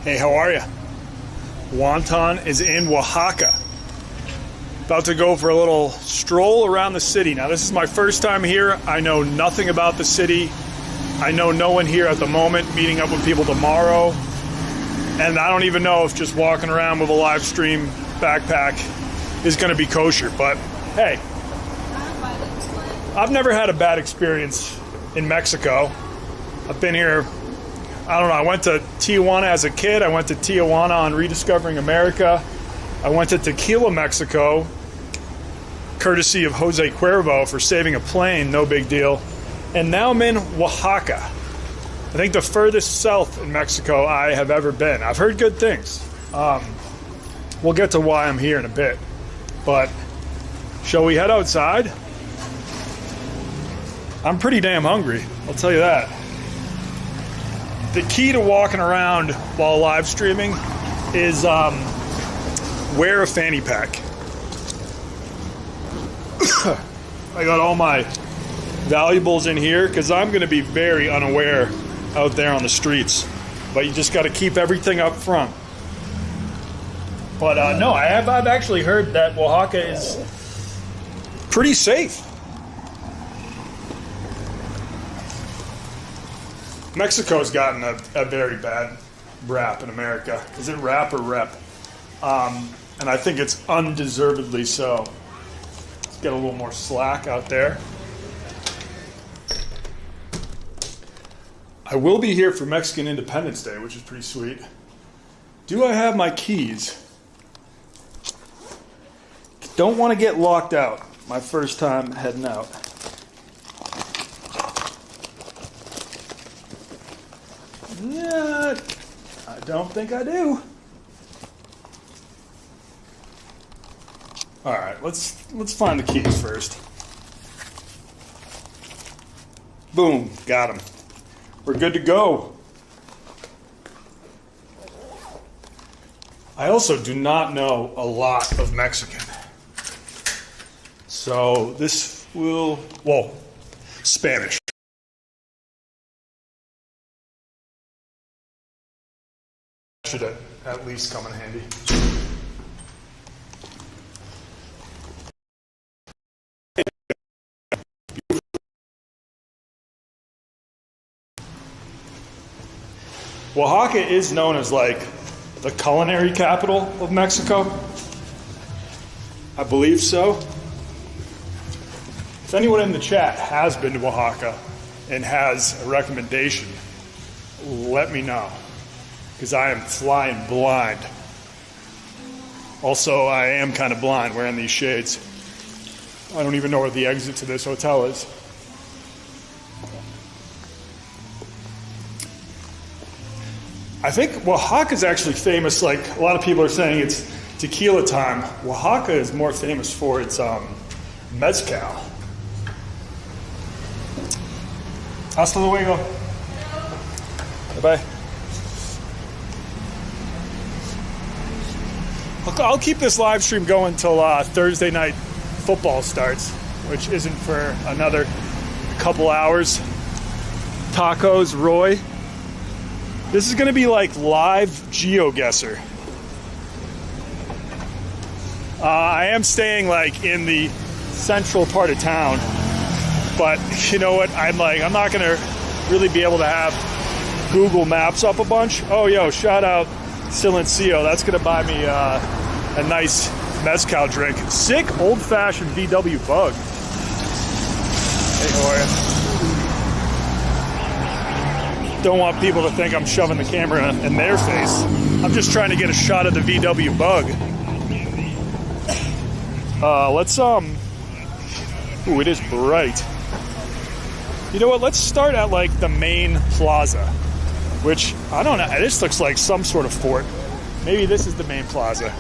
Hey, how are you? Wonton is in Oaxaca. About to go for a little stroll around the city. Now, this is my first time here. I know nothing about the city. I know no one here at the moment, meeting up with people tomorrow. And I don't even know if just walking around with a live stream backpack is going to be kosher. But hey, I've never had a bad experience in Mexico. I've been here, I don't know, I went to Tijuana as a kid. I went to Tijuana on Rediscovering America. I went to Tequila, Mexico, courtesy of Jose Cuervo for saving a plane, no big deal. And now I'm in Oaxaca. I think the furthest south in Mexico I have ever been. I've heard good things. We'll get to why I'm here in a bit. But shall we head outside? I'm pretty damn hungry, I'll tell you that. The key to walking around while live streaming is wear a fanny pack. I got all my valuables in here because I'm going to be very unaware out there on the streets. But you just got to keep everything up front. But no, I've actually heard that Oaxaca is pretty safe. Mexico's gotten a very bad rap in America. Is it rap or rep? And I think it's undeservedly so. Let's get a little more slack out there. I will be here for Mexican Independence Day, which is pretty sweet. Do I have my keys? Don't want to get locked out. My first time heading out. Yeah, I don't think I do. All right, let's find the keys first. Boom, got them. We're good to go. I also do not know a lot of Mexican. So this will, well, Spanish. Should at least come in handy. Oaxaca is known as like the culinary capital of Mexico. I believe so. If anyone in the chat has been to Oaxaca and has a recommendation, let me know. Because I am flying blind. Also, I am kind of blind wearing these shades. I don't even know where the exit to this hotel is. I think Oaxaca is actually famous, like a lot of people are saying it's tequila time. Oaxaca is more famous for its Mezcal. Hasta luego. Bye-bye. I'll keep this live stream going until Thursday night football starts, which isn't for another couple hours. Tacos, Roy. This is going to be like live GeoGuessr. I am staying like in the central part of town, but you know what? I'm not going to really be able to have Google Maps up a bunch. Oh, yo, shout out Silencio. That's going to buy me a nice Mezcal drink. Sick old-fashioned VW Bug. Hey, how are you? Don't want people to think I'm shoving the camera in their face. I'm just trying to get a shot of the VW Bug. Ooh, it is bright. You know what? Let's start at like the main plaza, which I don't know. This looks like some sort of fort. Maybe this is the main plaza.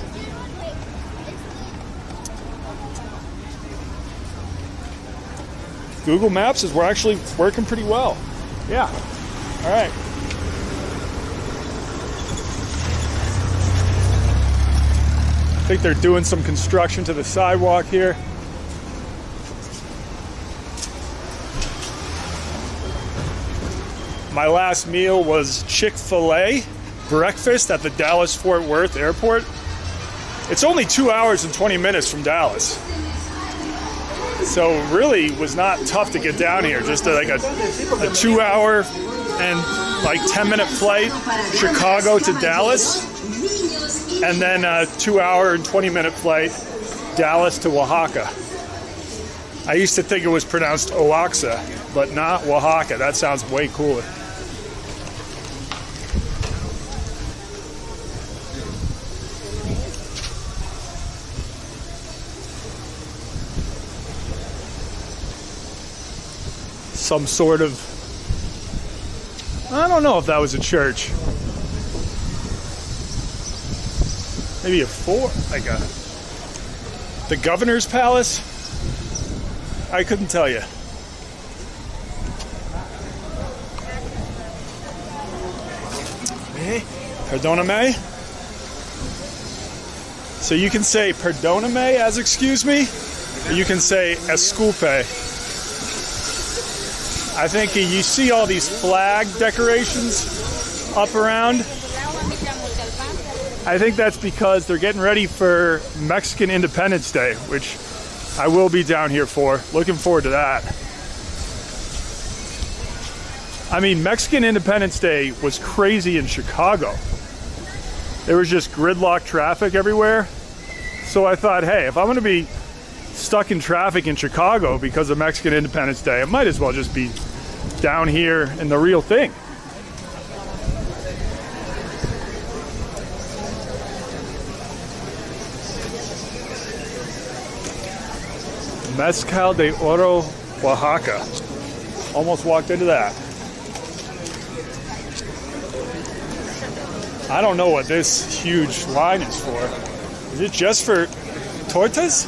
Google Maps is we're actually working pretty well. Yeah. All right. I think they're doing some construction to the sidewalk here. My last meal was Chick-fil-A breakfast at the Dallas-Fort Worth airport. It's only 2 hours and 20 minutes from Dallas. So really was not tough to get down here. Just like a 2 hour and like 10-minute flight, Chicago to Dallas. And then a 2 hour and 20-minute flight, Dallas to Oaxaca. I used to think it was pronounced Oaxaca, but not Oaxaca. That sounds way cooler. Some sort of, I don't know if that was a church. Maybe a fort, like the governor's palace? I couldn't tell you. Perdóname. So you can say perdóname as excuse me, or you can say esculpe. I think you see all these flag decorations up around. I think that's because they're getting ready for Mexican Independence Day, which I will be down here for. Looking forward to that. I mean, Mexican Independence Day was crazy in Chicago. There was just gridlock traffic everywhere. So I thought, hey, if I'm going to be stuck in traffic in Chicago because of Mexican Independence Day, it might as well just be down here in the real thing. Mezcal de Oro, Oaxaca. Almost walked into that. I don't know what this huge line is for. Is it just for tortas?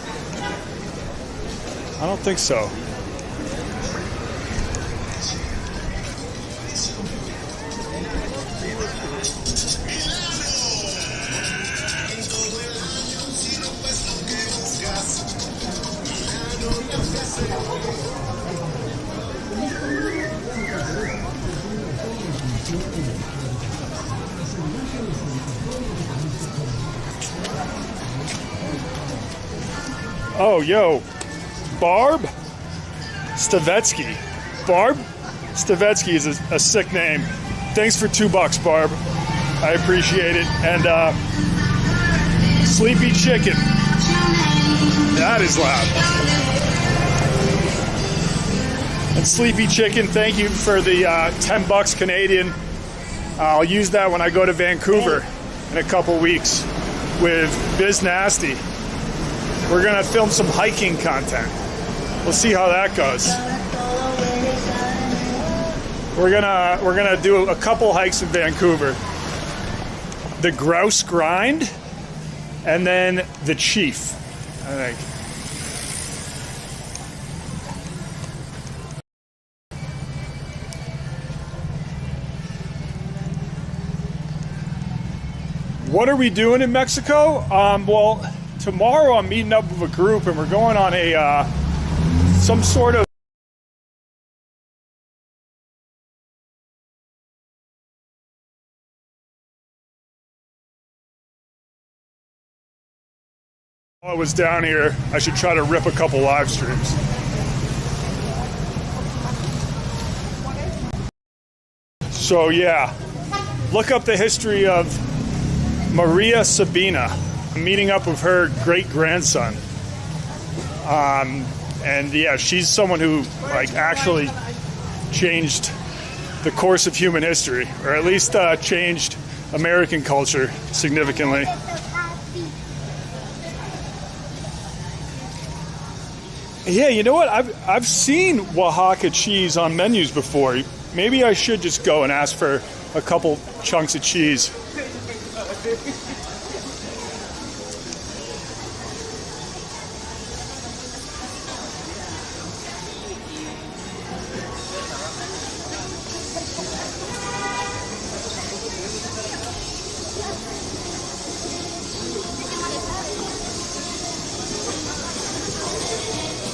I don't think so. Oh, yo, Barb Stavetsky. Barb Stavetsky is a sick name. Thanks for $2, Barb. I appreciate it. And Sleepy Chicken. That is loud. And Sleepy Chicken, thank you for the $10 Canadian. I'll use that when I go to Vancouver in a couple weeks with Biz Nasty. We're gonna film some hiking content. We'll see how that goes. We're gonna do a couple hikes in Vancouver. The Grouse Grind, and then the Chief, I think. What are we doing in Mexico? Well, tomorrow I'm meeting up with a group and we're going on a some sort of while I was down here, I should try to rip a couple live streams. So yeah, look up the history of Maria Sabina. I'm meeting up with her great-grandson. And yeah, she's someone who like actually changed the course of human history, or at least changed American culture significantly. Yeah, you know what? I've seen Oaxaca cheese on menus before. Maybe I should just go and ask for a couple chunks of cheese.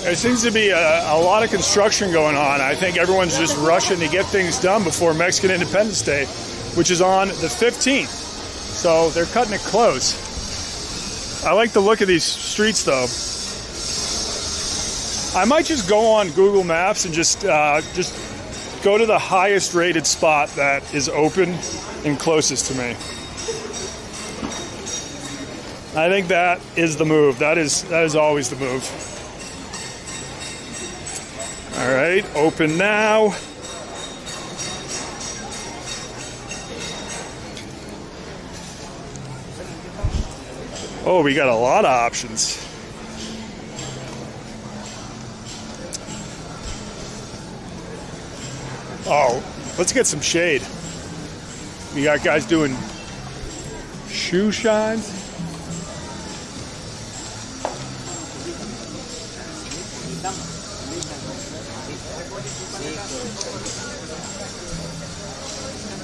There seems to be a lot of construction going on. I think everyone's just rushing to get things done before Mexican Independence Day. which is on the 15th. So they're cutting it close. I like the look of these streets though. I might just go on Google Maps and just go to the highest rated spot that is open and closest to me. I think that is the move. That is always the move. All right, open now. Oh, we got a lot of options. Oh, let's get some shade. We got guys doing shoe shines.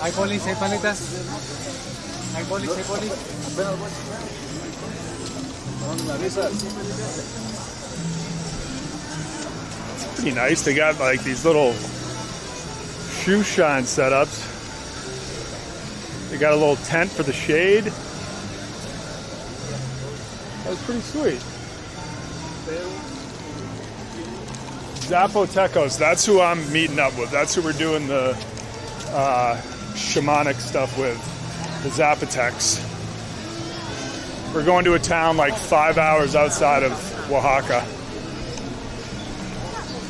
Hay polis, hay paletas. Hay polis, hay polis. It's pretty nice. They got like these little shoe shine setups. They got a little tent for the shade. That was pretty sweet. Zapotecos, that's who I'm meeting up with. That's who we're doing the shamanic stuff with, the Zapotecs. We're going to a town like 5 hours outside of Oaxaca.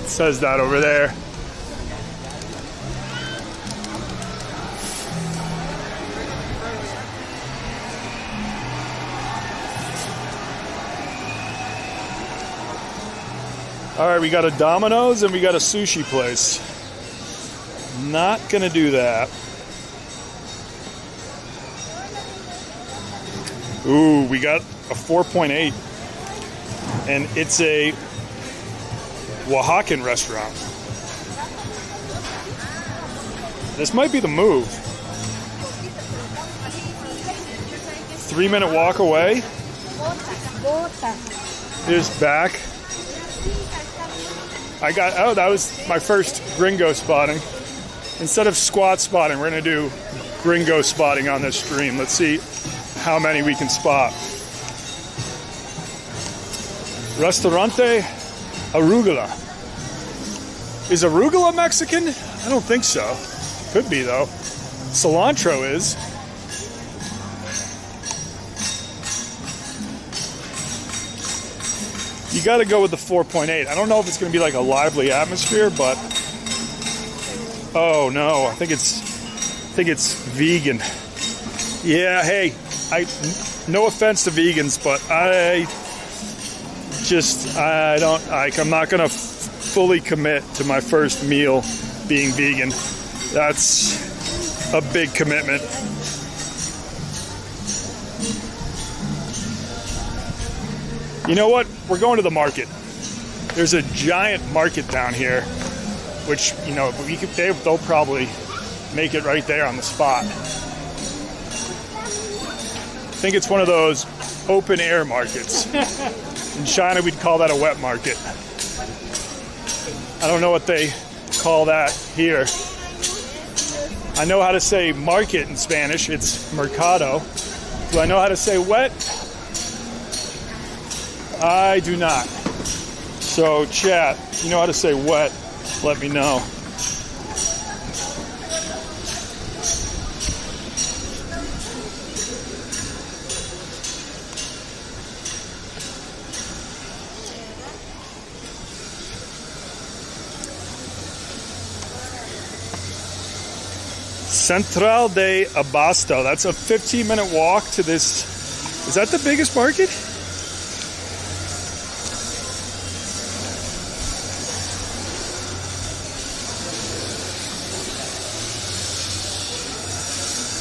It says that over there. All right, we got a Domino's and we got a sushi place. Not gonna do that. Ooh, we got a 4.8, and it's a Oaxacan restaurant. This might be the move. 3-minute walk away. Here's back. That was my first gringo spotting. Instead of squat spotting, we're gonna do gringo spotting on this stream. Let's see how many we can spot. Restaurante Arugula. Is arugula Mexican? I don't think so. Could be though. Cilantro is. You got to go with the 4.8. I don't know if it's going to be like a lively atmosphere, but oh no, I think it's vegan. Yeah, hey, no offense to vegans, but I'm not going to fully commit to my first meal being vegan. That's a big commitment. You know what? We're going to the market. There's a giant market down here, which, you know, they'll probably make it right there on the spot. I think it's one of those open air markets. In China, we'd call that a wet market. I don't know what they call that here. I know how to say market in Spanish. It's mercado. Do I know how to say wet? I do not. So chat, if you know how to say wet, let me know. Central de Abasto. That's a 15-minute walk to this. Is that the biggest market?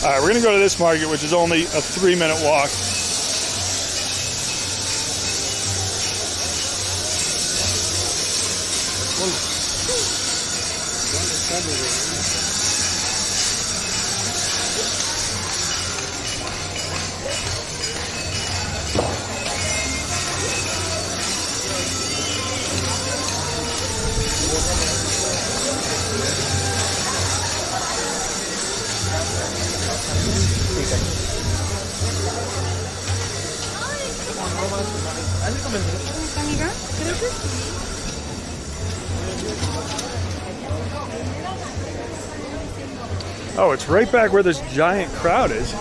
All right, we're going to go to this market, which is only a 3-minute walk. Amiga, creo que sí. Oh, it's right back where this giant crowd is.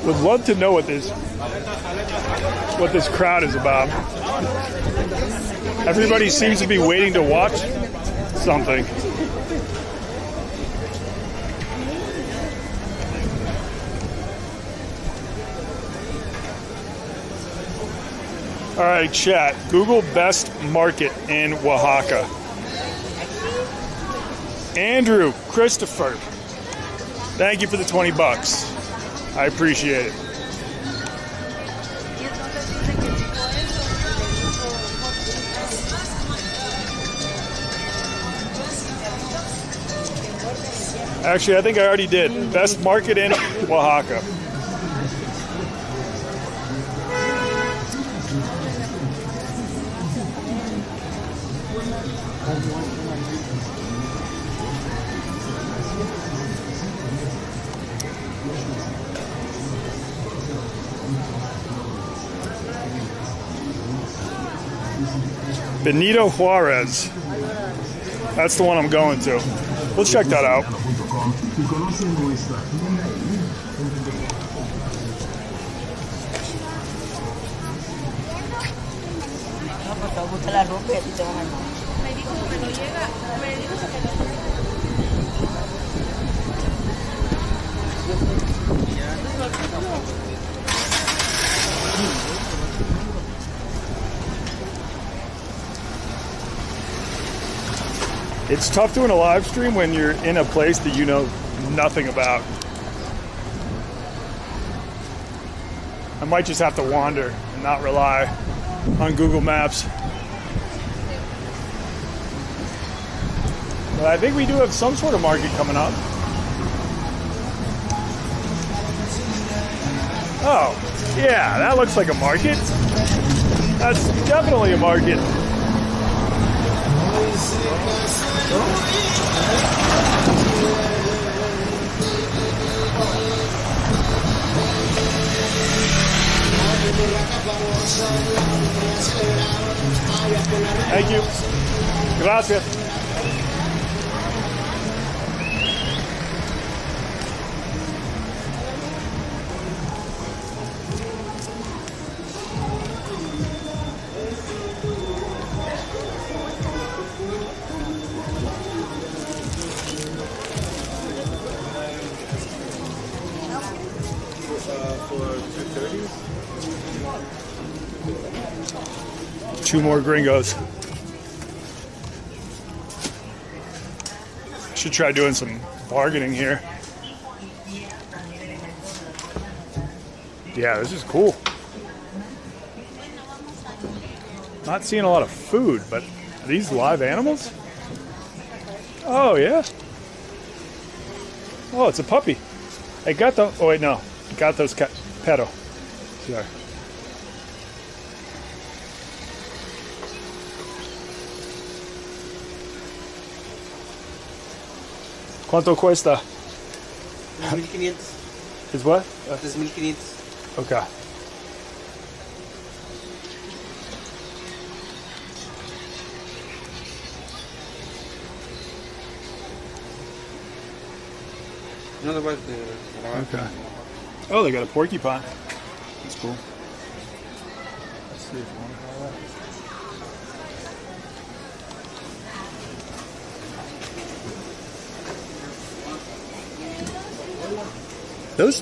Would love to know what this crowd is about. Everybody seems to be waiting to watch something. All right, chat. Google best market in Oaxaca. Andrew, Christopher, thank you for the 20 bucks. I appreciate it. Actually, I think I already did. Best market in Oaxaca. Benito Juarez. That's the one I'm going to. Let's check that out. It's tough doing a live stream when you're in a place that you know nothing about. I might just have to wander and not rely on Google Maps. But I think we do have some sort of market coming up. Oh, yeah, that looks like a market. That's definitely a market. Thank you. Gracias. Two more gringos. Should try doing some bargaining here. Yeah, this is cool. Not seeing a lot of food, but are these live animals? Oh, yeah. Oh, it's a puppy. Hey, gato. Oh, wait, no. Gato's perro. Sorry. ¿Cuánto cuesta? 1500. Is what? 1500. Okay. Another one. Okay. Oh, they got a porcupine. That's cool. Let's see if you want to try that. Those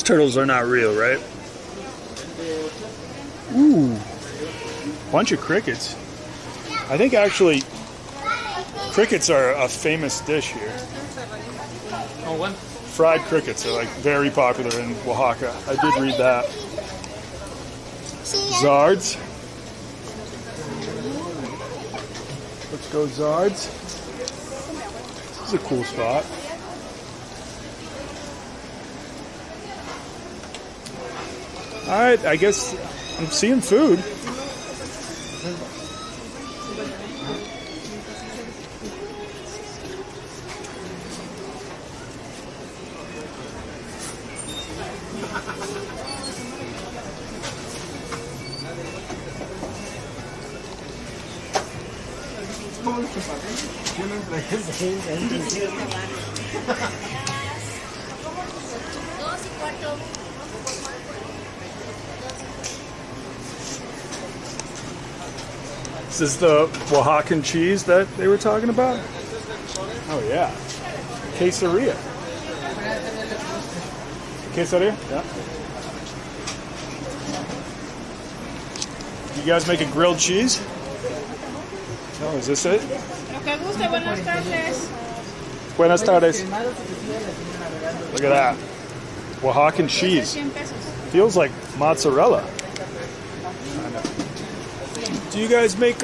turtles are not real, right? Ooh, bunch of crickets. I think actually crickets are a famous dish here. Oh, one. Fried crickets are like very popular in Oaxaca. I did read that. Zards. Let's go Zards. This is a cool spot. All right, I guess I'm seeing food. Is this the Oaxacan cheese that they were talking about? Oh yeah. Quesadilla. Quesadilla? Yeah. You guys make a grilled cheese? Oh, is this it? Lo que guste, buenas tardes. Buenas tardes. Look at that. Oaxacan cheese. 100 pesos. Feels like mozzarella. Do you guys make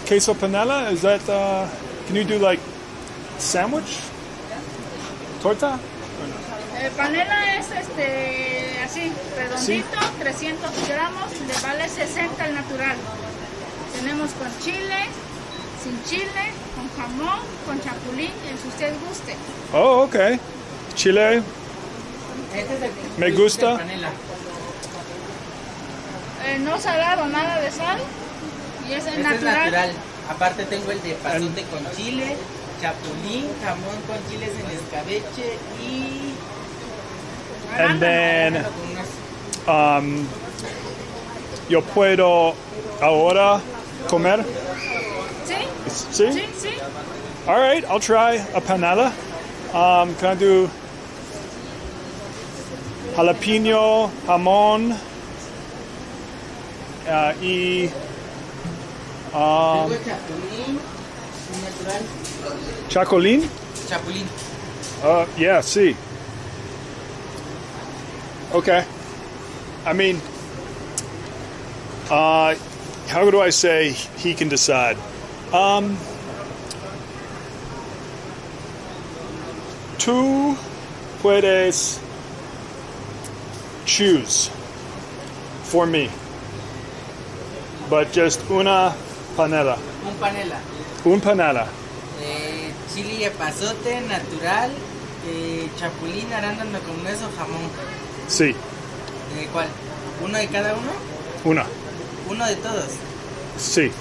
queso panela? Is that can you do like sandwich? Torta? Panela es así, redondito, Sí. 300 gramos, le vale 60 el natural. Tenemos con chile, sin chile, con jamón, con chapulín, el que usted guste. Oh, okay. Chile. Me gusta. No salado, nada de sal. Y es el Este es natural. natural. Aparte tengo el de pasote con chile, chapulín, jamón con chiles en escabeche y And then con unos yo puedo ahora comer. ¿Sí? Sí? Sí, sí. All right, I'll try a panela. Can I do jalapeno, jamón, y tengo chapulín natural. chacolín? Chapulín. Yeah, see. Okay. I mean, how do I say he can decide? Tú puedes choose for me, but just una panela. Un panela. Un panela. Chile y pasote natural. Chapulín, arándano con queso, jamón. Sí, ¿Cuál? ¿Uno de cada uno? una. Uno de todos. Sí.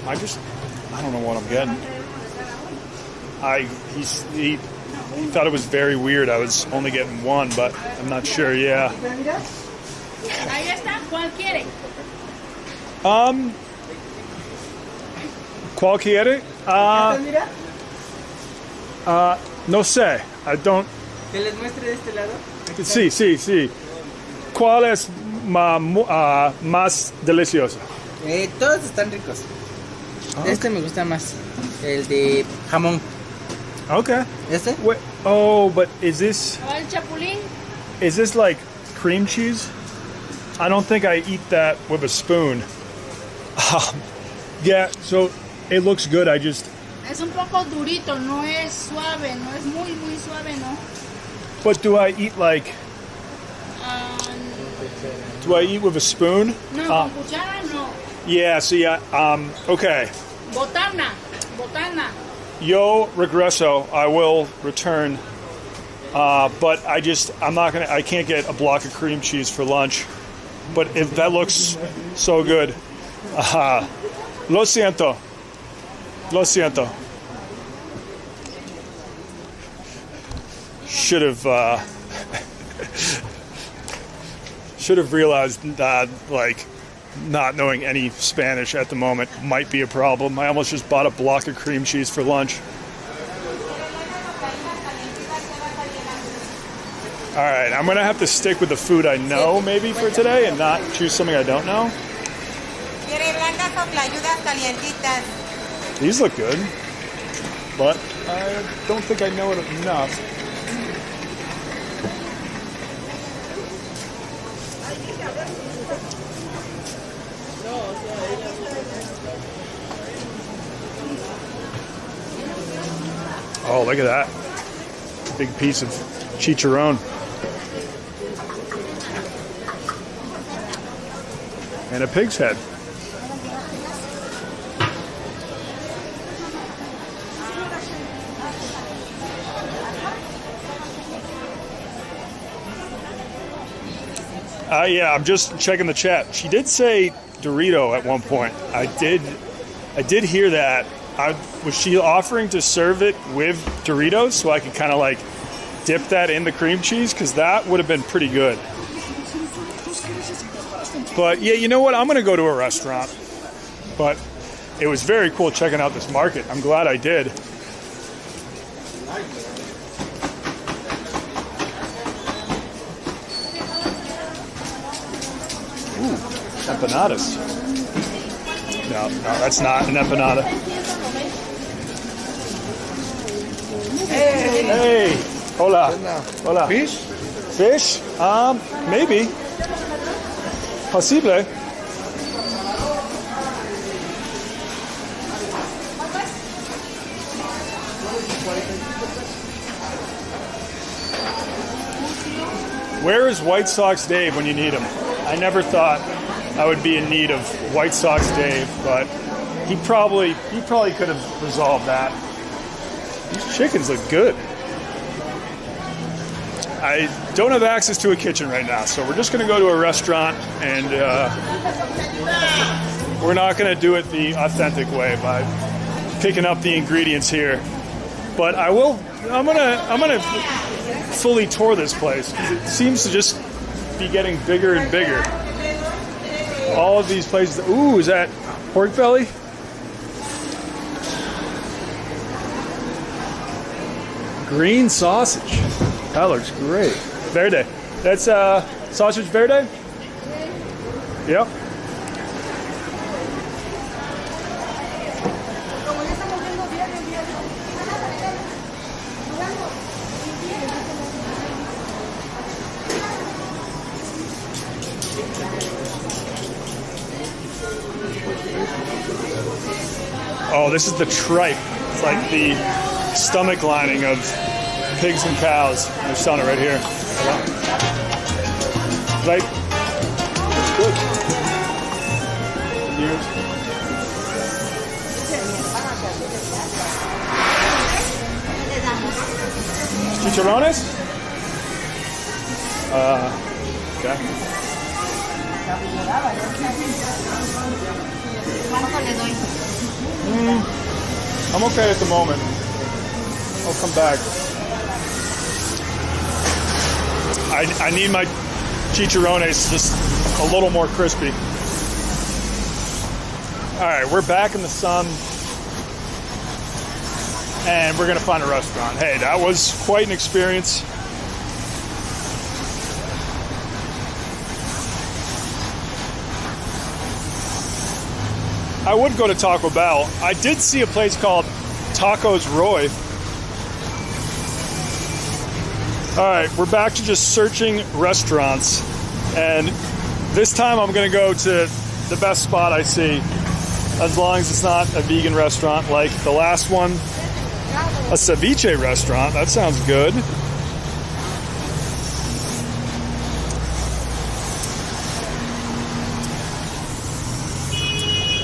I don't know what I'm getting. He thought it was very weird. I was only getting one, but I'm not sure. Yeah. Ahí está, ¿cuál quiere? ¿Cuál quiere? No sé. I don't. ¿Que les muestre de este lado? Sí. ¿Cuál es más delicioso? Todos están ricos. Este me gusta más. El de jamón. Okay. ¿Este? Wait, oh, but is this ¿Cuál chapulín? like cream cheese? I don't think I eat that with a spoon. Yeah, so it looks good. Es un poco durito, no es suave, no es muy, muy suave, no. But do I eat like? Ah, Do I eat with a spoon? no, con cuchara no. Yeah. See, okay. Botana. Yo regreso. I will return. But I'm not gonna. I can't get a block of cream cheese for lunch. But if that looks so good, lo siento. Should have realized that like not knowing any Spanish at the moment might be a problem. I almost just bought a block of cream cheese for lunch. All right, I'm gonna have to stick with the food I know maybe for today and not choose something I don't know. ¿Quiere blancas o clayudas calientitas? These look good, but I don't think I know it enough. Oh, look at that. Big piece of chicharron. And a pig's head. Yeah, I'm just checking the chat. She did say Dorito at one point. I did hear that. Was she offering to serve it with Doritos so I could kind of like dip that in the cream cheese? Because that would have been pretty good. But yeah, you know what? I'm going to go to a restaurant. But it was very cool checking out this market. I'm glad I did. Ooh, empanadas. No, that's not an empanada. Hey, hola. Hola. Fish? Fish? Maybe. Posible. Where is White Sox Dave when you need him? I never thought I would be in need of White Sox Dave, but he probably could have resolved that. These chickens look good. I don't have access to a kitchen right now, so we're just going to go to a restaurant, and we're not going to do it the authentic way by picking up the ingredients here. But I will. I'm gonna fully tour this place because it seems to just be getting bigger and bigger. All of these places. Ooh, is that pork belly? Green sausage. That looks great. Verde. That's sausage verde? Yep. Oh, this is the tripe. It's like the stomach lining of pigs and cows. They're selling it right here. Tripe. It's good. Chicharrones? Okay. I'm okay at the moment. I'll come back. I need my chicharrones just a little more crispy. All right, we're back in the sun, and we're gonna find a restaurant. Hey, that was quite an experience. I would go to Taco Bell. I did see a place called Tacos Roy. All right, we're back to just searching restaurants. And this time I'm gonna go to the best spot I see, as long as it's not a vegan restaurant like the last one. A ceviche restaurant, that sounds good.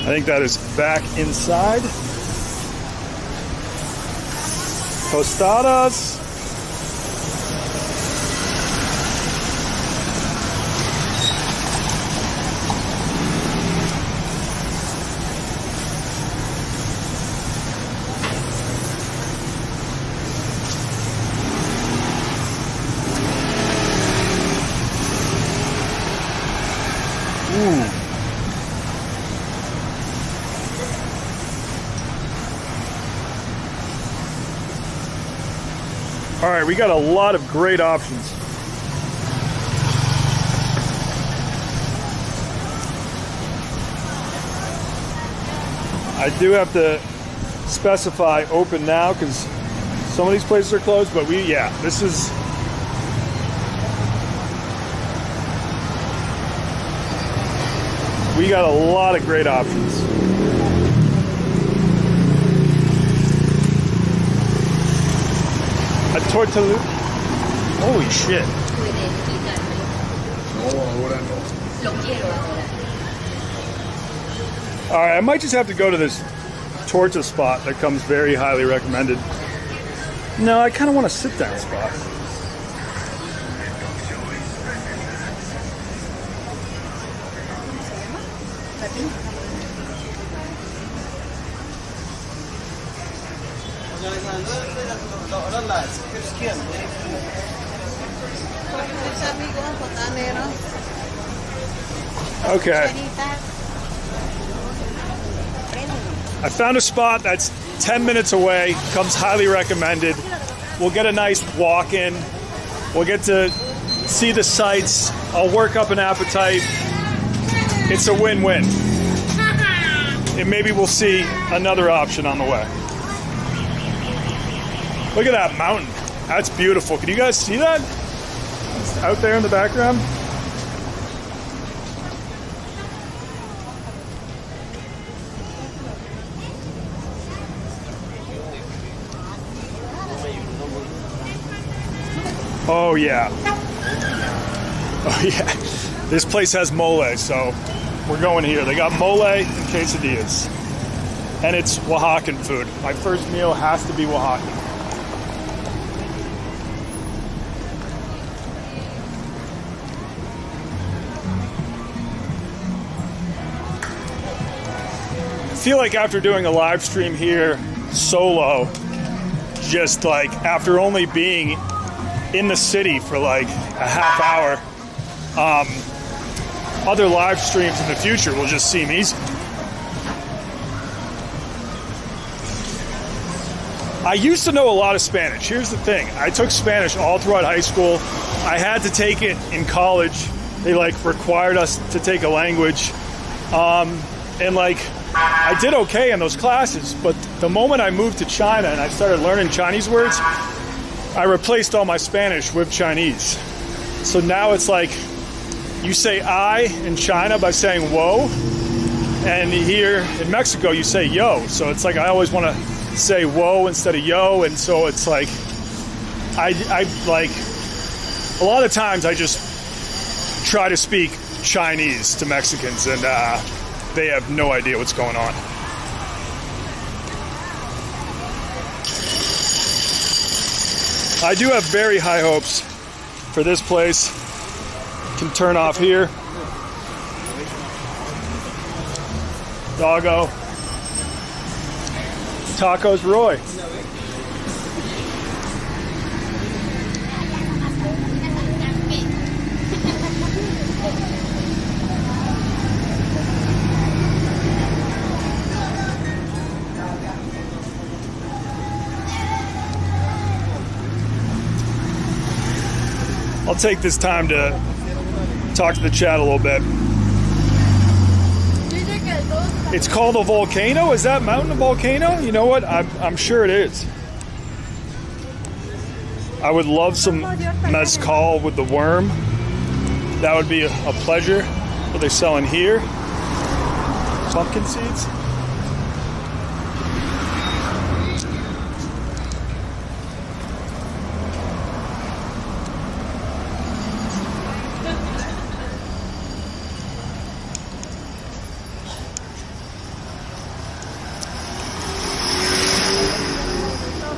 I think that is back inside. Tostadas. Ooh. All right, we got a lot of great options. I do have to specify open now because some of these places are closed, but this is. We got a lot of great options. tortilla. Holy shit. All right, I might just have to go to this torta spot that comes very highly recommended. No, I kind of want a sit-down spot. Okay. I found a spot that's 10 minutes away, comes highly recommended. We'll get a nice walk in. We'll get to see the sights. I'll work up an appetite. It's a win-win. And maybe we'll see another option on the way. Look at that mountain. That's beautiful. Can you guys see that? It's out there in the background. Oh yeah. Oh yeah. This place has mole, so we're going here. They got mole and quesadillas. And it's Oaxacan food. My first meal has to be Oaxacan. I feel like after doing a live stream here solo, just like after only being in the city for like a half hour, other live streams in the future will just seem easy. I used to know a lot of Spanish. Here's the thing. I took Spanish all throughout high school. I had to take it in college. They like required us to take a language. And like, I did okay in those classes, but the moment I moved to China and I started learning Chinese words, I replaced all my Spanish with Chinese. So now it's like, you say I in China by saying whoa, and here in Mexico you say yo. So it's like I always want to say whoa instead of yo, and so it's like I like a lot of times I just try to speak Chinese to Mexicans, and they have no idea what's going on. I do have very high hopes for this place. Can turn off here. Doggo. Tacos Roy. I'll take this time to talk to the chat a little bit. It's called a volcano? Is that mountain a volcano? You know what? I'm sure it is. I would love some mezcal with the worm. That would be a pleasure. What are they selling here? Pumpkin seeds?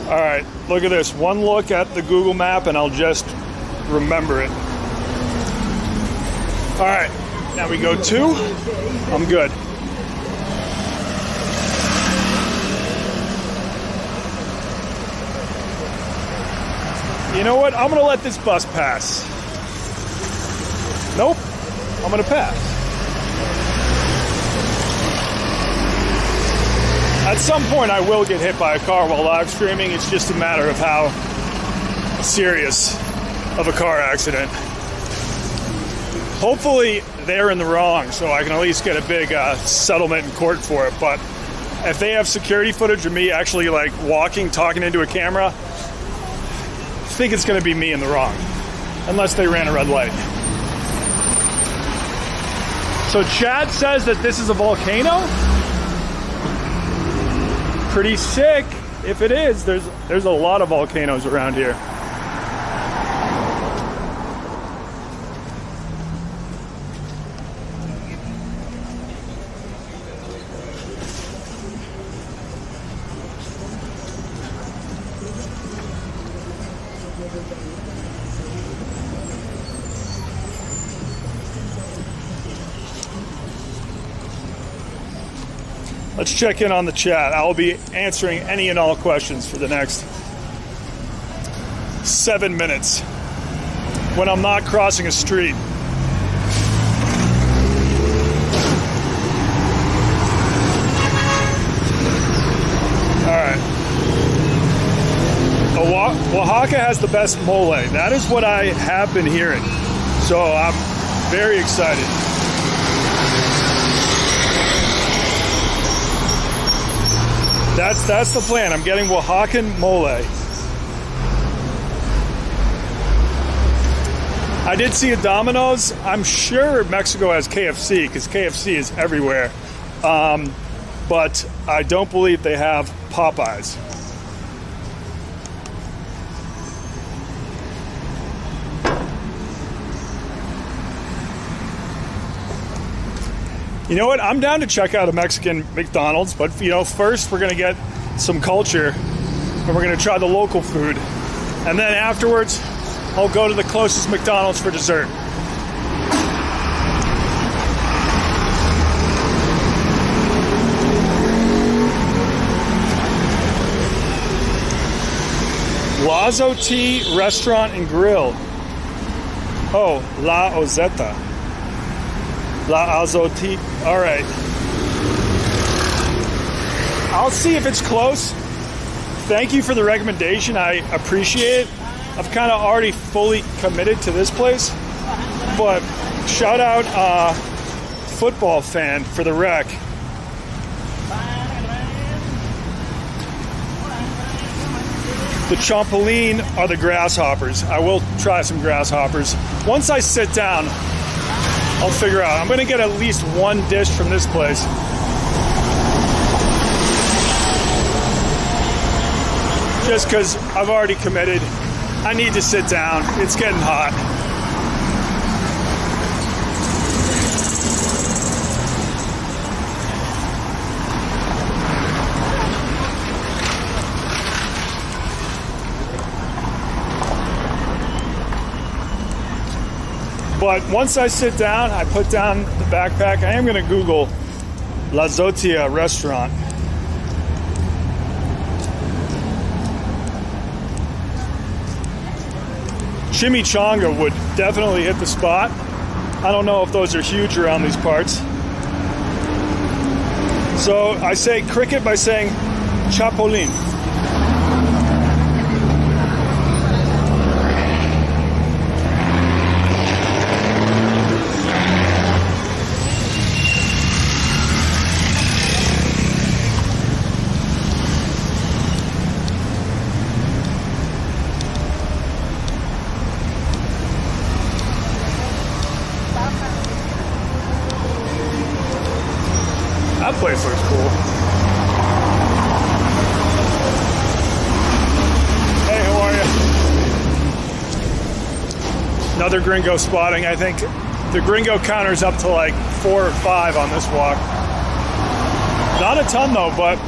All right, look at this. One look at the Google map and I'll just remember it. All right, now we go 2. I'm good. You know what? I'm gonna let this bus pass. Nope, I'm gonna pass. At some point, I will get hit by a car while live streaming. It's just a matter of how serious of a car accident. Hopefully, they're in the wrong, so I can at least get a big settlement in court for it. But if they have security footage of me actually like walking, talking into a camera, I think it's going to be me in the wrong, unless they ran a red light. So Chad says that this is a volcano. Pretty sick. If it is, there's a lot of volcanoes around here. Let's check in on the chat. I'll be answering any and all questions for the next 7 minutes when I'm not crossing a street. All right. Oaxaca has the best mole. That is what I have been hearing. So I'm very excited. That's the plan. I'm getting Oaxacan mole. I did see a Domino's. I'm sure Mexico has KFC because KFC is everywhere. But I don't believe they have Popeyes. You know what? I'm down to check out a Mexican McDonald's, but first we're gonna get some culture and we're gonna try the local food. And then afterwards, I'll go to the closest McDonald's for dessert. Lazo Tea Restaurant and Grill. Oh, La Ozeta. La Azoti. All right. I'll see if it's close. Thank you for the recommendation. I appreciate it. I've kind of already fully committed to this place. But shout out football fan for the rec. The champoline are the grasshoppers. I will try some grasshoppers. Once I sit down, I'll figure out. I'm going to get at least one dish from this place. Just because I've already committed. I need to sit down. It's getting hot. But once I sit down, I put down the backpack. I am going to Google La Zotia restaurant. Chimichanga would definitely hit the spot. I don't know if those are huge around these parts. So I say cricket by saying chapulín. That place looks cool. Hey, how are you? Another gringo spotting. I think the gringo counter's up to like 4 or 5 on this walk. Not a ton though, but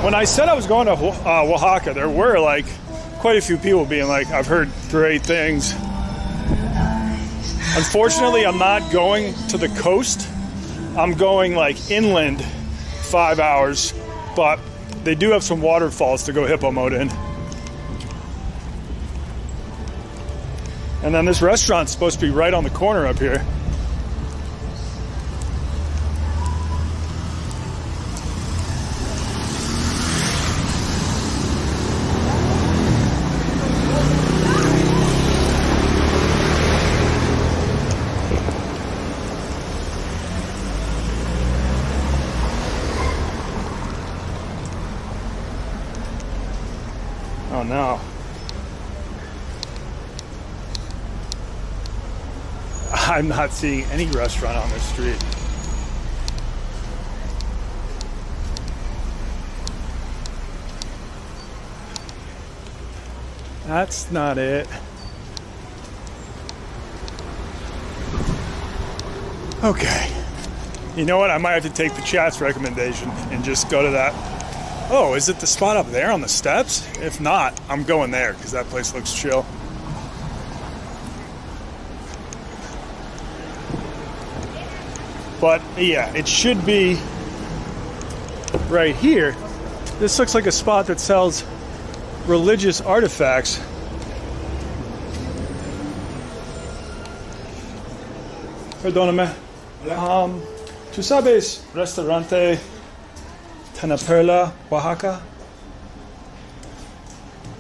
when I said I was going to Oaxaca, there were like quite a few people being like, I've heard great things. Unfortunately, I'm not going to the coast. I'm going like inland 5 hours, but they do have some waterfalls to go hippo mode in. And then this restaurant's supposed to be right on the corner up here. Oh no. I'm not seeing any restaurant on this street. That's not it. Okay. You know what? I might have to take the chat's recommendation and just go to that. Oh, is it the spot up there on the steps? If not, I'm going there because that place looks chill. But yeah, it should be right here. This looks like a spot that sells religious artifacts. Perdóname. ¿Tú sabes restaurante Tanaperla, Oaxaca?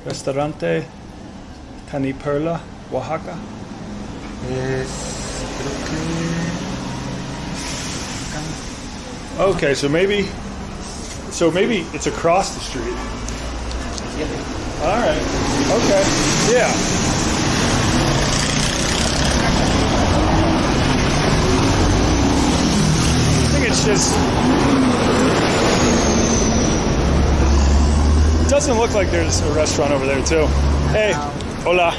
Restaurante Tanaperla, Oaxaca? Okay, so maybe it's across the street. All right. Okay. Yeah. I think it's just. It doesn't look like there's a restaurant over there too. Hey, hola.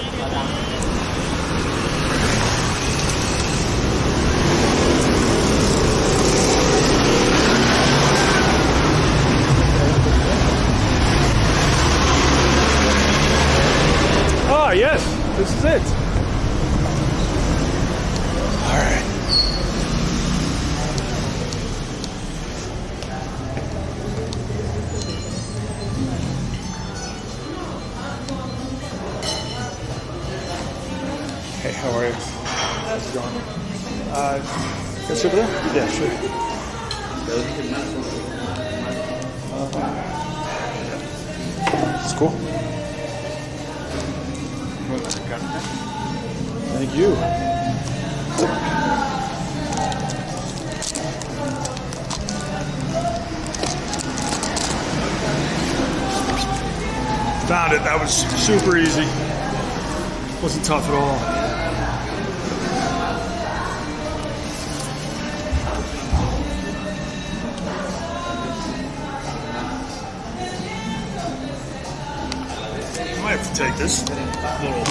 Ah, yes, this is it. All right. Hey, how are you? How's it going? Guys over there? Yeah, sure. It's cool. Thank you. Found it. That was super easy. Wasn't tough at all. I might have to take this little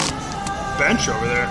bench over there.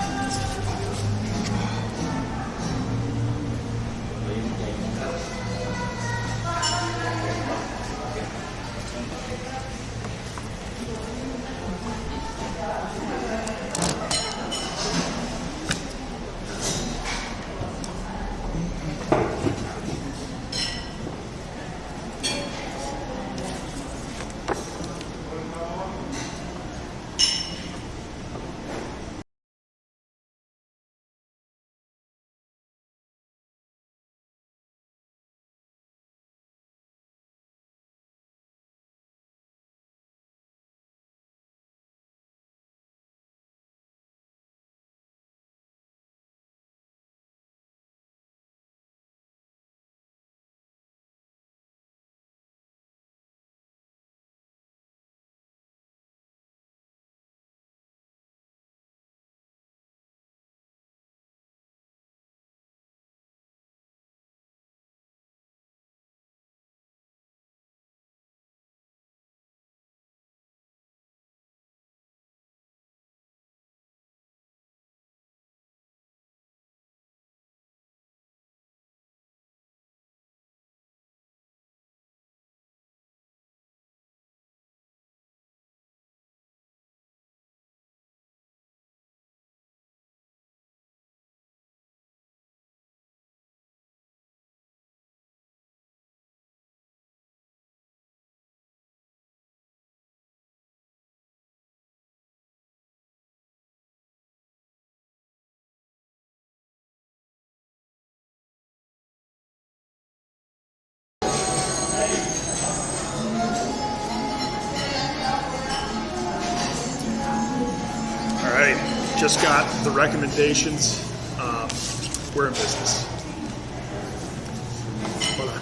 Just got the recommendations. We're in business. Hola.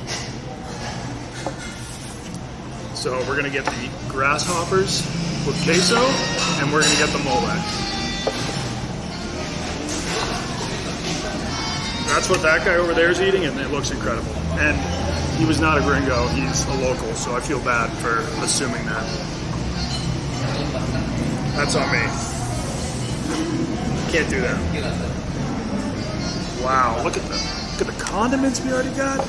So we're gonna get the grasshoppers with queso, and we're gonna get the mole. That's what that guy over there is eating, and it looks incredible. And he was not a gringo; he's a local, so I feel bad for assuming that. That's on me. Can't do that. Wow, look at the condiments we already got.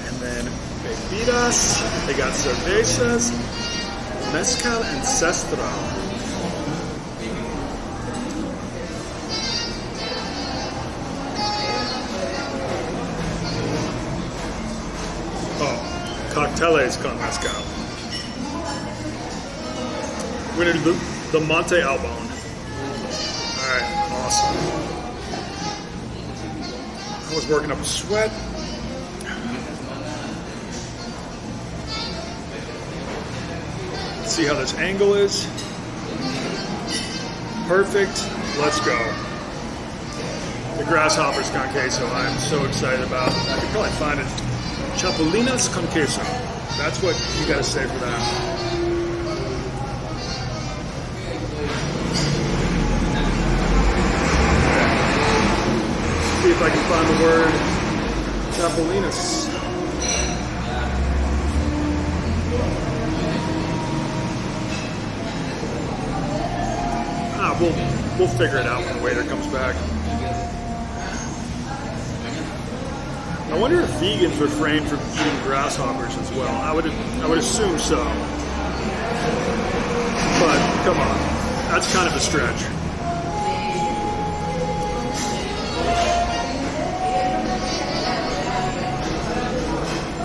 And then bebidas, they got cervezas, mezcal ancestral. Oh, cocteles con mezcal. We're gonna do the Monte Albon. All right, awesome. I was working up a sweat. Let's see how this angle is. Perfect. Let's go. The grasshoppers con queso. I am so excited about. I could probably find it. Chapulines con queso. That's what you gotta say for that. See if I can find the word chapulines. We'll figure it out when the waiter comes back. I wonder if vegans refrain from eating grasshoppers as well. I would assume so. But come on, that's kind of a stretch.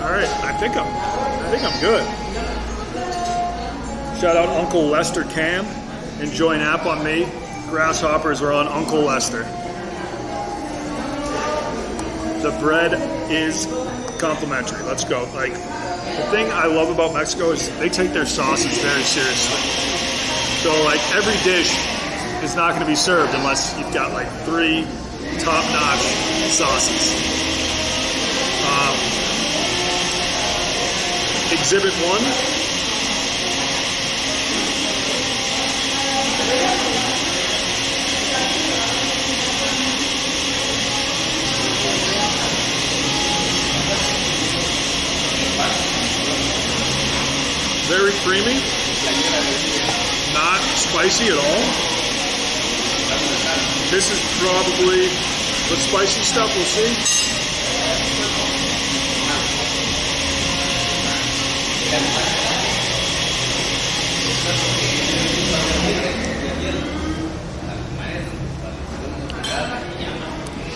All right, I think I'm good. Shout out Uncle Lester Cam. Enjoy an app on me. Grasshoppers are on Uncle Lester. The bread is complimentary. Let's go. Like, the thing I love about Mexico is they take their sauces very seriously. So like every dish is not going to be served unless you've got like 3 top-notch sauces. Exhibit 1. Very creamy, not spicy at all. This is probably the spicy stuff, we'll see.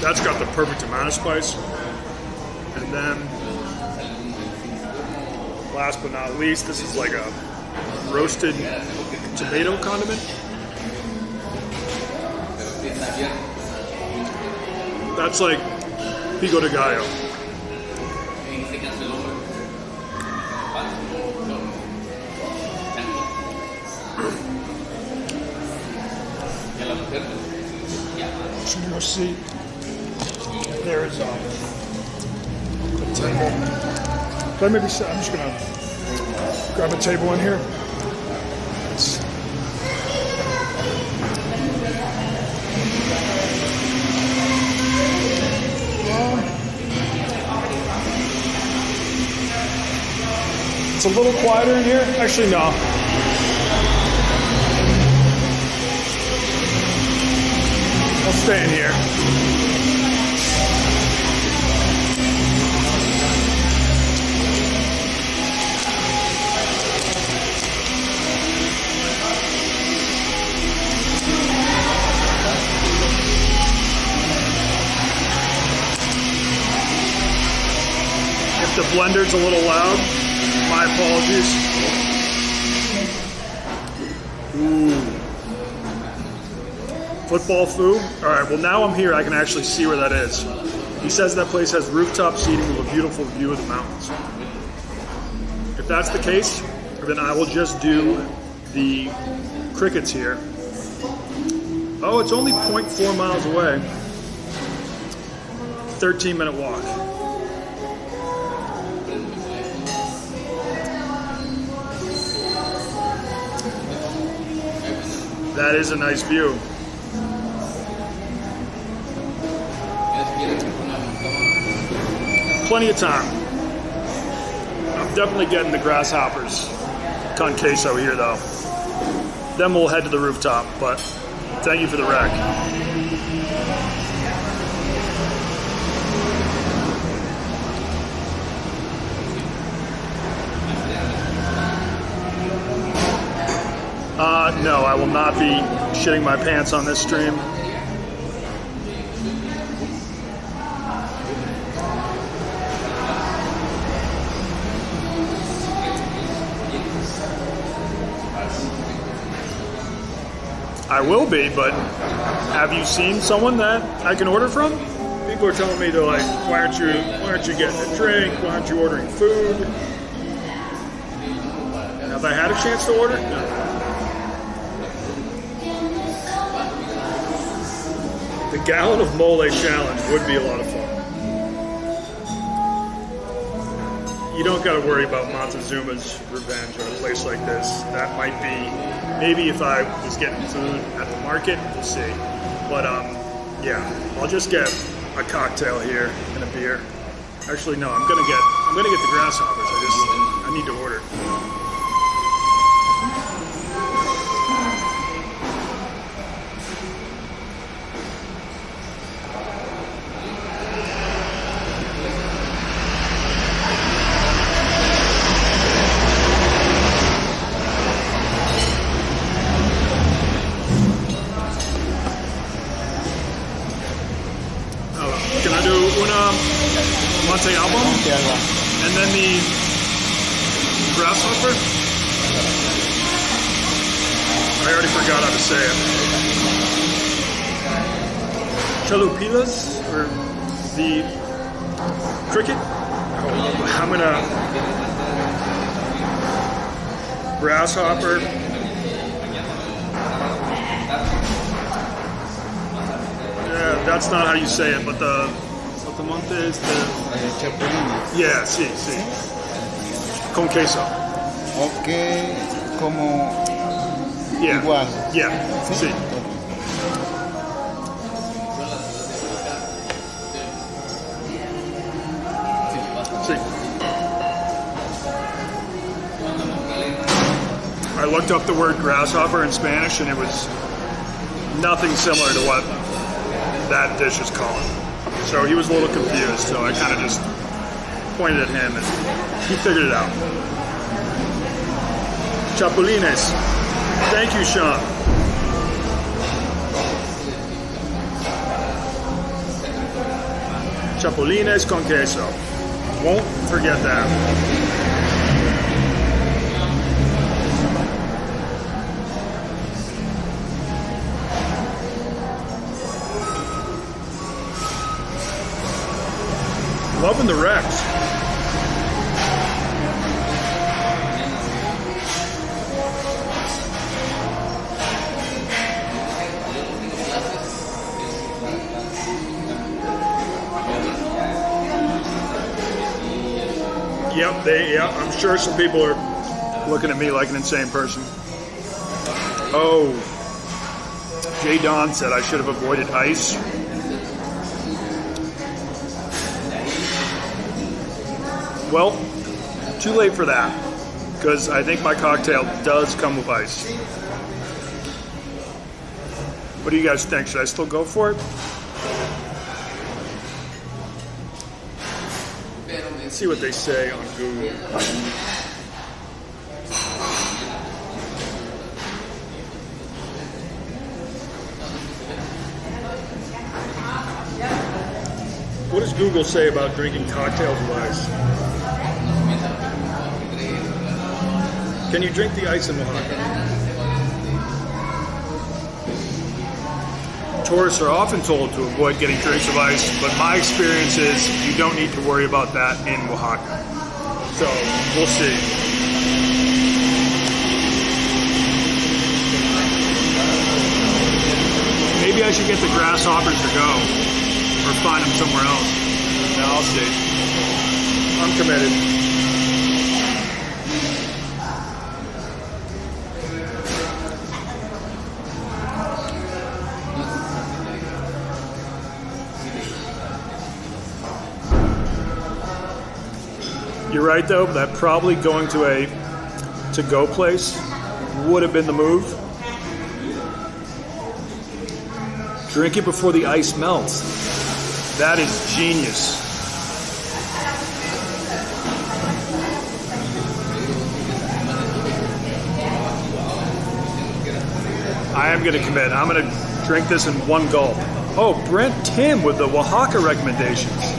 That's got the perfect amount of spice. And then last but not least, this is like a roasted tomato condiment. That's like pico de gallo. So you'll see there is a table. Can I maybe sit? I'm just gonna grab a table in here. It's a little quieter in here. Actually, no. I'll stay in here. If the blender's a little loud, my apologies. Ooh. Football foo. All right, well now I'm here, I can actually see where that is. He says that place has rooftop seating with a beautiful view of the mountains. If that's the case, then I will just do the crickets here. Oh, it's only 0.4 miles away. 13-minute walk. That is a nice view. Plenty of time. I'm definitely getting the grasshoppers con queso here though. Then we'll head to the rooftop, but thank you for the rec. No, I will not be shitting my pants on this stream. I will be, but have you seen someone that I can order from? People are telling me, they're like, why aren't you getting a drink? Why aren't you ordering food? Have I had a chance to order? No. The gallon of mole challenge would be a lot of fun. You don't got to worry about Montezuma's Revenge or a place like this. That might be, maybe if I was getting food at the market, we'll see. But yeah, I'll just get a cocktail here and a beer. Actually, no, I'm gonna get the grasshoppers. I need to order. Can I do una Monte Alba? And then the grasshopper? I already forgot how to say it. Chalupilas? Or the cricket? I'm gonna... Grasshopper. That's not how you say it, but the monte is the... Yeah, sí. Con queso. Ok, como Yeah. igual. Yeah, sí. Sí. I looked up the word grasshopper in Spanish, and it was nothing similar to what that dish is called. So he was a little confused, so I kind of just pointed at him and he figured it out. Chapulines. Thank you, Sean. Chapulines con queso. Won't forget that. Loving the Rex. Yep, I'm sure some people are looking at me like an insane person. Oh, Jay Don said I should have avoided ice. Well, too late for that, because I think my cocktail does come with ice. What do you guys think? Should I still go for it? Let's see what they say on Google. What does Google say about drinking cocktails with ice? Can you drink the ice in Oaxaca? Tourists are often told to avoid getting drinks of ice, but my experience is you don't need to worry about that in Oaxaca. So, we'll see. Maybe I should get the grasshoppers to go, or find them somewhere else. No, I'll see. I'm committed. You're right, though, that probably going to a to-go place would have been the move. Drink it before the ice melts. That is genius. I am going to commit. I'm going to drink this in one gulp. Oh, Brent Tim with the Oaxaca recommendations.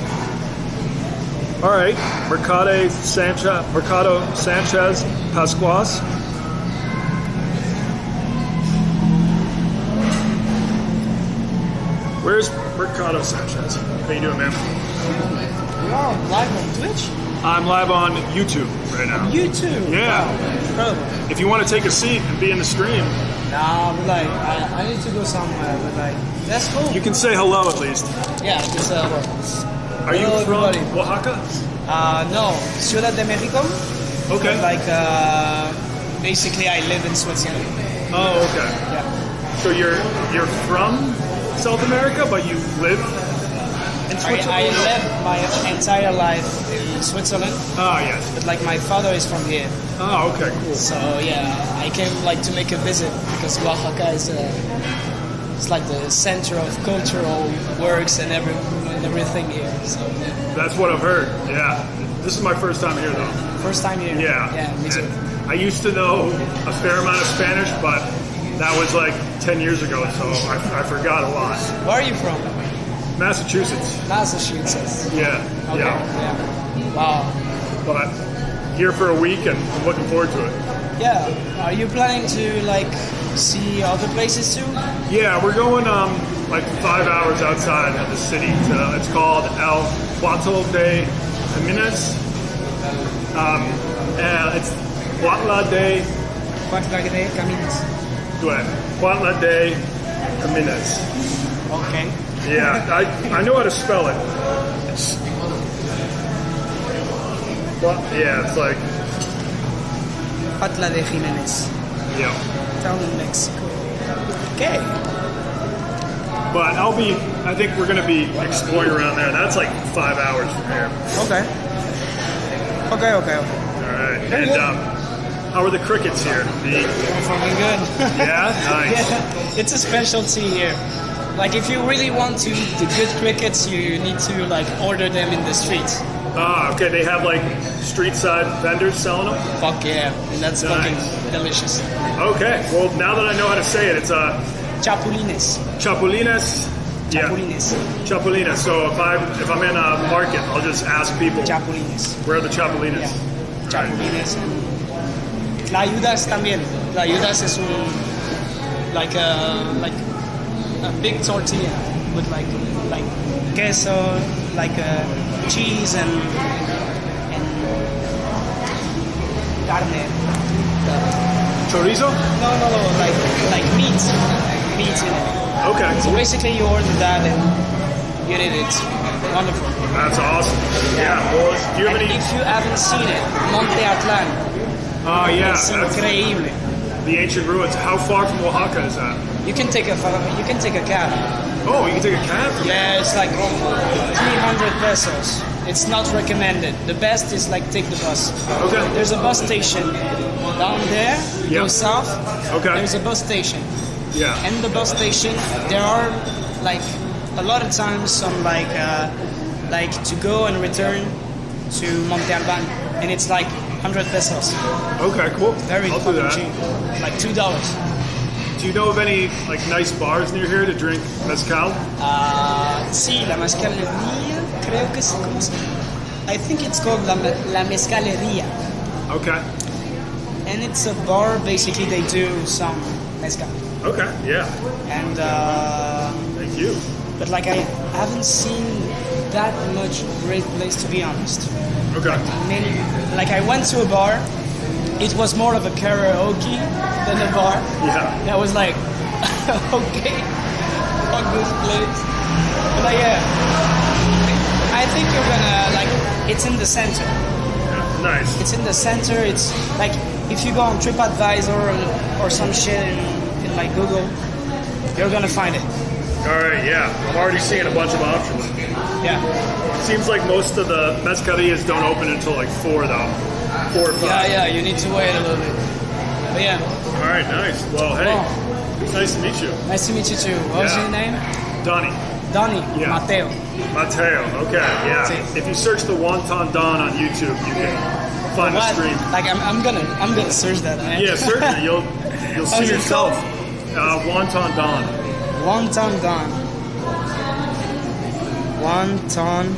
All right, Mercado Sanchez Pascuas. Where's Mercado Sanchez? How you doing, man? Wow, live on Twitch? I'm live on YouTube right now. YouTube? Yeah. Wow, incredible. If you want to take a seat and be in the stream, Nah, but like, I need to go somewhere, but like, that's cool. you can say hello at least. Yeah, it's Are you hello, from everybody. Oaxaca? No, Ciudad de Mexico. Okay. But like, basically I live in Switzerland. Oh, okay. Yeah. So you're from South America, but you live in Switzerland? I lived my entire life in Switzerland, Ah, yes. but like my father is from here. Oh, okay, cool. So yeah, I came like to make a visit because Oaxaca is it's like the center of cultural works and everything here. So That's what I've heard. Yeah. This is my first time here, though. first time here. Yeah. Yeah, me too. And I used to know a fair amount of Spanish, but that was like 10 years ago, so I forgot a lot. Where are you from? Massachusetts. Massachusetts. Yeah. Okay. Yeah. Yeah. Wow. But here for a week, and I'm looking forward to it. Yeah. Are you planning to like see other places too? Yeah, we're going like 5 hours outside of the city. It's called El Puerto de Jimenez. And it's Puerto de Puerto de Jimenez. Okay. Yeah, I know how to spell it. Yeah, it's like, Patla de Jimenez. yeah. Town in Mexico. Okay. But I think we're going to be exploring around there. That's like 5 hours from here. Okay. Okay. All right. And how are the crickets here? Fucking good. Yeah? Nice. Yeah, it's a specialty here. Like if you really want to eat the good crickets, you need to like order them in the streets. Ah, okay. They have like street side vendors selling them? Fuck yeah, and that's Nice. fucking delicious. Okay. Well, now that I know how to say it, it's Chapulines. chapulines. Yeah. Chapulines. Chapulines. So if I'm in a market, I'll just ask people, Chapulines. where are the chapulines? Yeah. Chapulines. Tlayudas también. Tlayudas es un like a big tortilla with like queso, like cheese and carne. Chorizo? No, like meat in it. Okay. So basically, you order that and you eat it. Wonderful. That's awesome. Yeah. Well, do you have And any? if you haven't seen it, Monte Atlan. Oh, yeah. It's That's increíble. the ancient ruins. How far from Oaxaca is that? You can take a cab. Oh, you can take a cab from Yeah, it's like 300 pesos. It's not recommended. The best is like take the bus. Okay. There's a bus station down there. Yep. Go south. Okay. There's a bus station. Yeah. And the bus station, there are like a lot of times some like to go and return to Monte Alban, and it's like 100 pesos. Okay, cool. Very I'll do fucking that. cheap. Like $2. Do you know of any like nice bars near here to drink mezcal? Sí, la mezcalería, creo que es, I think it's called la mezcalería. Okay. And it's a bar, basically they do some mezcal. Okay. Yeah. And, Thank you. but like I haven't seen that much great place to be honest. Okay. Like I went to a bar, it was more of a karaoke than a bar. Yeah. And I was like, okay, fuck this place. But like, yeah, I think you're gonna, like, it's in the center. Nice. It's in the center, it's like, if you go on TripAdvisor or some shit in like Google, you're gonna find it. All right. Yeah. I'm already seeing a bunch of options. Yeah. Seems like most of the mezcalillas don't open until like 4 though. 4 or 5. Yeah, you need to wait a little bit. But yeah, All right. Nice. Well, hey, it's nice to meet you. nice to meet you too. What was Yeah. your name? Donnie. Donnie. Yeah. Mateo. Mateo. Okay. Yeah. That's it. If you search the Wonton Don on YouTube, you can find the What? stream. Like I'm gonna search that, man. Yeah, certainly. You'll How's see it yourself. called? Wonton Don. Wonton Don. Wonton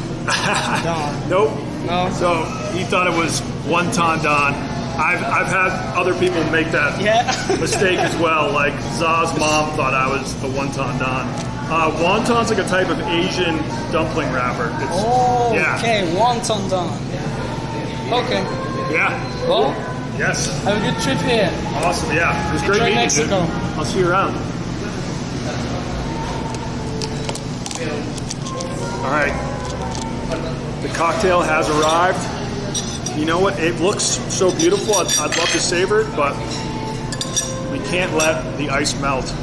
Don. Nope. No. So he thought it was Wonton Don. I've had other people make that Yeah. mistake as well. Like Za's mom thought I was the Wonton Don. Wonton's like a type of Asian dumpling wrapper. It's, Oh, yeah. okay, Wontondon. Okay. Yeah. Well, Yes. have a good trip here. Awesome. Yeah. It was great Enjoy meeting Mexico. you. I'll see you around. All right. The cocktail has arrived. You know what? It looks so beautiful. I'd love to savor it, but we can't let the ice melt.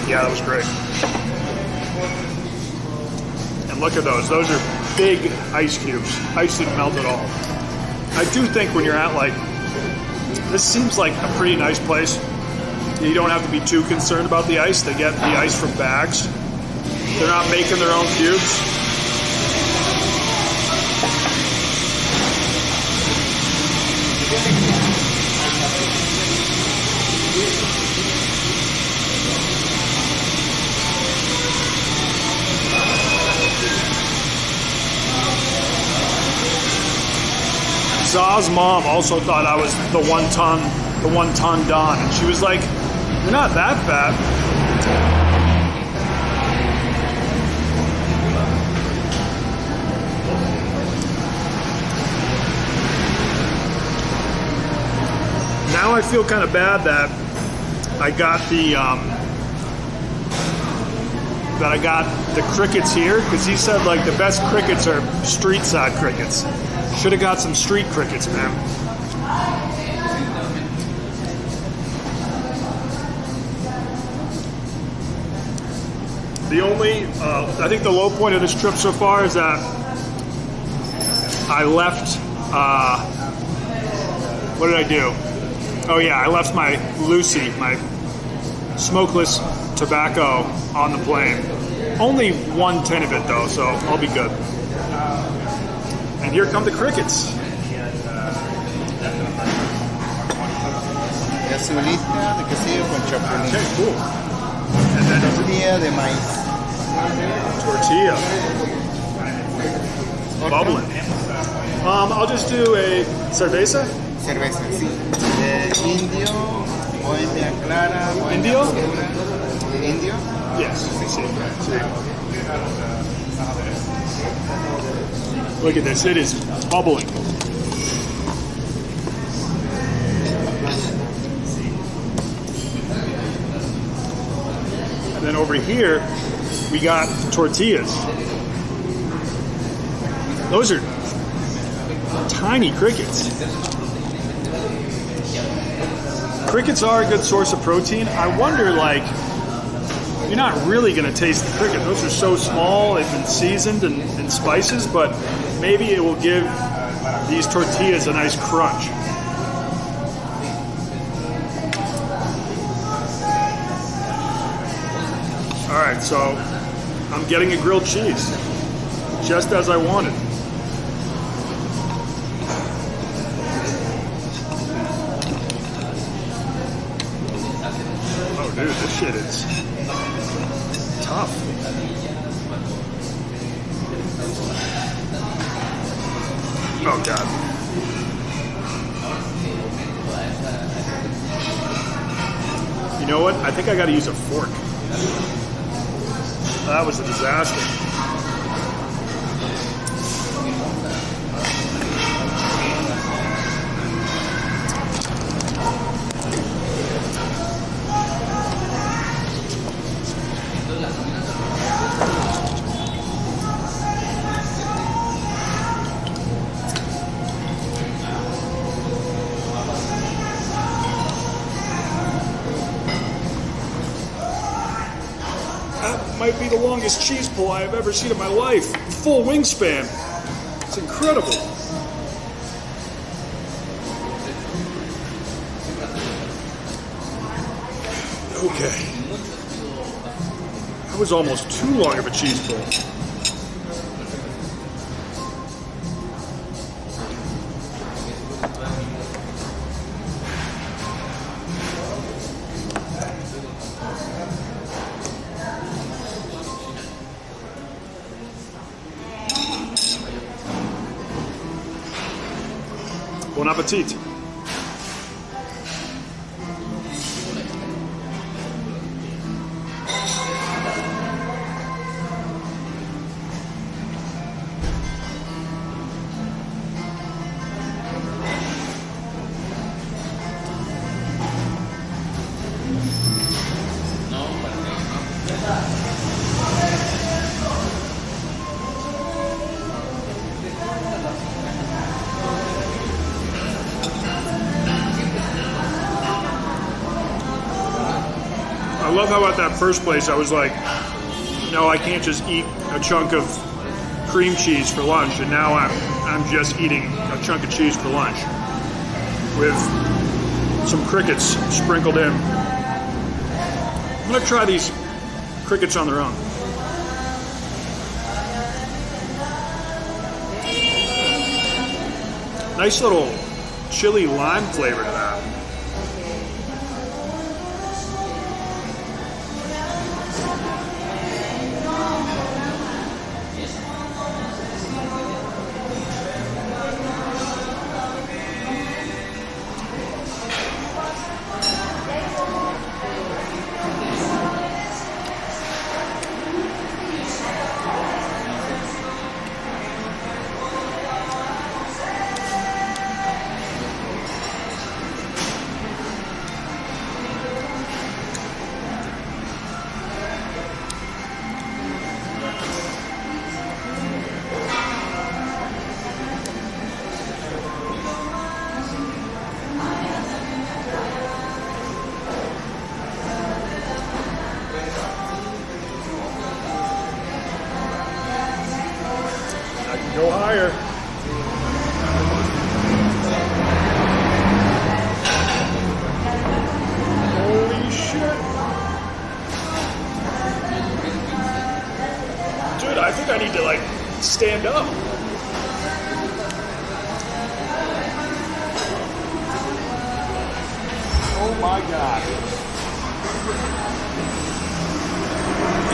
Yeah, that was great. And look at those. Those are big ice cubes. Ice didn't melt at all. I do think when you're at like, this seems like a pretty nice place. You don't have to be too concerned about the ice. They get the ice from bags. They're not making their own cubes. Za's mom also thought I was the Wontondon, and she was like, "You're not that fat." Now I feel kind of bad that I got the crickets here, because he said like the best crickets are street side crickets. Should have got some street crickets, man. The only, I think the low point of this trip so far is that I left, what did I do? Oh yeah, I left my Lucy, my smokeless tobacco on the plane. Only 1 tin of it though, so I'll be good. And here come the crickets. Azulita de quesillo con chapulín. Okay, cool. And then Tortilla de maíz. tortilla. Bubbling. I'll just do a cerveza. Cerveza, sí. De indio, bohemia clara, bohemia Indio? oscura. Indio. Yes. See. Look at this. It is bubbling. And then over here, we got tortillas. Those are tiny crickets. Crickets are a good source of protein. I wonder, like, you're not really going to taste the cricket. Those are so small. They've been seasoned and spices, but maybe it will give these tortillas a nice crunch. All right, so I'm getting a grilled cheese, just as I wanted. Oh, dude, this shit is tough. Oh, God. You know what? I think I got to use a fork. That was a disaster. Might be the longest cheese pull I have ever seen in my life. Full wingspan. It's incredible. Okay. That was almost too long of a cheese pull. Bon appetit. I love how at that first place I was like, no, I can't just eat a chunk of cream cheese for lunch, and now I'm just eating a chunk of cheese for lunch with some crickets sprinkled in. I'm gonna try these crickets on their own. Nice little chili lime flavor to that. Go higher. Holy shit. Dude, I think I need to like stand up. Oh my God.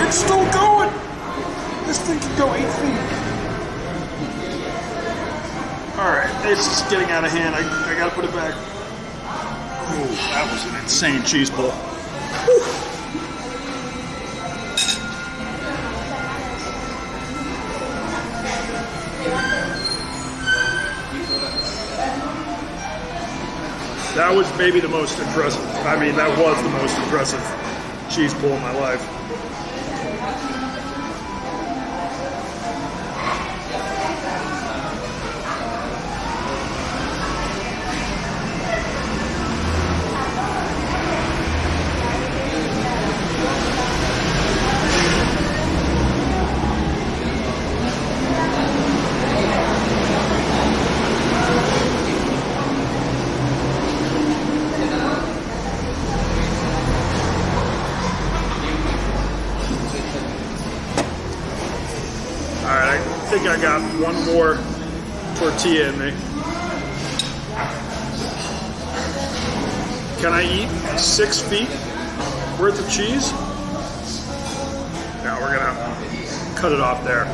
It's still going. This thing can go 8 feet. Alright, it's just getting out of hand. I gotta put it back. Oh, that was an insane cheese pull. Whew. That was maybe the most impressive. I mean, that was the most impressive cheese pull in my life. I think I got one more tortilla in me. Can I eat 6 feet worth of cheese? No, we're gonna cut it off there.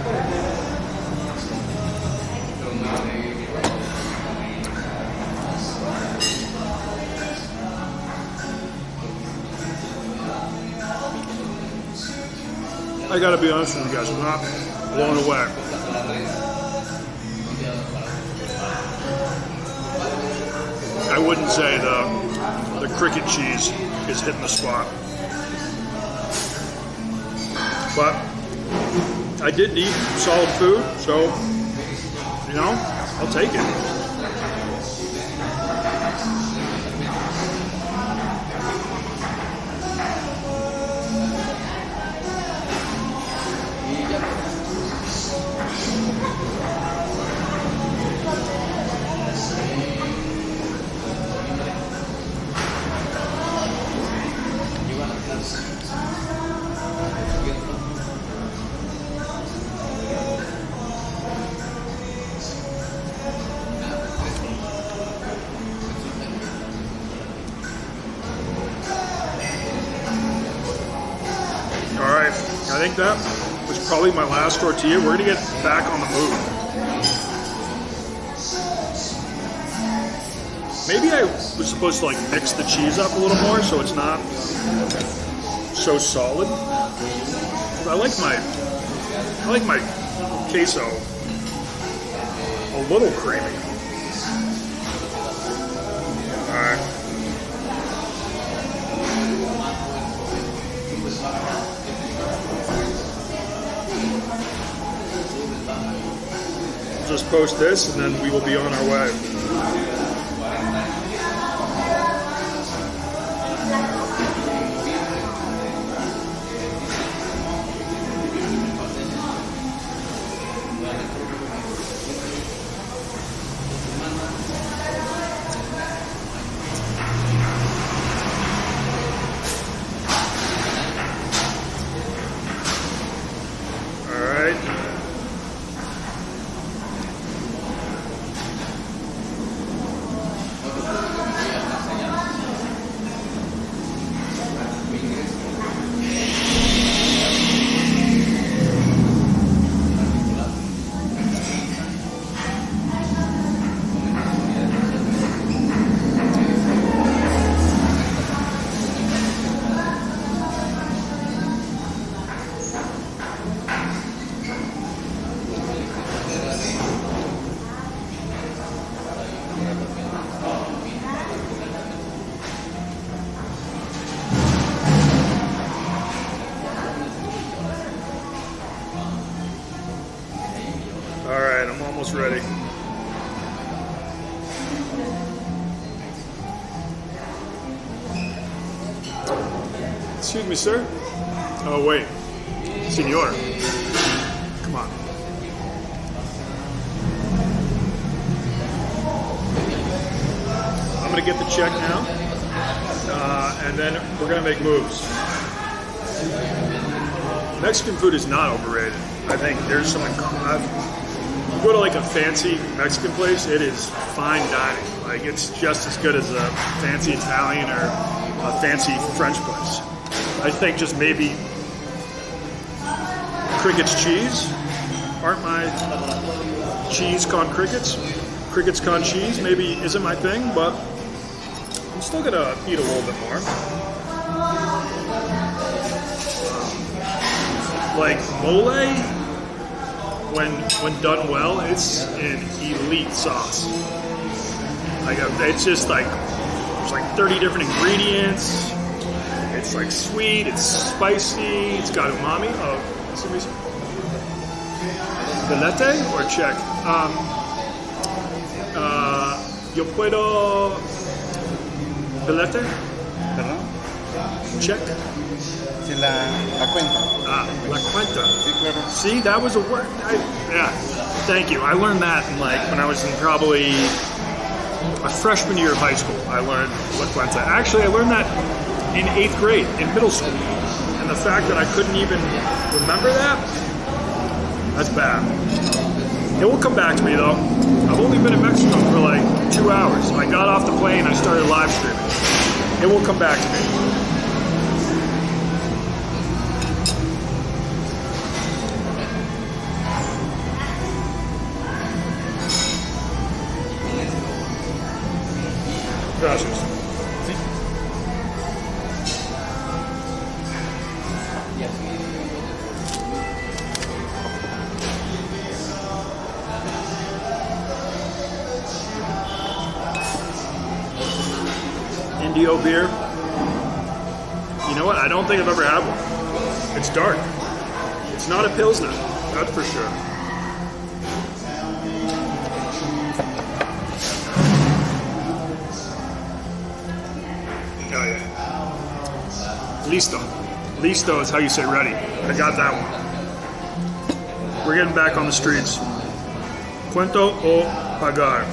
I gotta be honest with you guys, I'm not blown away. I wouldn't say the cricket cheese is hitting the spot. But I did eat solid food, so, you know, I'll take it. I think that was probably my last tortilla. We're gonna get back on the move. Maybe I was supposed to like mix the cheese up a little more so it's not so solid. I like my queso a little creamy. All right. Just post this and then we will be on our way. Alright, I'm almost ready. Excuse me, sir. Oh, wait. Senor. Come on. I'm going to get the check now. And then we're going to make moves. Mexican food is not overrated. I think there's some... You go to like a fancy Mexican place, it is fine dining. Like it's just as good as a fancy Italian or a fancy French place. I think just maybe crickets cheese aren't my cheese con crickets. Crickets con cheese maybe isn't my thing, but I'm still gonna eat a little bit more. Like mole, when done well, it's an elite sauce. Like it's just like there's like 30 different ingredients. It's like sweet, it's spicy, it's got umami. Oh, excuse me. Belete or check? Yo puedo belete? ¿Perdón? Check. Sí, la cuenta. Ah, la cuenta. Sí, claro. See, that was a word. Yeah, thank you. I learned that in like when I was in probably a freshman year of high school. I learned la cuenta. Actually, I learned that in 8th grade in middle school. And the fact that I couldn't even remember that, that's bad. It will come back to me though. I've only been in Mexico for like 2 hours. I got off the plane, I started live streaming. It will come back to me. Gracias. Sí. Indio beer. You know what? I don't think I've ever had one. It's dark. It's not a Pilsner, that's for sure. Oh yeah. Listo. Listo is how you say ready. I got that one. We're getting back on the streets. Cuento o pagar.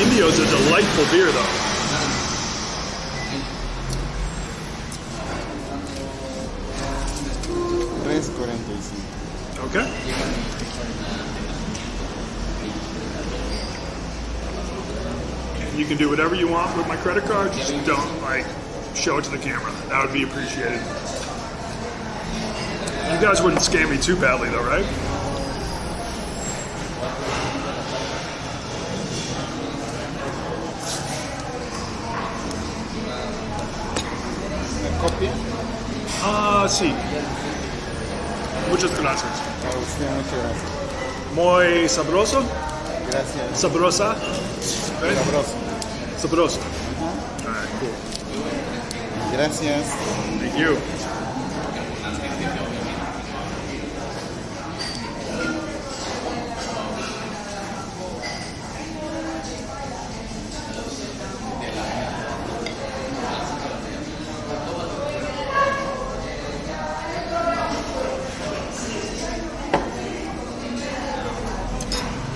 Indio's a delightful beer though. 3.45. Okay. You can do whatever you want with my credit card, just don't like show it to the camera. That would be appreciated. You guys wouldn't scam me too badly though, right? ¿Copia? Sí. Muchas gracias. A usted, muchas gracias. Muy sabroso? Gracias. Sabrosa? Right? Sabroso. Sabroso. All right, cool. Gracias. Thank you.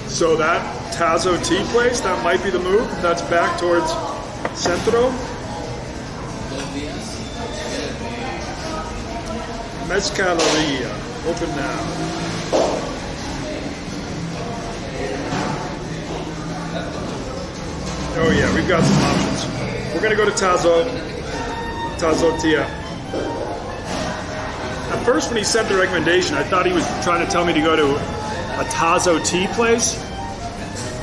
So that Tazo tea place, that might be the move. That's back towards Centro. Mezcaleria, open now. Oh yeah, we've got some options. We're gonna go to Tazo Tia. At first when he sent the recommendation, I thought he was trying to tell me to go to a Tazo tea place.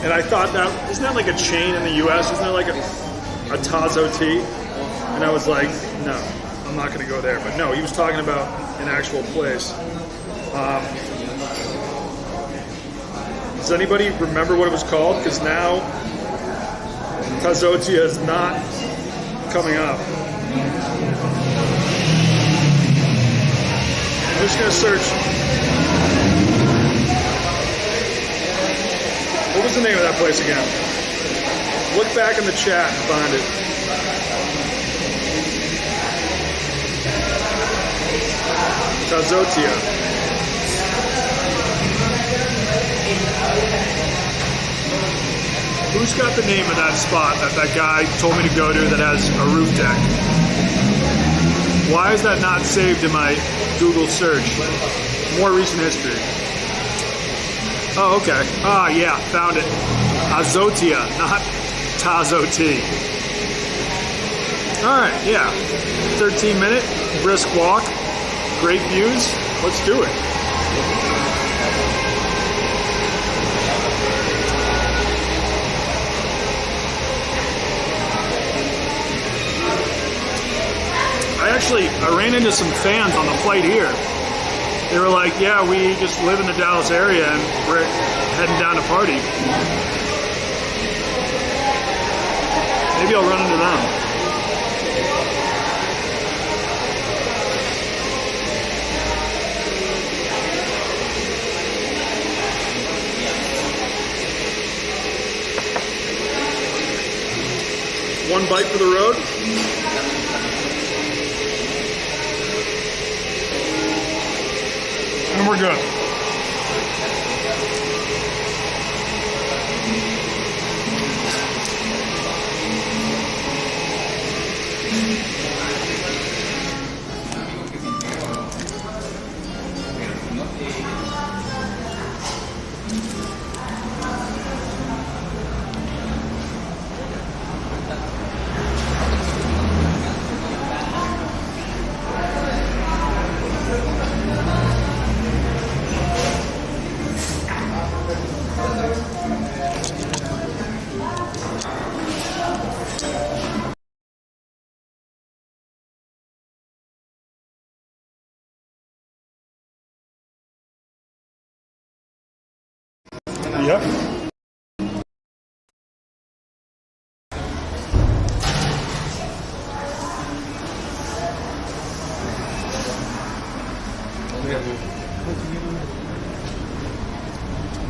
And I thought that, isn't that like a chain in the US? Isn't there like a Tazo tea? And I was like, no, I'm not gonna go there. But no, he was talking about an actual place. Does anybody remember what it was called? Because now Tazotia is not coming up. I'm just gonna search. What was the name of that place again? Look back in the chat and find it. Tazotia. Who's got the name of that spot that guy told me to go to that has a roof deck? Why is that not saved in my Google search? More recent history. Oh, okay. Ah, yeah, found it. Azotia, not Tazo tea. All right, yeah. 13-minute brisk walk, great views. Let's do it. I ran into some fans on the flight here. They were like, yeah, we just live in the Dallas area and we're heading down to party. Maybe I'll run into them. One bite for the road. And we're good. Yep.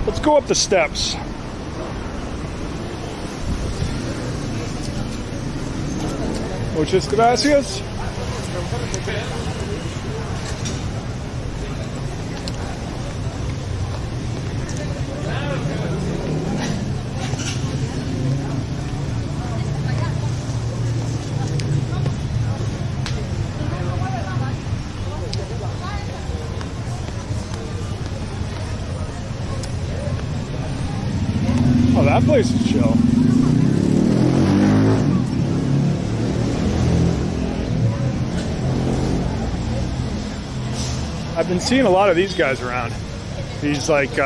Let's go up the steps. Muchas gracias. Oh, that place is chill. I've been seeing a lot of these guys around. These like,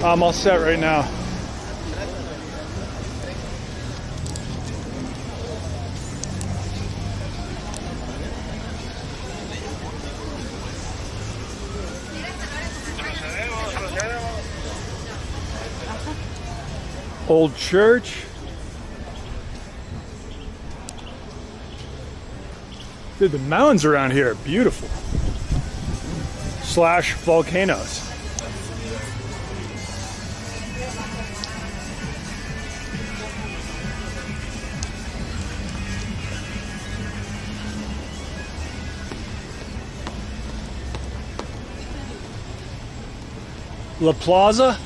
I'm all set right now. Old church. Dude, the mountains around here are beautiful. / volcanoes. La Plaza.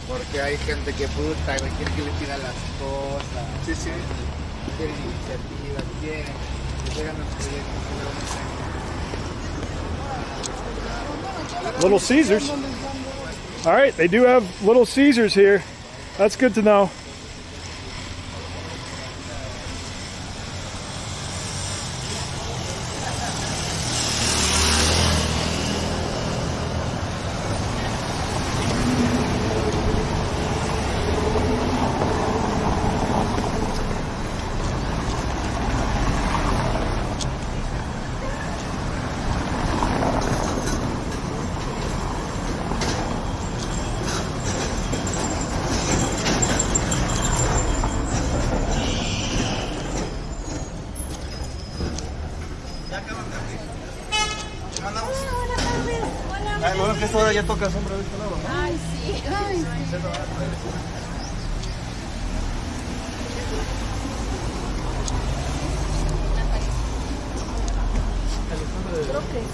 Porque hay gente que puta, quiere que le pida las cosas. Sí, sí. Quieren iniciativa, quieren que llegan los proyectos. Little Caesars. All right, they do have Little Caesars here. That's good to know. Bueno, que esta hora ya toca sombra de este lado, ¿no? Ay, sí. Ay, sí. Creo que sí.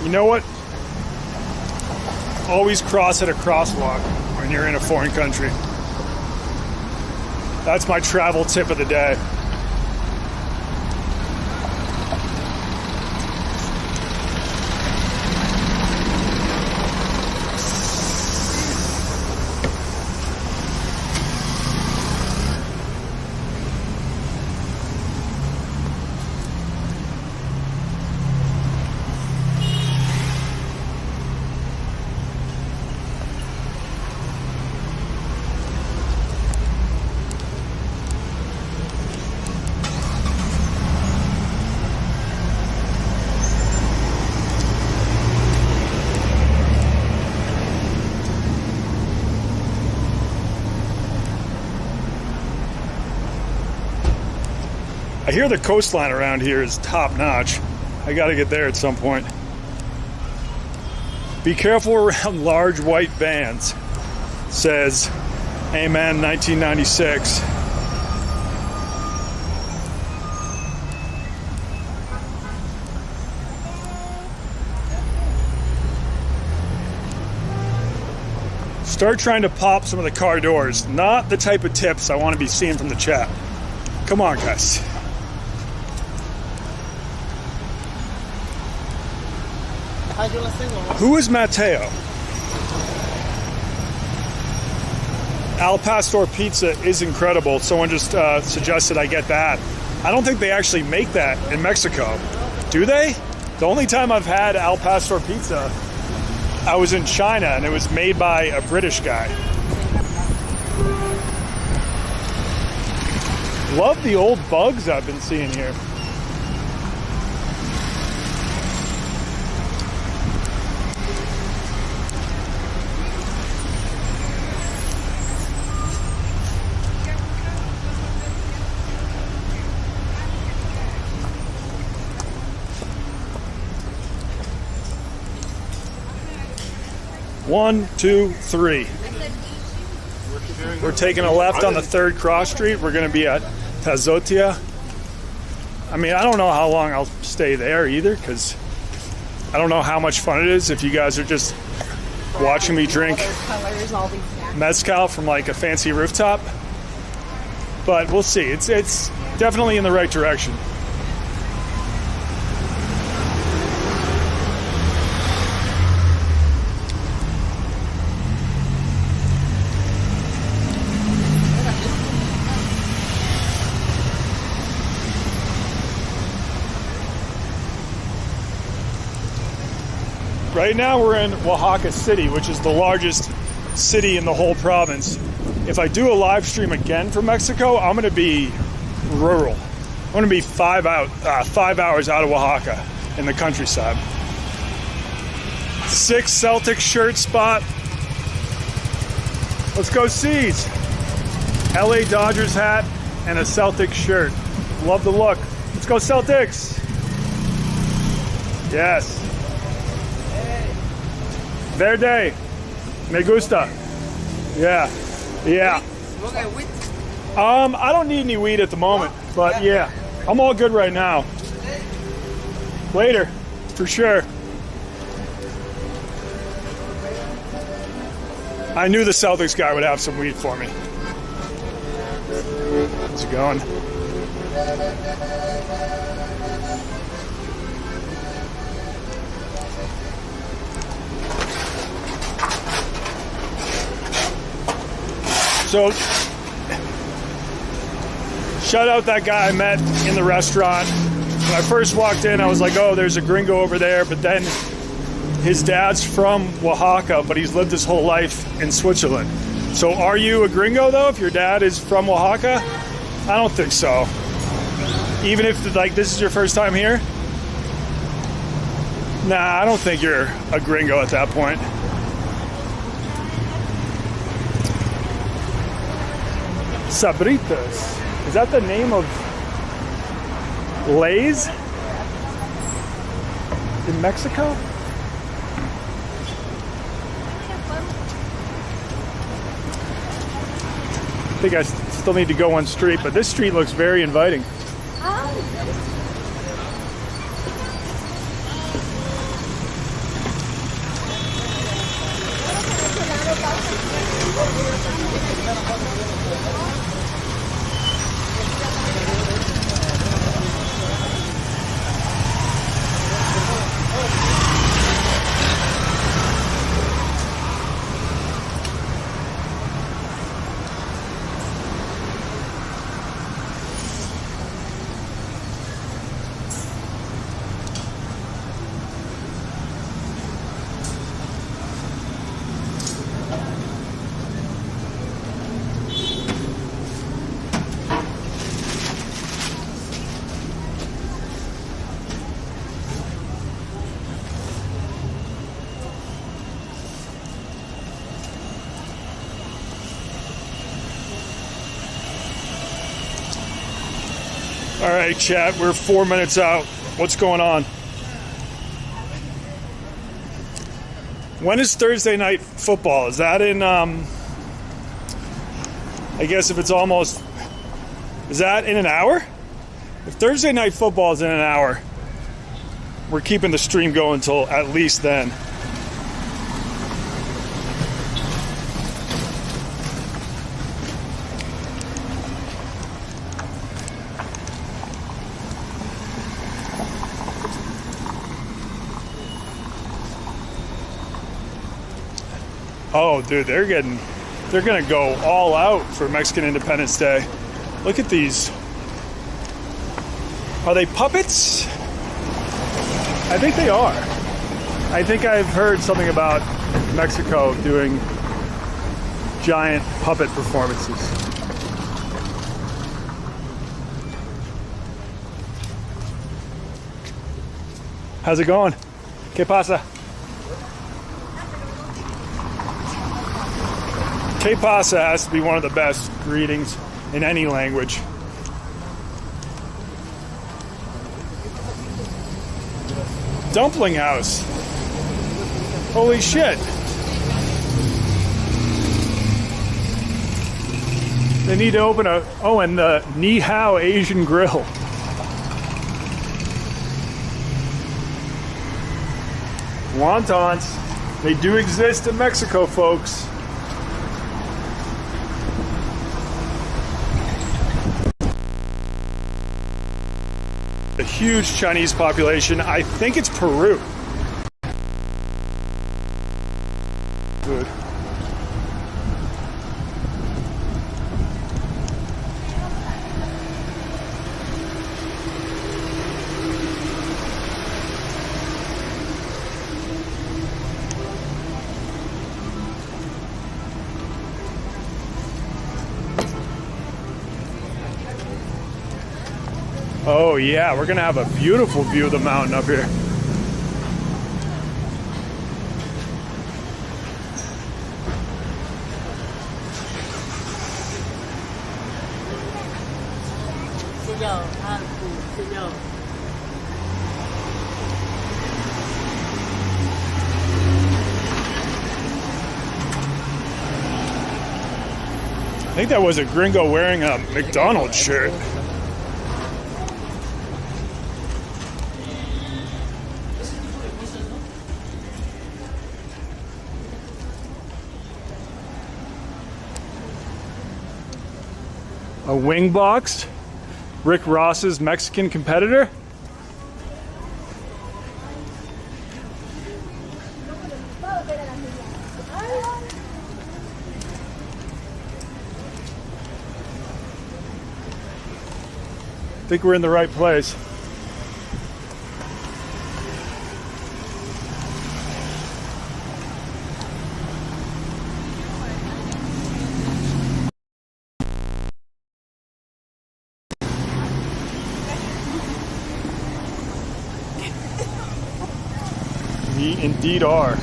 You know what? Always cross at a crosswalk when you're in a foreign country. That's my travel tip of the day. I hear the coastline around here is top notch. I gotta get there at some point. Be careful around large white vans, says Amen 1996. Start trying to pop some of the car doors. Not the type of tips I want to be seeing from the chat. Come on, guys. Who is Mateo? Al Pastor pizza is incredible. Someone just suggested I get that. I don't think they actually make that in Mexico. Do they? The only time I've had Al Pastor pizza, I was in China and it was made by a British guy. Love the old bugs I've been seeing here. 1, 2, 3. We're taking a left on the 3rd cross street. We're going to be at Tazotia. I mean, I don't know how long I'll stay there either, because I don't know how much fun it is if you guys are just watching me drink Mezcal from like a fancy rooftop. But we'll see. It's definitely in the right direction. Right now we're in Oaxaca City, which is the largest city in the whole province. If I do a live stream again from Mexico, I'm going to be rural. I'm going to be 5 hours out of Oaxaca in the countryside. 6 Celtic shirt spot. Let's go Seas. LA Dodgers hat and a Celtic shirt. Love the look. Let's go Celtics. Yes. Verde. Me gusta. Yeah. Yeah. I don't need any weed at the moment, but yeah, I'm all good right now. Later, for sure. I knew the Celtics guy would have some weed for me. How's it going? So, shout out that guy I met in the restaurant. When I first walked in, I was like, oh, there's a gringo over there. But then his dad's from Oaxaca, but he's lived his whole life in Switzerland. So are you a gringo, though, if your dad is from Oaxaca? I don't think so. Even if, like, this is your first time here? Nah, I don't think you're a gringo at that point. Sabritas. Is that the name of Lay's in Mexico? I think I still need to go one street, but this street looks very inviting. All right, chat, we're 4 minutes out. What's going on? When is Thursday night football? Is that in, I guess if it's almost, is that in an hour? If Thursday night football is in an hour, we're keeping the stream going until at least then. Oh, dude, they're gonna go all out for Mexican Independence Day. Look at these. Are they puppets? I think they are. I think I've heard something about Mexico doing giant puppet performances. How's it going? ¿Qué pasa? Que pasa has to be one of the best greetings in any language. Dumpling house. Holy shit. They need to open a, oh, and the Ni Hao Asian Grill. Wontons, they do exist in Mexico, folks. A huge Chinese population. I think it's Peru. Good. Oh yeah, we're gonna have a beautiful view of the mountain up here. I think that was a gringo wearing a McDonald's shirt. A wing box, Rick Ross's Mexican competitor. I think we're in the right place. We indeed are.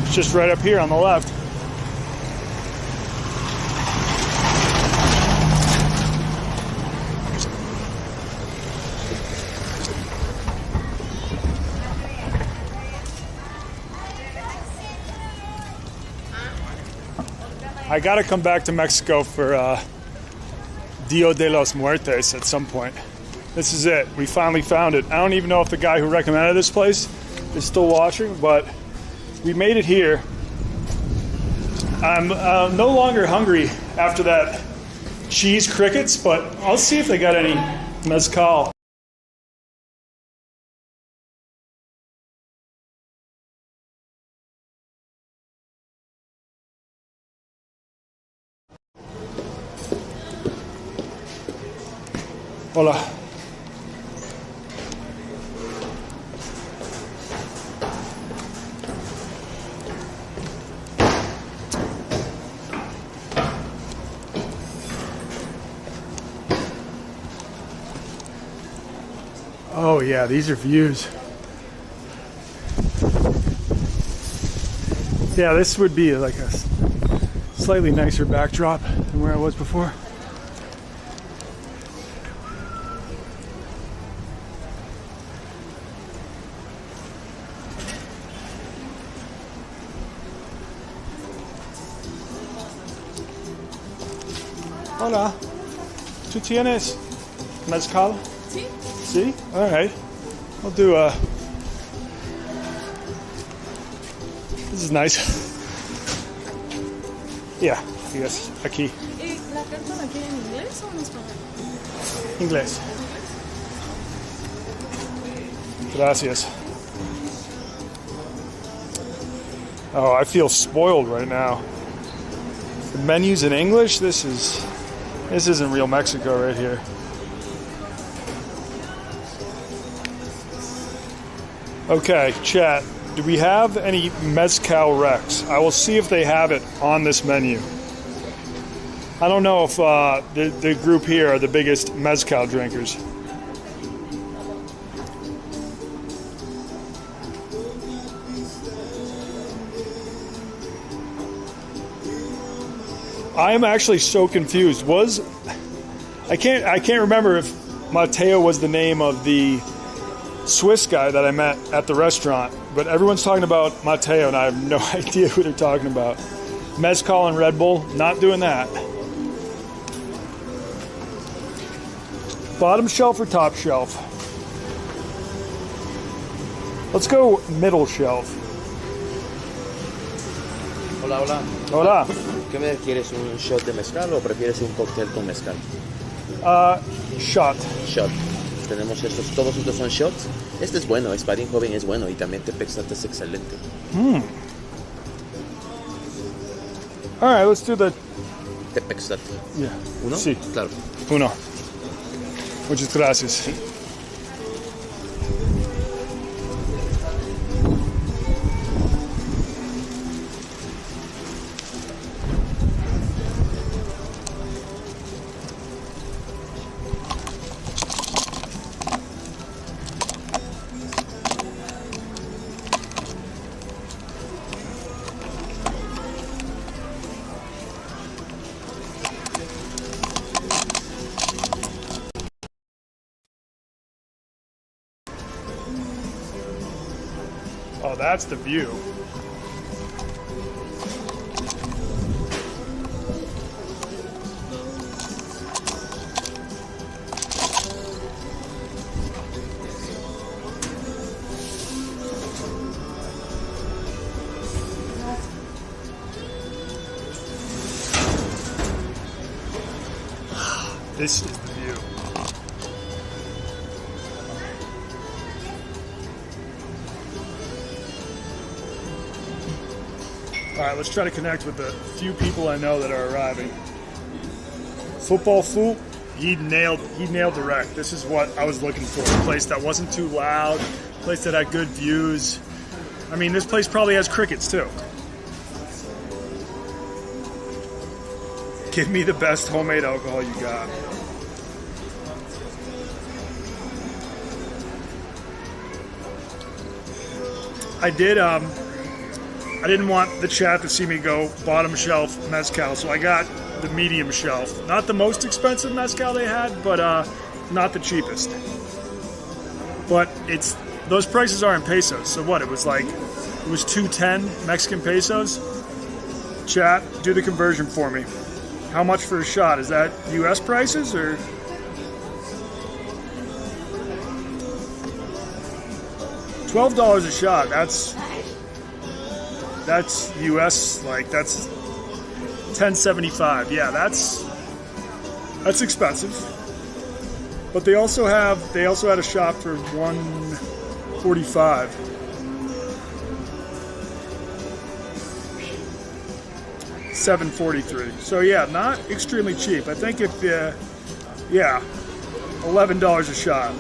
It's just right up here on the left. I gotta come back to Mexico for Dia de los Muertos at some point. This is it. We finally found it. I don't even know if the guy who recommended this place is still watching, but we made it here. I'm no longer hungry after that cheese crickets, but I'll see if they got any mezcal. Hola. Oh yeah, these are views. Yeah, this would be like a slightly nicer backdrop than where I was before. Hola, ¿tú tienes mezcal? Sí. Sí? All right. I'll do a... This is nice. Yeah, yes, aquí. ¿Y la carta la quiere en inglés o en español? Inglés. Gracias. Oh, I feel spoiled right now. The menu's in English. This isn't real Mexico right here. Okay, chat. Do we have any Mezcal Rex? I will see if they have it on this menu. I don't know if the group here are the biggest Mezcal drinkers. I am actually so confused. I can't remember if Mateo was the name of the Swiss guy that I met at the restaurant, but everyone's talking about Mateo and I have no idea who they're talking about. Mezcal and Red Bull, not doing that. Bottom shelf or top shelf? Let's go middle shelf. Hola, hola. Hola. ¿Qué me quieres? ¿Un shot de mezcal o prefieres un cóctel con mezcal? Shot. Shot. Tenemos estos, todos estos son shots. Este es bueno, Espadín Joven es bueno y también Tepexat es excelente. All right, let's do the... Tepexat. Yeah. ¿Uno? Sí. Claro. Uno. Muchas gracias. Oh, that's the view. This is the view. All right, let's try to connect with the few people I know that are arriving. Football Fool, he nailed the wreck. This is what I was looking for. A place that wasn't too loud, a place that had good views. I mean, this place probably has crickets too. Give me the best homemade alcohol you got. I didn't want the chat to see me go bottom shelf mezcal, so I got the medium shelf. Not the most expensive mezcal they had, but not the cheapest. But those prices are in pesos, so what? It was 210 Mexican pesos. Chat, do the conversion for me. How much for a shot? Is that US prices or? $12 a shot. That's US, that's $10.75. Yeah, that's expensive. But they also had a shot for $1.45. $7.43. So yeah, not extremely cheap. I think if $11 a shot.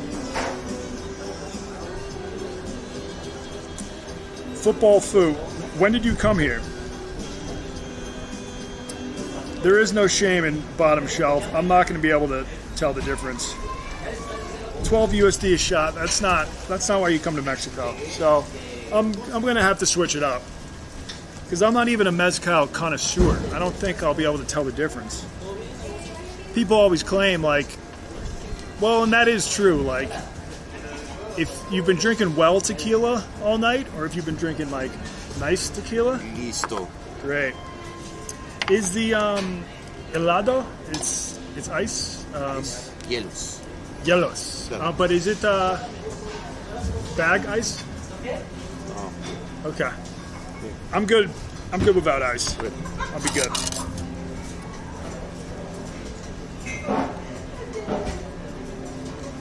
Football Foo, when did you come here? There is no shame in bottom shelf. I'm not going to be able to tell the difference. 12 USD a shot. That's not why you come to Mexico. So I'm going to have to switch it up because I'm not even a mezcal connoisseur. I don't think I'll be able to tell the difference. People always claim well, and that is true. If you've been drinking well tequila all night, or if you've been drinking nice tequila. Listo. Great. Is the helado? It's ice. Hielos. Hielos. But is it bag ice? Oh. Okay. I'm good. I'm good without ice. I'll be good.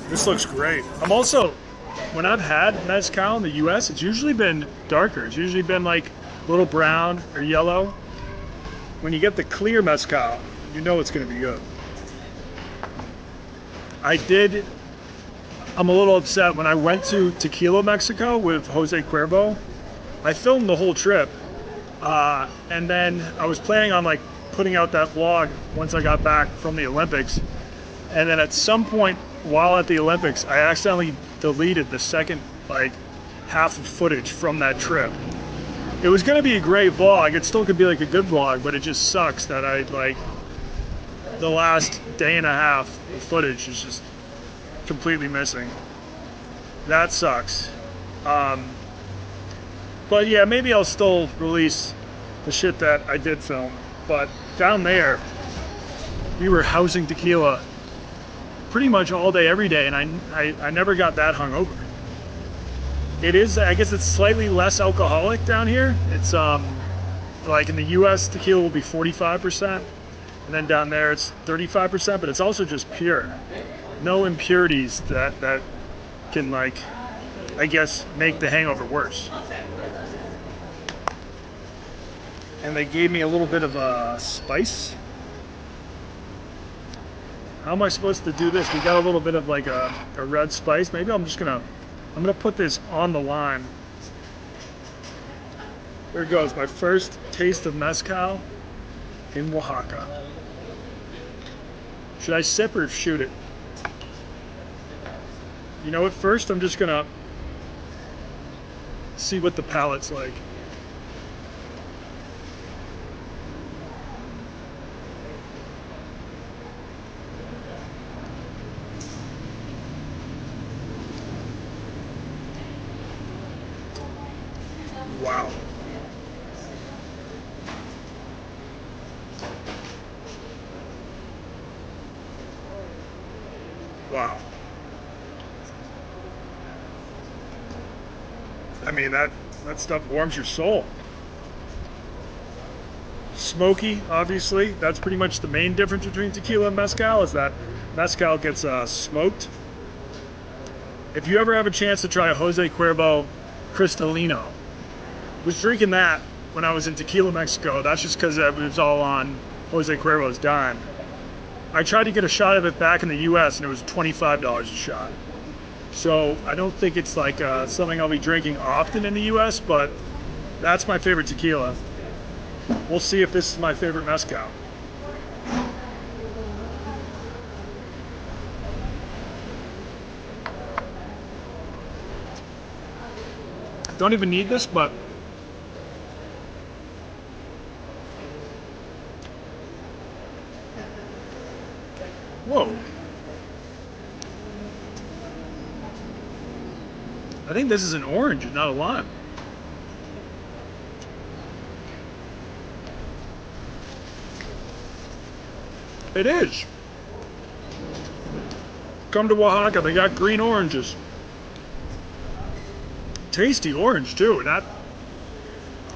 This looks great. I'm also, when I've had mezcal in the US, it's usually been darker. It's usually been a little brown or yellow. When you get the clear mezcal, you know it's going to be good. I'm a little upset when I went to Tequila, Mexico with Jose Cuervo. I filmed the whole trip. And then I was planning on putting out that vlog once I got back from the Olympics. And then at some point while at the Olympics, I accidentally deleted the second half of footage from that trip. It was gonna be a great vlog. It still could be a good vlog, but it just sucks that the last day and a half of footage is just completely missing. That sucks. But yeah, maybe I'll still release the shit that I did film. But down there, we were housing tequila pretty much all day, every day, and I never got that hungover. It is, I guess it's slightly less alcoholic down here. It's like in the US, tequila will be 45%, and then down there it's 35%, but it's also just pure. No impurities that can, like, I guess, make the hangover worse. And they gave me a little bit of a spice. How am I supposed to do this? We got a little bit of like a red spice. Maybe I'm gonna put this on the lime. There it goes, my first taste of mezcal in Oaxaca. Should I sip or shoot it? You know what, first I'm just gonna see what the palate's like. Wow. Wow. I mean, that stuff warms your soul. Smoky, obviously. That's pretty much the main difference between tequila and mezcal, is that mezcal gets smoked. If you ever have a chance to try a Jose Cuervo Cristalino, was drinking that when I was in Tequila, Mexico. That's just because it was all on Jose Cuervo's dime. I tried to get a shot of it back in the US and it was $25 a shot. So I don't think it's like something I'll be drinking often in the US, but that's my favorite tequila. We'll see if this is my favorite mezcal. Don't even need this, but whoa. I think this is an orange, not a lime. It is. Come to Oaxaca, they got green oranges. Tasty orange too. I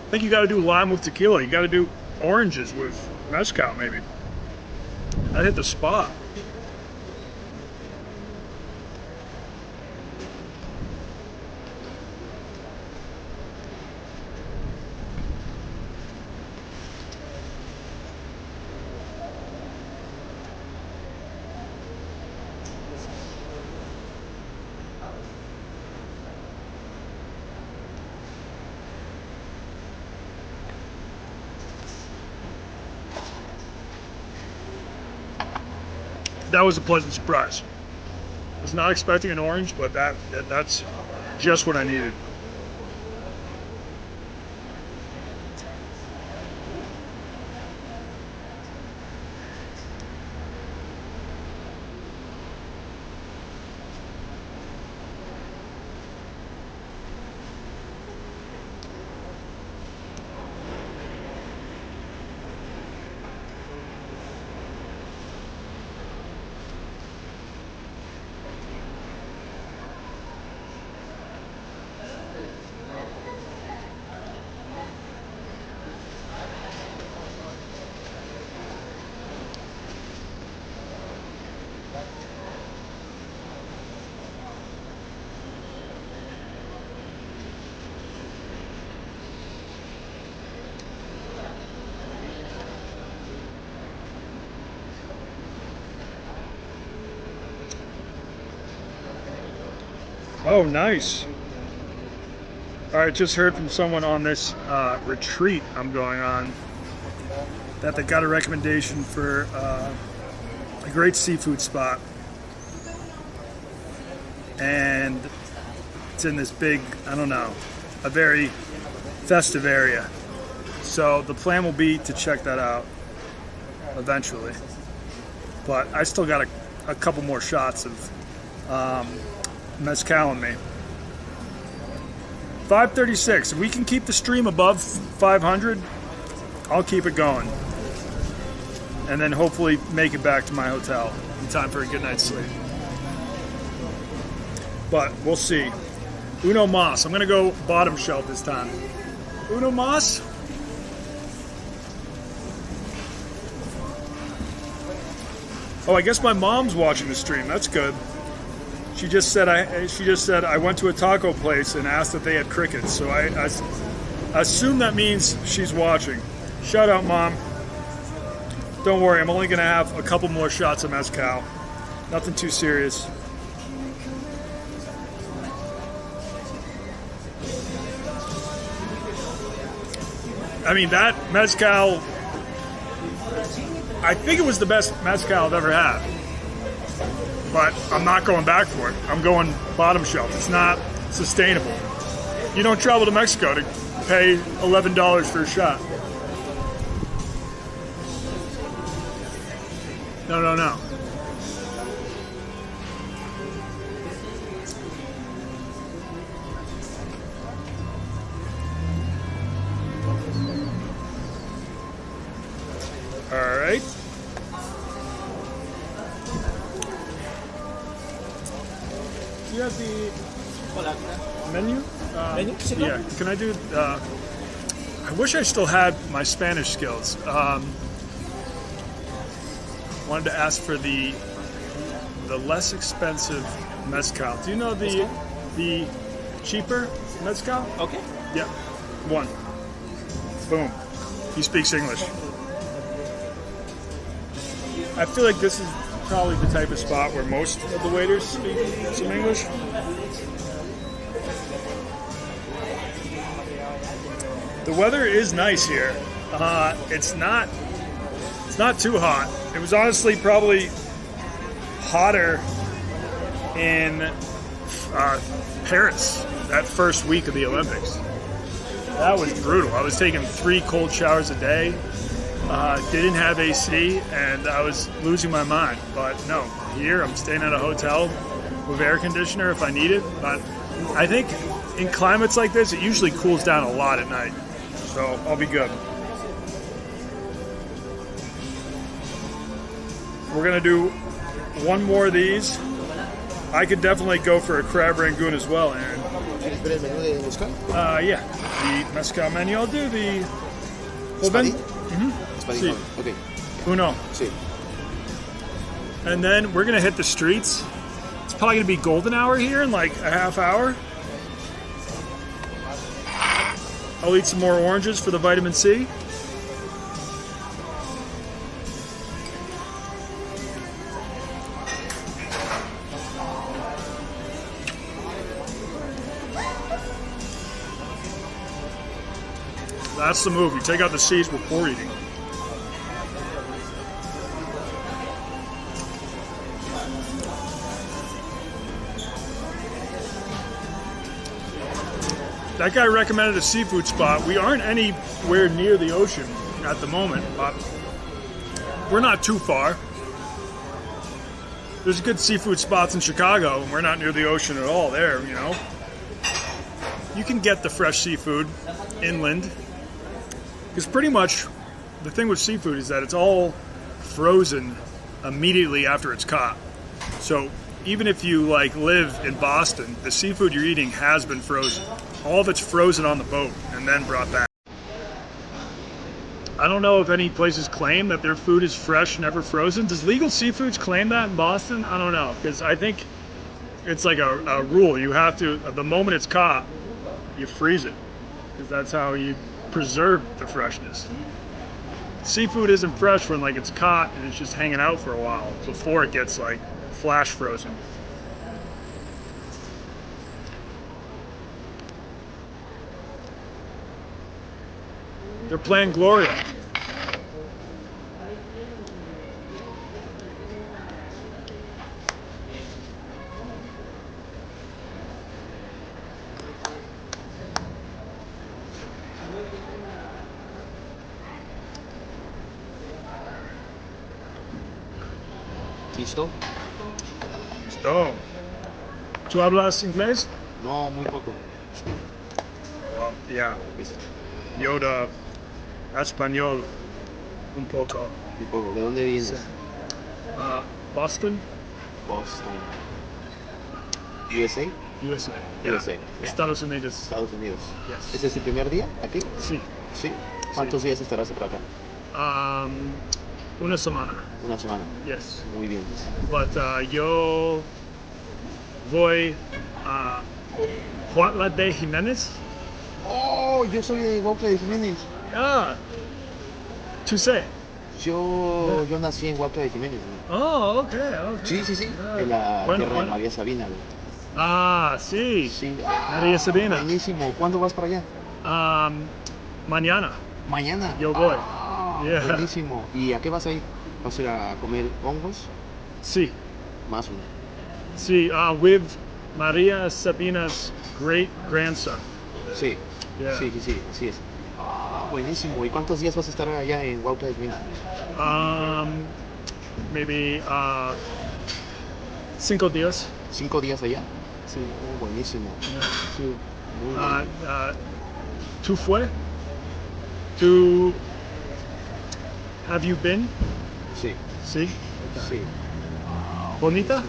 think you gotta do lime with tequila. You gotta do oranges with mezcal maybe. I hit the spot. That was a pleasant surprise. I was not expecting an orange, but that's just what I needed. Oh, nice. All right, just heard from someone on this retreat I'm going on that they got a recommendation for a great seafood spot. And it's in this big, I don't know, a very festive area. So the plan will be to check that out eventually. But I still got a couple more shots of mezcal in me. 536. If we can keep the stream above 500, I'll keep it going. And then hopefully make it back to my hotel in time for a good night's sleep. But we'll see. Uno mas. I'm gonna go bottom shelf this time. Uno mas. Oh, I guess my mom's watching the stream. That's good. She just said I went to a taco place and asked if they had crickets. So I assume that means she's watching. Shout out, Mom. Don't worry, I'm only gonna have a couple more shots of Mezcal. Nothing too serious. I mean, that Mezcal, I think it was the best Mezcal I've ever had. But I'm not going back for it. I'm going bottom shelf. It's not sustainable. You don't travel to Mexico to pay $11 for a shot. No, no, no. All right. Do you have the menu? Menu? Yeah. Can I do? I wish I still had my Spanish skills. Wanted to ask for the less expensive mezcal. Do you know the cheaper mezcal? Okay. Yeah. One. Boom. He speaks English. I feel like this is probably the type of spot where most of the waiters speak some English. The weather is nice here. It's not too hot. It was honestly probably hotter in Paris that first week of the Olympics. That was brutal. I was taking 3 cold showers a day. Didn't have AC, and I was losing my mind. But no, here I'm staying at a hotel with air conditioner if I need it. But I think in climates like this, it usually cools down a lot at night. So I'll be good. We're gonna do one more of these. I could definitely go for a crab rangoon as well, Aaron. Yeah, the mezcal menu. I'll do the joven. Sí. Okay. Uno. Sí. And then we're gonna hit the streets. It's probably gonna be golden hour here in like a half hour. I'll eat some more oranges for the vitamin C. That's the move. You take out the seeds before eating. That guy recommended a seafood spot. We aren't anywhere near the ocean at the moment, but we're not too far. There's good seafood spots in Chicago, and we're not near the ocean at all there, you know. You can get the fresh seafood inland. Because pretty much the thing with seafood is that it's all frozen immediately after it's caught. So even if you like live in Boston, the seafood you're eating has been frozen. All of it's frozen on the boat and then brought back. I don't know if any places claim that their food is fresh, never frozen. Does Legal Seafoods claim that in Boston? I don't know, because I think it's like a rule. You have to, the moment it's caught, you freeze it, because that's how you preserve the freshness. Seafood isn't fresh when like it's caught and it's just hanging out for a while before it gets like flash frozen. They're playing Gloria. ¿Listo? Listo. ¿Tú hablas inglés? No, muy poco. Well, yeah. Yoda español un poco. Un poco. ¿De dónde vienes? Boston, Boston. USA. USA. USA. Yeah. Estados Unidos. Estados Unidos. Yes. ¿Este es tu primer día aquí? Sí. Sí. ¿Cuántos días estarás por acá? Una semana. Una semana. Yes. Muy bien. But yo voy a Huatla de Jiménez. Oh, yo soy de Huautla de Jiménez. Ah, tú sé. Yo nací en Huautla de Jiménez. ¿No? Oh, okay. Sí. En la tierra de María Sabina. ¿No? Ah, sí. Sí. María Sabina. Buenísimo. ¿Cuándo vas para allá? Mañana. Mañana. Yo voy. Yeah. Buenísimo. ¿Y a qué vas a ir? ¿Vas a ir a comer hongos? Sí. Más o menos. Sí, with María Sabina's great grandson. Sí. Yeah. Sí, así es. Buenísimo. ¿Y cuántos días vas a estar allá en Huautla de Jiménez? Maybe 5 días. 5 días allá. Sí. Buenísimo. Sí. Muy bueno. ¿Tú fue? ¿Tú have you been? Sí. Sí. Sí. ¿Bonita?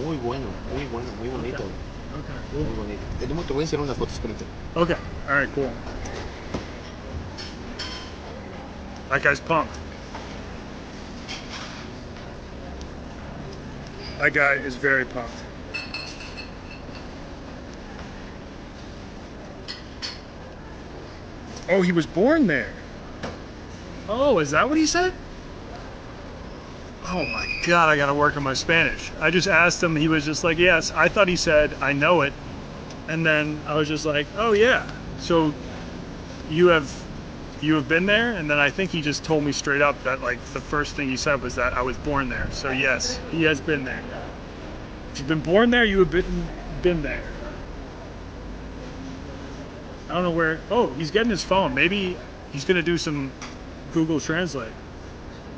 Muy bueno, muy bonito. Okay. Muy bonito. Te voy a enseñar unas fotos, espérate. Okay. All right. Cool. That guy's pumped. That guy is very pumped. Oh, he was born there. Oh, is that what he said? Oh my God, I gotta work on my Spanish. I just asked him, he was just like, yes. I thought he said, I know it. And then I was just like, oh yeah. So you have been there? And then I think he just told me straight up that like the first thing he said was that I was born there. So yes, he has been there. If you've been born there, you have been there. I don't know where. Oh, he's getting his phone. Maybe he's gonna do some Google Translate.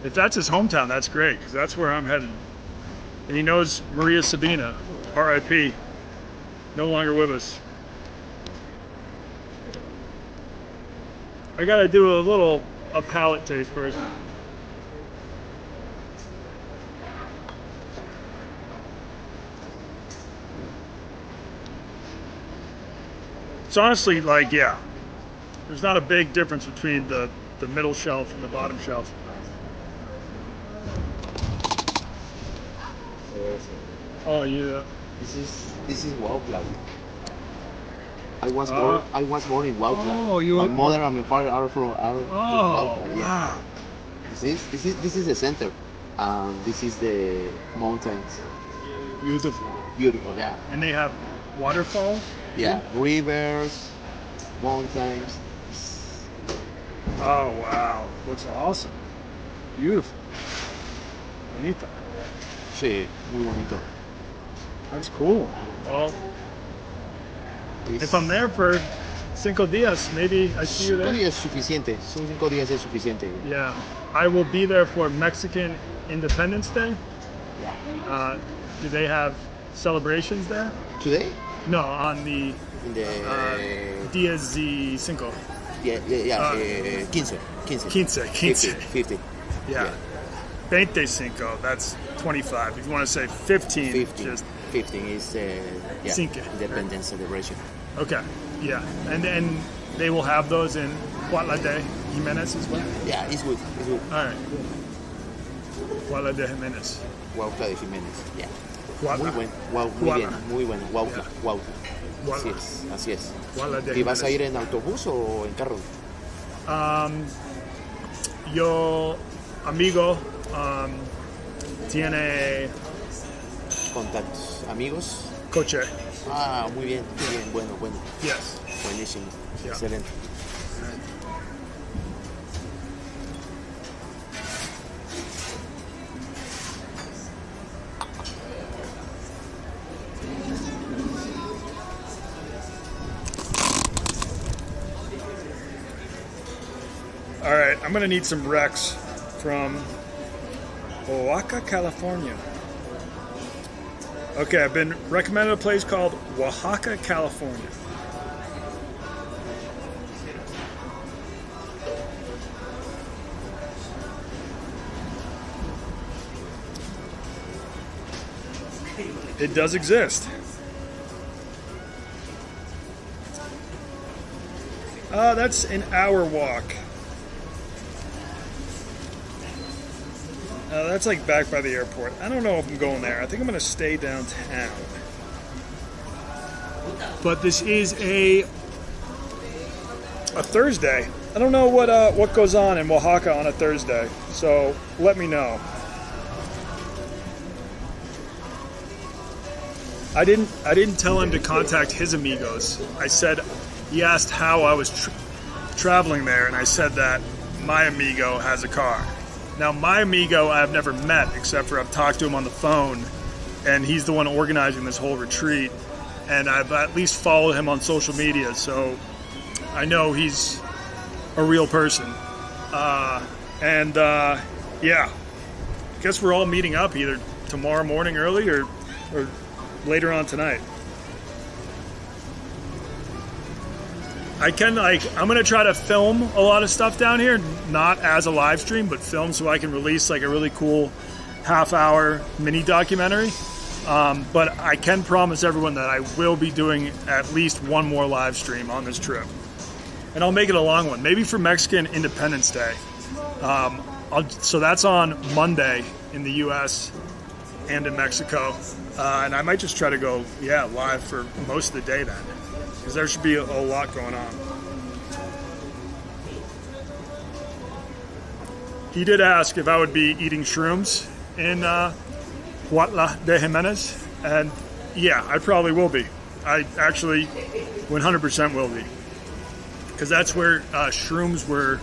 If that's his hometown, that's great, because that's where I'm headed. And he knows Maria Sabina, R.I.P., no longer with us. I gotta do a palate taste first. It's honestly like, yeah, there's not a big difference between the middle shelf and the bottom shelf. Oh yeah. This is Huautla. I was born in Huautla. Oh, my mother and my father are from Oh, Huautla. Yeah. wow. This is the center. This is the mountains. Beautiful. Beautiful, yeah. And they have waterfalls? Yeah, rivers, mountains. Oh, wow. Looks awesome. Beautiful. Bonita. Sí, muy bonito. That's cool. Well, if I'm there for 5 días, maybe I see you 5 there. días es suficiente. 5 días es suficiente. Yeah. I will be there for Mexican Independence Day. Yeah. Do they have celebrations there? Today? No, on the In the Días de Cinco. yeah. 15. 50. Yeah. 25, that's 25. If you want to say 15, 50. just 15 is Cinco. Independence celebration. okay. Yeah. And they will have those in Huatla de Jiménez as well? Yeah, it's good. All right, cool. Huatla de Jiménez. Huautla de Jiménez. Yeah. Huatla. Muy bueno. Huautla. Huatla. Así es. Huatla de ¿Y vas a Jiménez. ir en autobús o en carro? Yo, amigo, tiene Contactos, amigos. coche. Ah, muy bien. Bueno. Yes. Buenísimo. Yeah. Excelente. All right, I'm gonna need some Rex from Oaxaca, California. Okay, I've been recommended a place called Oaxaca, California. it does exist. That's an hour walk. That's like back by the airport. I don't know if I'm going there. I think I'm going to stay downtown. But this is a Thursday. I don't know what goes on in Oaxaca on a Thursday, so let me know. I didn't tell him to contact his amigos. I said, he asked how I was traveling there, and I said that my amigo has a car. Now, my amigo I've never met, except for I've talked to him on the phone, and he's the one organizing this whole retreat, and I've at least followed him on social media, so I know he's a real person. Yeah, guess we're all meeting up either tomorrow morning early or later on tonight. I'm gonna try to film a lot of stuff down here, not as a live stream, but film so I can release like a really cool half-hour mini documentary. But I can promise everyone that I will be doing at least one more live stream on this trip. And I'll make it a long one, maybe for Mexican Independence Day. So that's on Monday in the US and in Mexico. And I might just try to go, live for most of the day then, because there should be a lot going on. He did ask if I would be eating shrooms in Huatla de Jimenez, and yeah, I probably will be. I actually 100% will be, because that's where shrooms were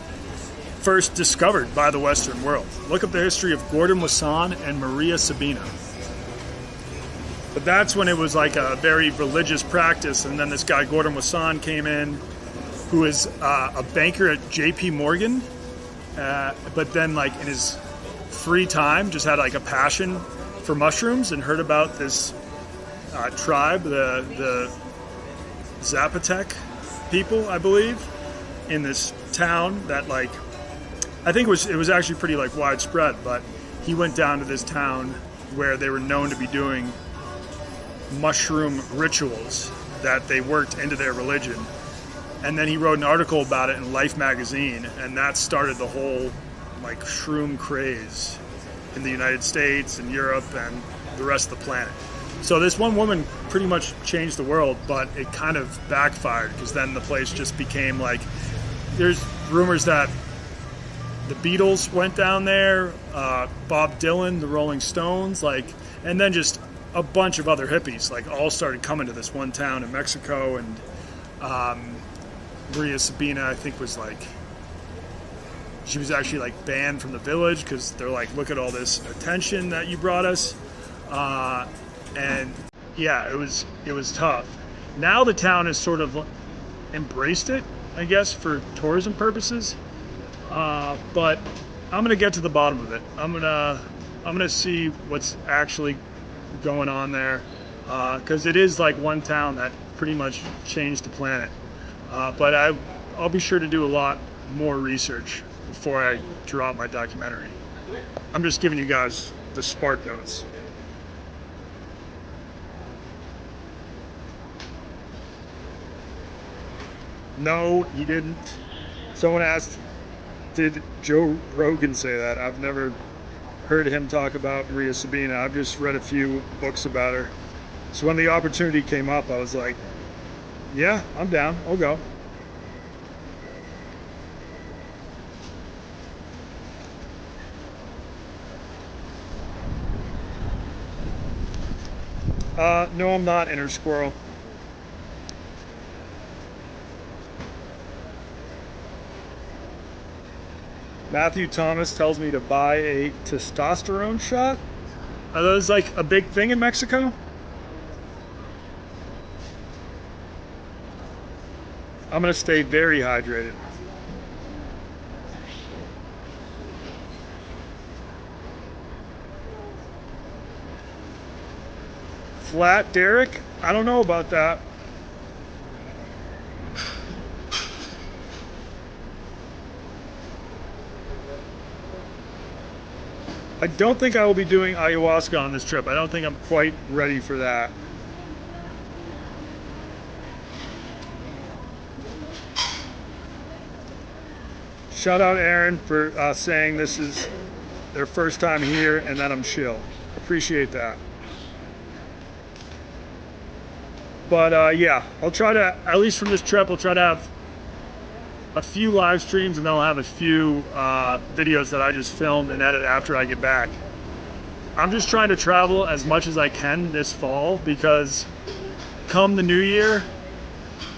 first discovered by the Western world. Look up the history of Gordon Wasson and Maria Sabina. But that's when it was like a very religious practice, and then this guy Gordon Wasson came in, who is a banker at JP Morgan, but then like in his free time just had like a passion for mushrooms and heard about this tribe, the Zapotec people, I believe, in this town that like, I think it was actually pretty like widespread, but he went down to this town where they were known to be doing mushroom rituals that they worked into their religion, and then he wrote an article about it in Life magazine, and that started the whole like shroom craze in the United States and Europe and the rest of the planet. So this one woman pretty much changed the world, but it kind of backfired, because then the place just became like, there's rumors that the Beatles went down there, Bob Dylan, the Rolling Stones, like, and then just a bunch of other hippies like all started coming to this one town in Mexico. And Maria Sabina, I think, was like, she was actually like banned from the village because they're like, look at all this attention that you brought us. And yeah, it was tough. Now the town has sort of embraced it, I guess, for tourism purposes. But I'm gonna get to the bottom of it. I'm gonna see what's actually going on there, because it is like one town that pretty much changed the planet. But I'll be sure to do a lot more research before I drop my documentary. I'm just giving you guys the spark notes. No, he didn't. Someone asked, did Joe Rogan say that? I've never heard him talk about Maria Sabina. I've just read a few books about her. So when the opportunity came up, I was like, yeah, I'm down. I'll go. No, I'm not, Inner Squirrel. Matthew Thomas tells me to buy a testosterone shot. Are those like a big thing in Mexico? I'm gonna stay very hydrated. Flat Derek? I don't know about that. I don't think I will be doing ayahuasca on this trip. I don't think I'm quite ready for that. Shout out Aaron for saying this is their first time here and that I'm chill. Appreciate that. But yeah, I'll try to, at least from this trip, I'll try to have a few live streams, and then I'll have a few videos that I just filmed and edit after I get back. I'm just trying to travel as much as I can this fall, because come the new year,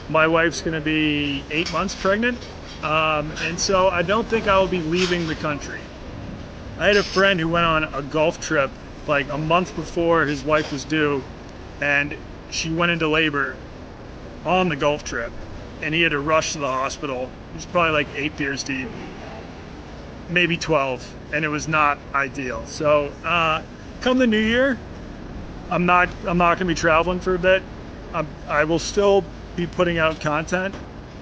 my wife's gonna be 8 months pregnant. And so I don't think I will be leaving the country. I had a friend who went on a golf trip like a month before his wife was due, and she went into labor on the golf trip, and he had to rush to the hospital. He was probably like 8 beers deep, maybe 12, and it was not ideal. So come the new year, I'm not gonna be traveling for a bit. I will still be putting out content.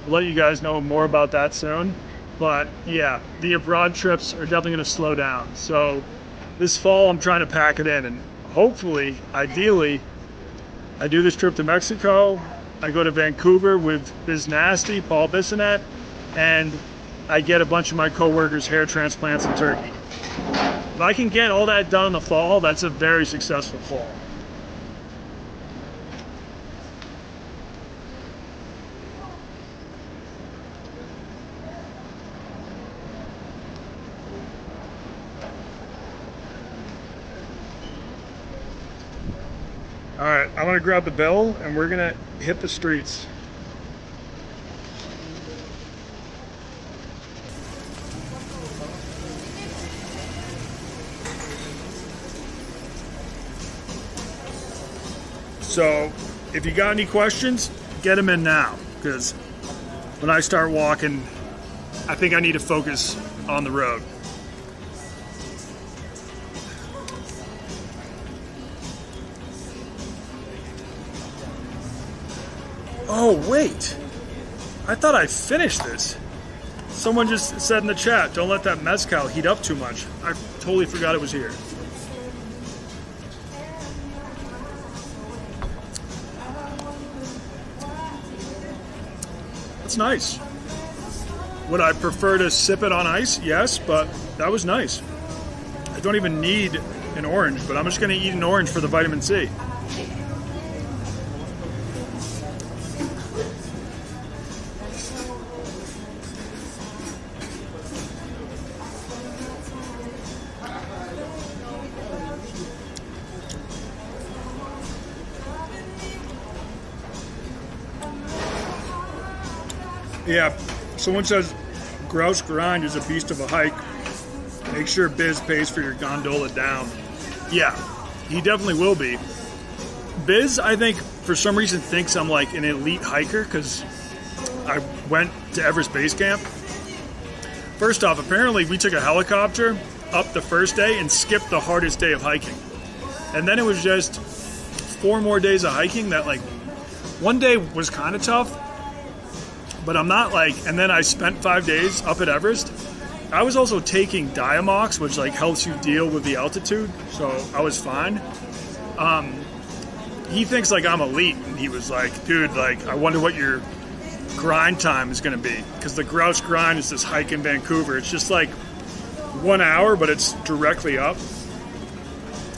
I'll let you guys know more about that soon. But yeah, the abroad trips are definitely gonna slow down. So this fall I'm trying to pack it in, and hopefully, ideally, I do this trip to Mexico, I go to Vancouver with Biz Nasty, Paul Bissonette, and I get a bunch of my coworkers' hair transplants in Turkey. If I can get all that done in the fall, that's a very successful fall. All right, I'm gonna grab the bill and we're gonna hit the streets. So if you got any questions, get them in now, because when I start walking, I think I need to focus on the road. Oh, wait. I thought I finished this. Someone just said in the chat, don't let that Mezcal heat up too much. I totally forgot it was here. That's nice. Would I prefer to sip it on ice? Yes, but that was nice. I don't even need an orange, but I'm just gonna eat an orange for the vitamin C. Yeah, someone says Grouse Grind is a beast of a hike. Make sure Biz pays for your gondola down. Yeah, he definitely will be. Biz, I think, for some reason thinks I'm like an elite hiker because I went to Everest Base Camp. First off, apparently we took a helicopter up the first day and skipped the hardest day of hiking. And then it was just 4 more days of hiking that, like, one day was kind of tough. But I'm not like, and then I spent 5 days up at Everest. I was also taking Diamox, which like helps you deal with the altitude, so I was fine. He thinks like I'm elite, and he was like, dude, like, I wonder what your grind time is gonna be, because the Grouse Grind is this hike in Vancouver. It's just like 1 hour, but it's directly up.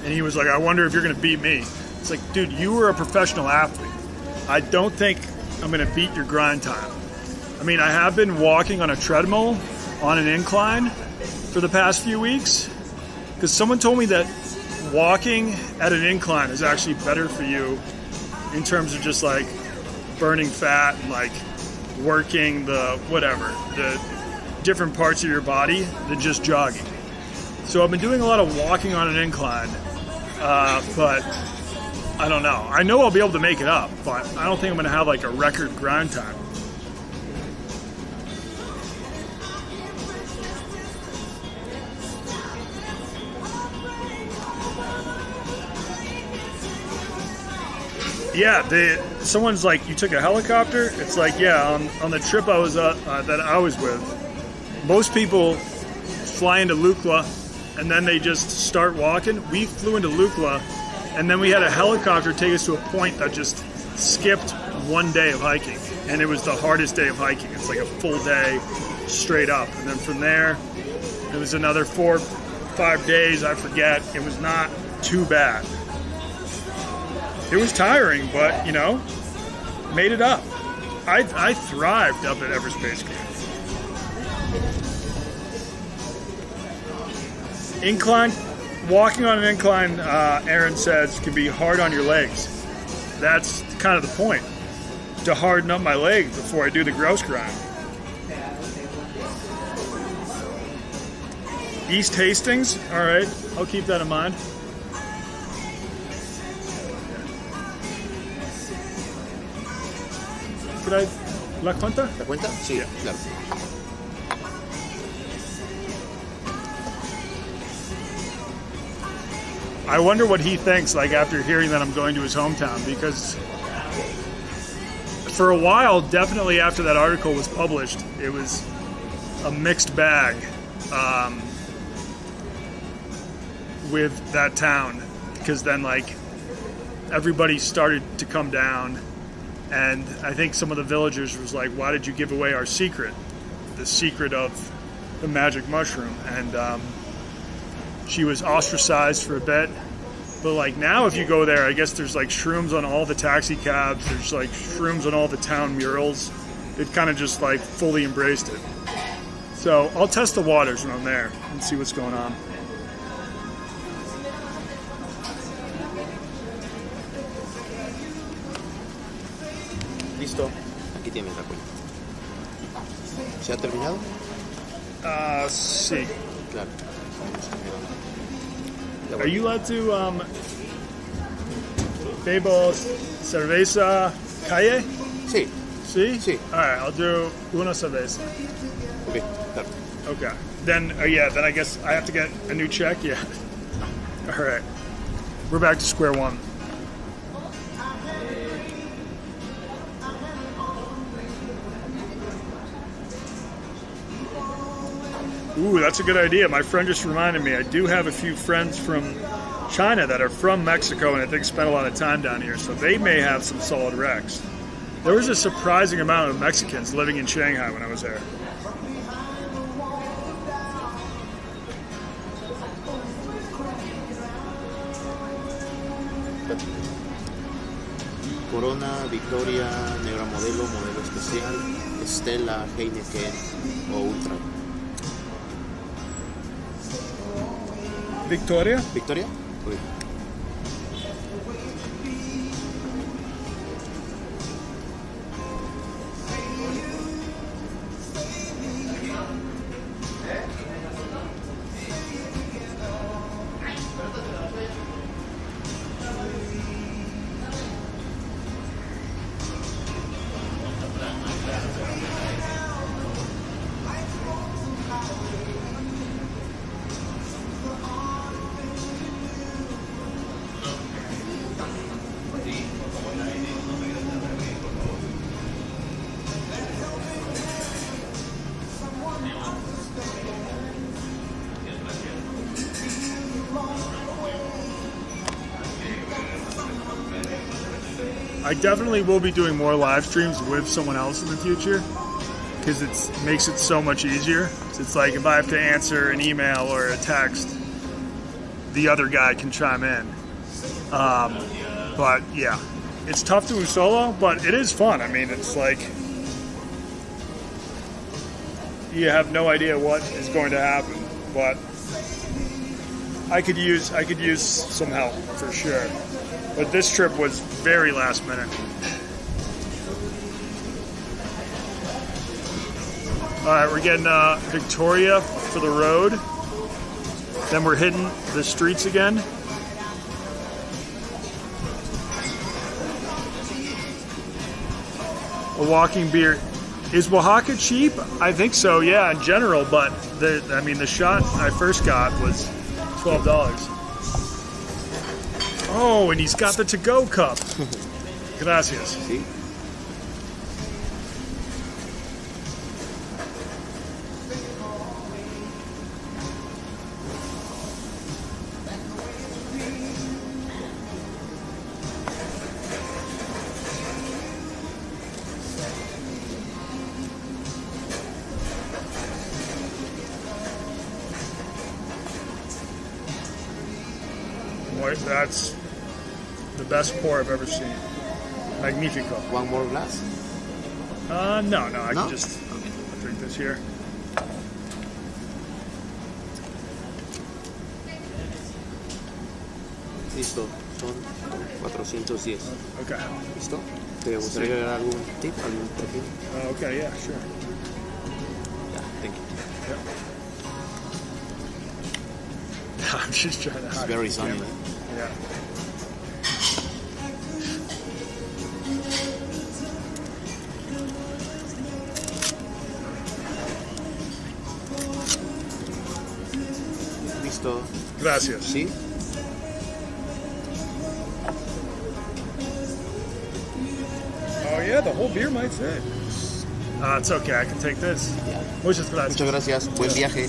And he was like, I wonder if you're gonna beat me. It's like, dude, you were a professional athlete. I don't think I'm gonna beat your grind time. I mean, I have been walking on a treadmill on an incline for the past few weeks, because someone told me that walking at an incline is actually better for you in terms of just like burning fat and like working the different parts of your body than just jogging. So I've been doing a lot of walking on an incline, but I don't know. I know I'll be able to make it up, but I don't think I'm going to have like a record grind time. Yeah, someone's like, you took a helicopter? It's like, yeah, on the trip I was that I was with, most people fly into Lukla and then they just start walking. We flew into Lukla, and then we had a helicopter take us to a point that just skipped 1 day of hiking, and it was the hardest day of hiking. It's like a full day straight up, and then from there it was another 4 or 5 days, I forget. It was not too bad. It was tiring, but you know, made it up. I thrived up at Everest Base Camp. Incline, walking on an incline, Aaron says, can be hard on your legs. That's kind of the point, to harden up my legs before I do the gross grind. East Hastings, all right, I'll keep that in mind. Could I, La Cuenta? ¿La cuenta? Sí, Yeah. claro. I wonder what he thinks, like, after hearing that I'm going to his hometown, because for a while, definitely after that article was published, it was a mixed bag with that town, because then, like, everybody started to come down, and I think some of the villagers was like, why did you give away our secret, the secret of the magic mushroom? And she was ostracized for a bit. But like now, if you go there, I guess there's like shrooms on all the taxi cabs. There's like shrooms on all the town murals. It kind of just like fully embraced it. So I'll test the waters when I'm there and see what's going on. Listo. Aquí tienes la cuenta. ¿Se ha terminado? Sí. Claro. Are you allowed to bebo cerveza calle? Sí. See? Sí. All right, I'll do una cerveza. Ok, claro. Okay. Then, yeah, then I guess I have to get a new check? Yeah. All right. We're back to square one. Ooh, that's a good idea. My friend just reminded me, I do have a few friends from China that are from Mexico and I think spent a lot of time down here, so they may have some solid recs. There was a surprising amount of Mexicans living in Shanghai when I was there. Corona, Victoria, Negra Modelo, Modelo Especial, Estela, Heineken o Ultra. Victoria? ¿Victoria? Ok. I definitely will be doing more live streams with someone else in the future because it makes it so much easier. It's like if I have to answer an email or a text, the other guy can chime in. But yeah, it's tough to do solo, but it is fun. I mean, it's like you have no idea what is going to happen, but I could use some help for sure. But this trip was very last minute. All right, we're getting Victoria for the road. Then we're hitting the streets again. A walking beer. Is Oaxaca cheap? I think so, yeah, in general. But the shot I first got was $12. Oh, and he's got the to-go cup. Gracias. Sí. That's the best pour I've ever seen. Magnifico. One more glass? No, I No? can just drink this here. Listo, son 410. Okay. ¿Listo? ¿Te gustaría agregar algún tip, algún propino? Okay, yeah, sure. Yeah, thank you. I'm just trying to It's hide very the sunny. camera. Yeah. Listo. Gracias. ¿Sí? Oh yeah, the whole beer might fit. It's okay, I can take this. Yeah. Muchas gracias. Muchas gracias. Buen viaje.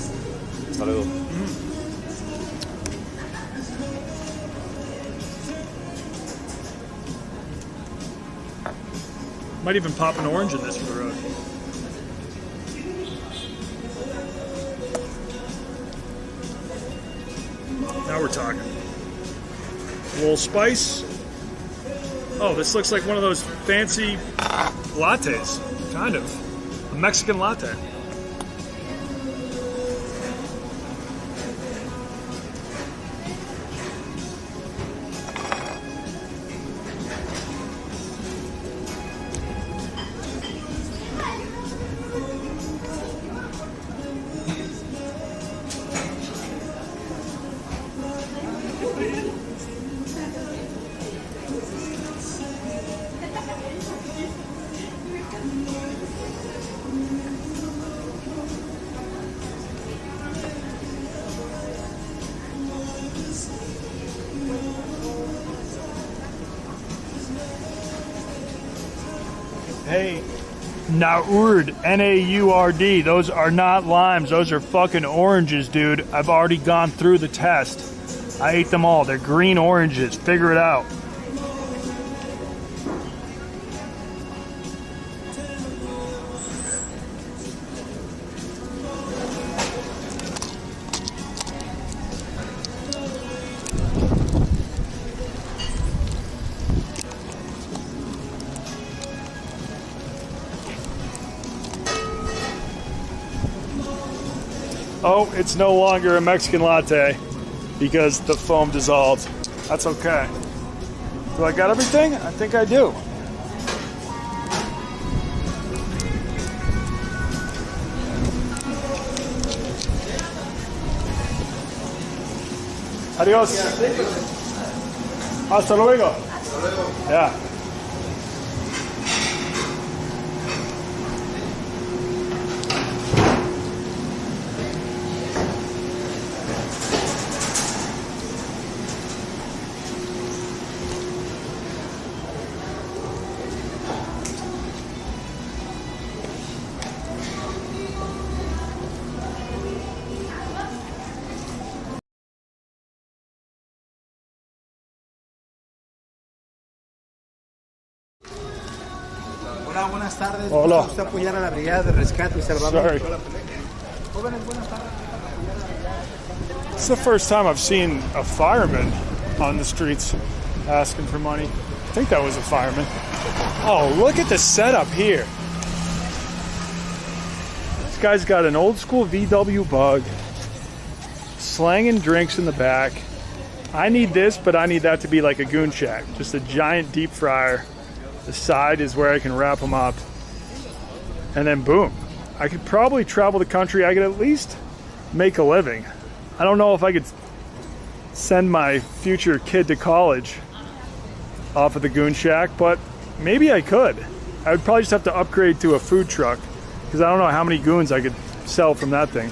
Hasta luego. Might even pop an orange in this for the road. Now we're talking. A little spice. Oh, this looks like one of those fancy lattes, kind of. A Mexican latte. Hey, Naurd, N-A-U-R-D. Those are not limes. Those are fucking oranges, dude. I've already gone through the test. I ate them all. They're green oranges. Figure it out. Oh, it's no longer a Mexican latte because the foam dissolved. That's okay. Do I got everything? I think I do. Adios. Hasta luego. Yeah. Hola, buenas tardes. Hola. ¿Gusta usted apoyar a la brigada de rescate y salvamento? Sorry. Jóvenes, buenas tardes. It's the first time I've seen a fireman on the streets asking for money. I think that was a fireman. Oh, look at the setup here. This guy's got an old school VW bug, slanging drinks in the back. I need this, but I need that to be like a goon shack, just a giant deep fryer. The side is where I can wrap them up. And then boom. I could probably travel the country. I could at least make a living. I don't know if I could send my future kid to college off of the goon shack, but maybe I could. I would probably just have to upgrade to a food truck because I don't know how many goons I could sell from that thing.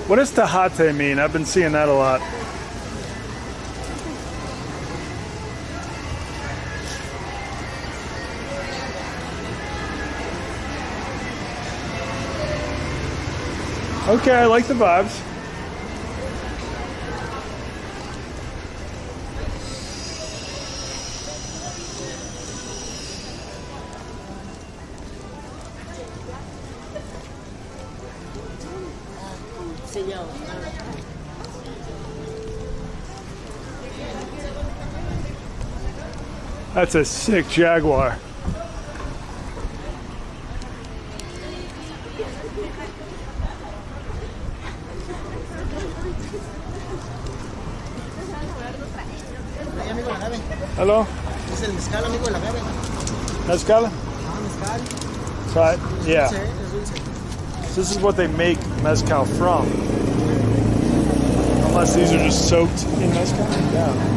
What does Tejate mean? I've been seeing that a lot. Okay, I like the vibes. That's a sick Jaguar. Hello? Es el mezcal, amigo, de la agave. Mezcal? Mezcal. Try it? Yeah. Es dulce. So this is what they make mezcal from. Unless these are just soaked in mezcal? Yeah.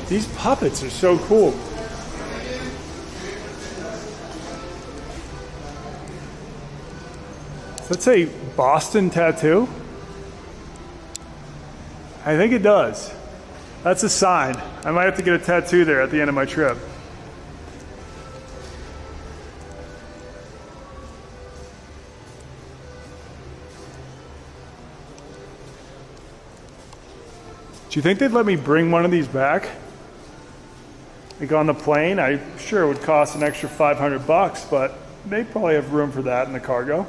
These puppets are so cool. Does that say Boston Tattoo? I think it does. That's a sign. I might have to get a tattoo there at the end of my trip. Do you think they'd let me bring one of these back? Like on the plane? I'm sure it would cost an extra $500, but they probably have room for that in the cargo.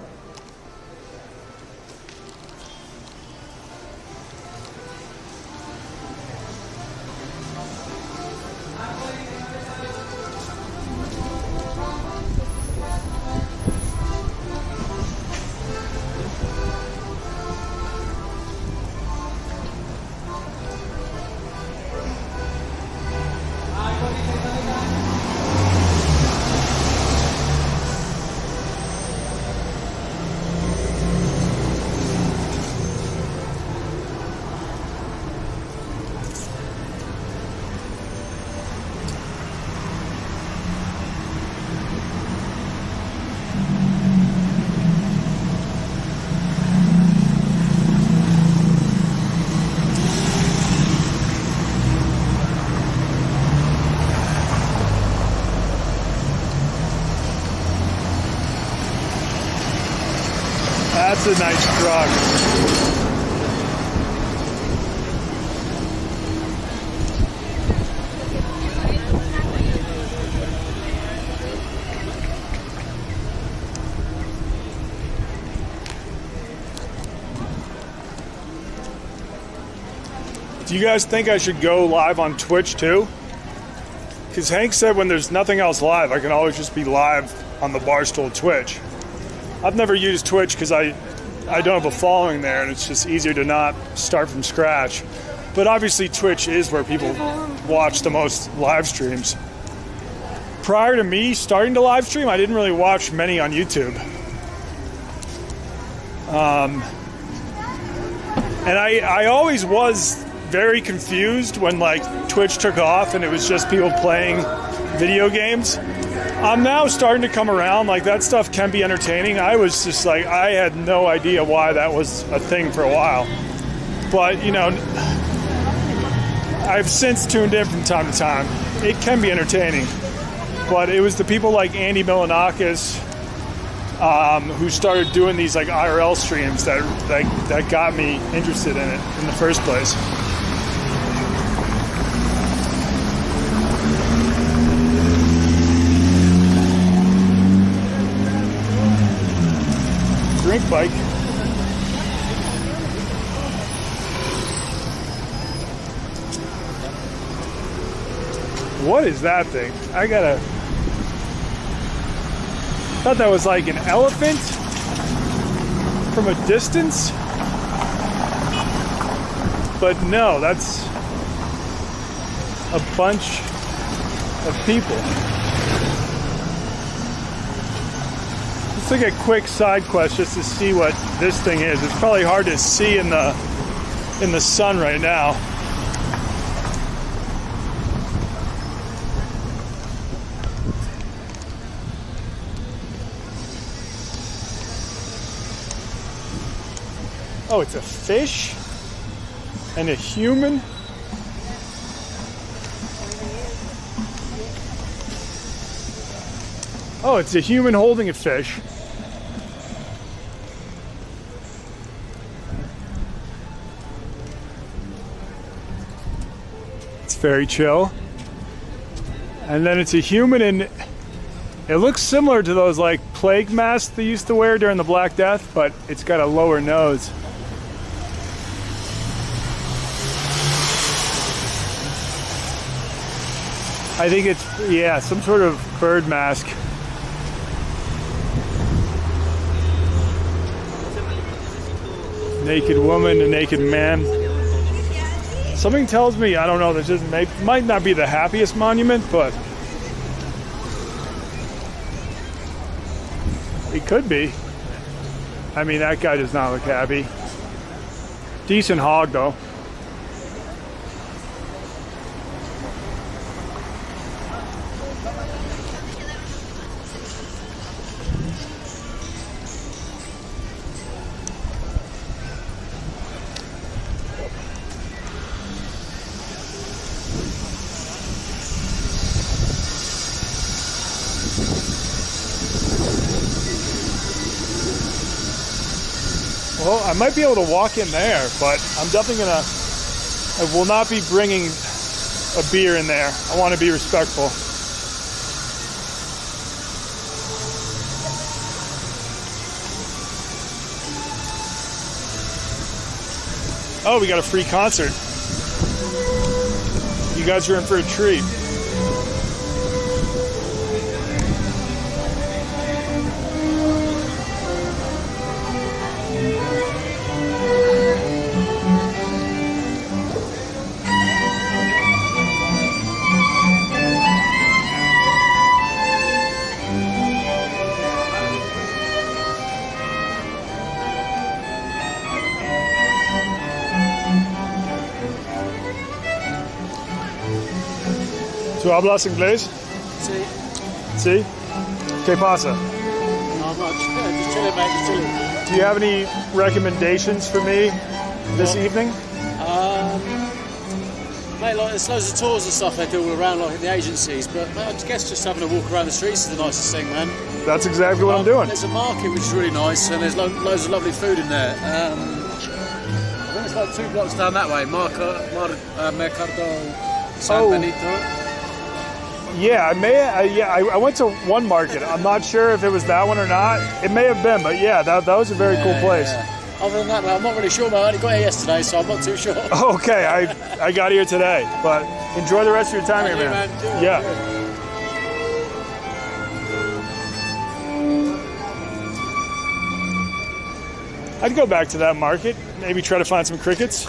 That's a nice truck. Do you guys think I should go live on Twitch too? Because Hank said when there's nothing else live, I can always just be live on the Barstool Twitch. I've never used Twitch because I don't have a following there, and it's just easier to not start from scratch. But obviously Twitch is where people watch the most live streams. Prior to me starting to live stream, I didn't really watch many on YouTube. And I always was very confused when like Twitch took off and it was just people playing video games. I'm now starting to come around, like that stuff can be entertaining. I was just like, I had no idea why that was a thing for a while. But, you know, I've since tuned in from time to time. It can be entertaining. But it was the people like Andy Milanakis who started doing these like IRL streams that got me interested in it in the first place. Drink bike. What is that thing? I thought that was like an elephant from a distance. But no, that's a bunch of people. Let's take a quick side quest just to see what this thing is. It's probably hard to see in the sun right now. Oh, it's a fish and a human. Oh, it's a human holding a fish. It's very chill. And then it's a human, and it looks similar to those like plague masks they used to wear during the Black Death, but it's got a lower nose. I think it's, yeah, some sort of bird mask. Naked woman, a naked man. Something tells me, I don't know, this might not be the happiest monument, but it could be. I mean, that guy does not look happy. Decent hog, though. Well, I might be able to walk in there, but I'm definitely I will not be bringing a beer in there. I want to be respectful. Oh, we got a free concert. You guys are in for a treat. ¿Tú hablas inglés? Sí. ¿Sí? ¿Qué pasa? No, I'm not. Just chilling, mate. Just chilling. Do you have any recommendations for me this evening? Mate, like, there's loads of tours and stuff they do all around, like in the agencies, but mate, I guess just having a walk around the streets is the nicest thing, man. That's exactly what I'm doing. There's a market which is really nice, and there's loads of lovely food in there. I think it's like 2 blocks down that way, Mercado San Benito. Yeah, I went to one market. I'm not sure if it was that one or not. It may have been, but yeah, that was a very cool place. Yeah. Other than that, mate, I'm not really sure, mate. I only got here yesterday, so I'm not too sure. Okay, I got here today, but enjoy the rest of your time here, man. Yeah. I'd go back to that market, maybe try to find some crickets.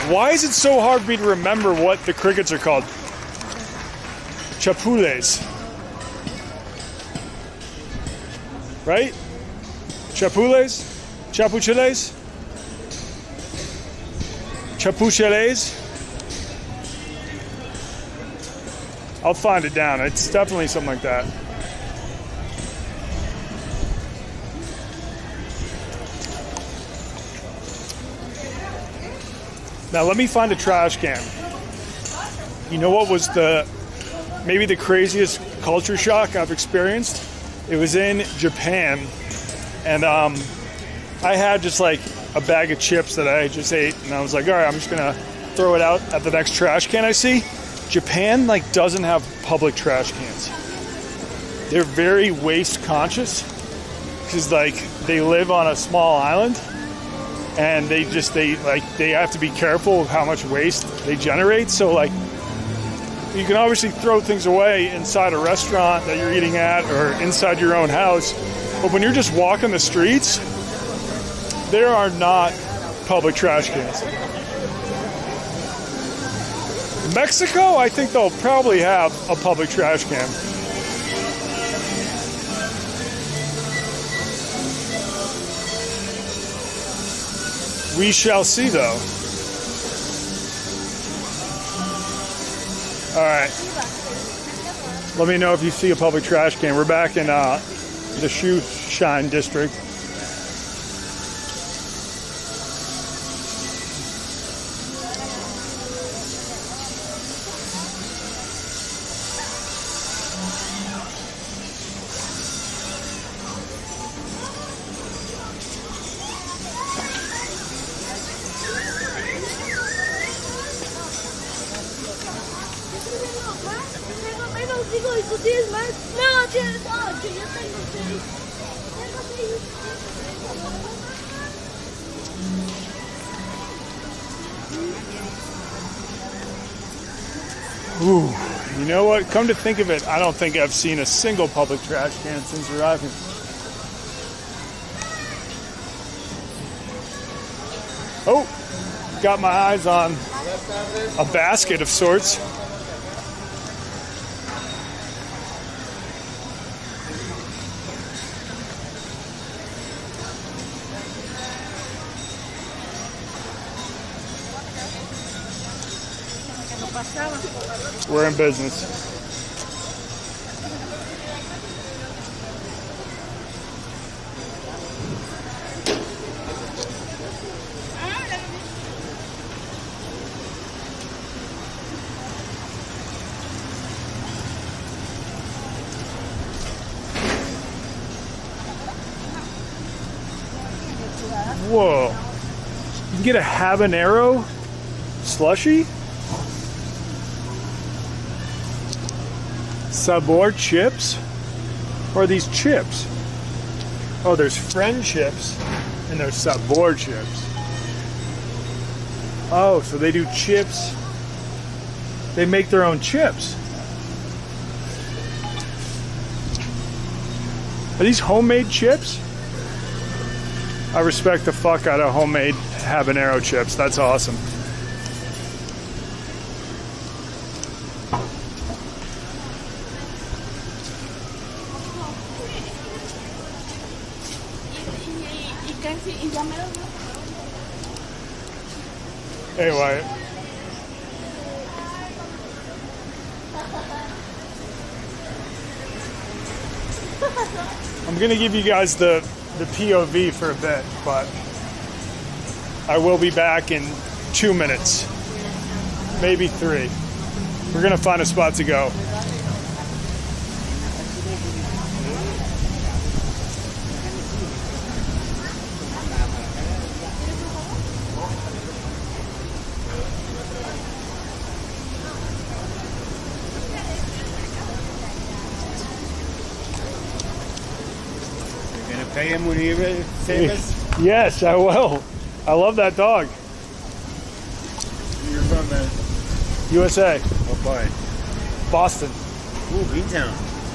Why is it so hard for me to remember what the crickets are called? Chapules. Right? Chapules? Chapucheles? Chapucheles? I'll find it down. It's definitely something like that. Now let me find a trash can. You know what was maybe the craziest culture shock I've experienced? It was in Japan, and I had just like a bag of chips that I just ate, and I was like, all right, I'm just gonna throw it out at the next trash can I see. Japan like doesn't have public trash cans. They're very waste conscious because like they live on a small island. and they have to be careful of how much waste they generate. So like, you can obviously throw things away inside a restaurant that you're eating at or inside your own house, but when you're just walking the streets, there are not public trash cans. Mexico, I think they'll probably have a public trash can. We shall see, though. All right. Let me know if you see a public trash can. We're back in the Shoe Shine district. Digo discutir más. No, tienes 8, yo tengo 6. Ooh, you know what? Come to think of it, I don't think I've seen a single public trash can since arriving. Oh, got my eyes on a basket of sorts. We're in business. Whoa. You can get a habanero slushie? Sabor chips? Or are these chips? Oh, there's friend chips and there's Sabor chips. Oh, so they do chips. They make their own chips. Are these homemade chips? I respect the fuck out of homemade habanero chips. That's awesome. Hey, Wyatt. I'm gonna give you guys the POV for a bit, but I will be back in 2 minutes, maybe 3. We're gonna find a spot to go. Yes, I will. I love that dog. You're from, man? USA. What part? Boston. Ooh, Beantown.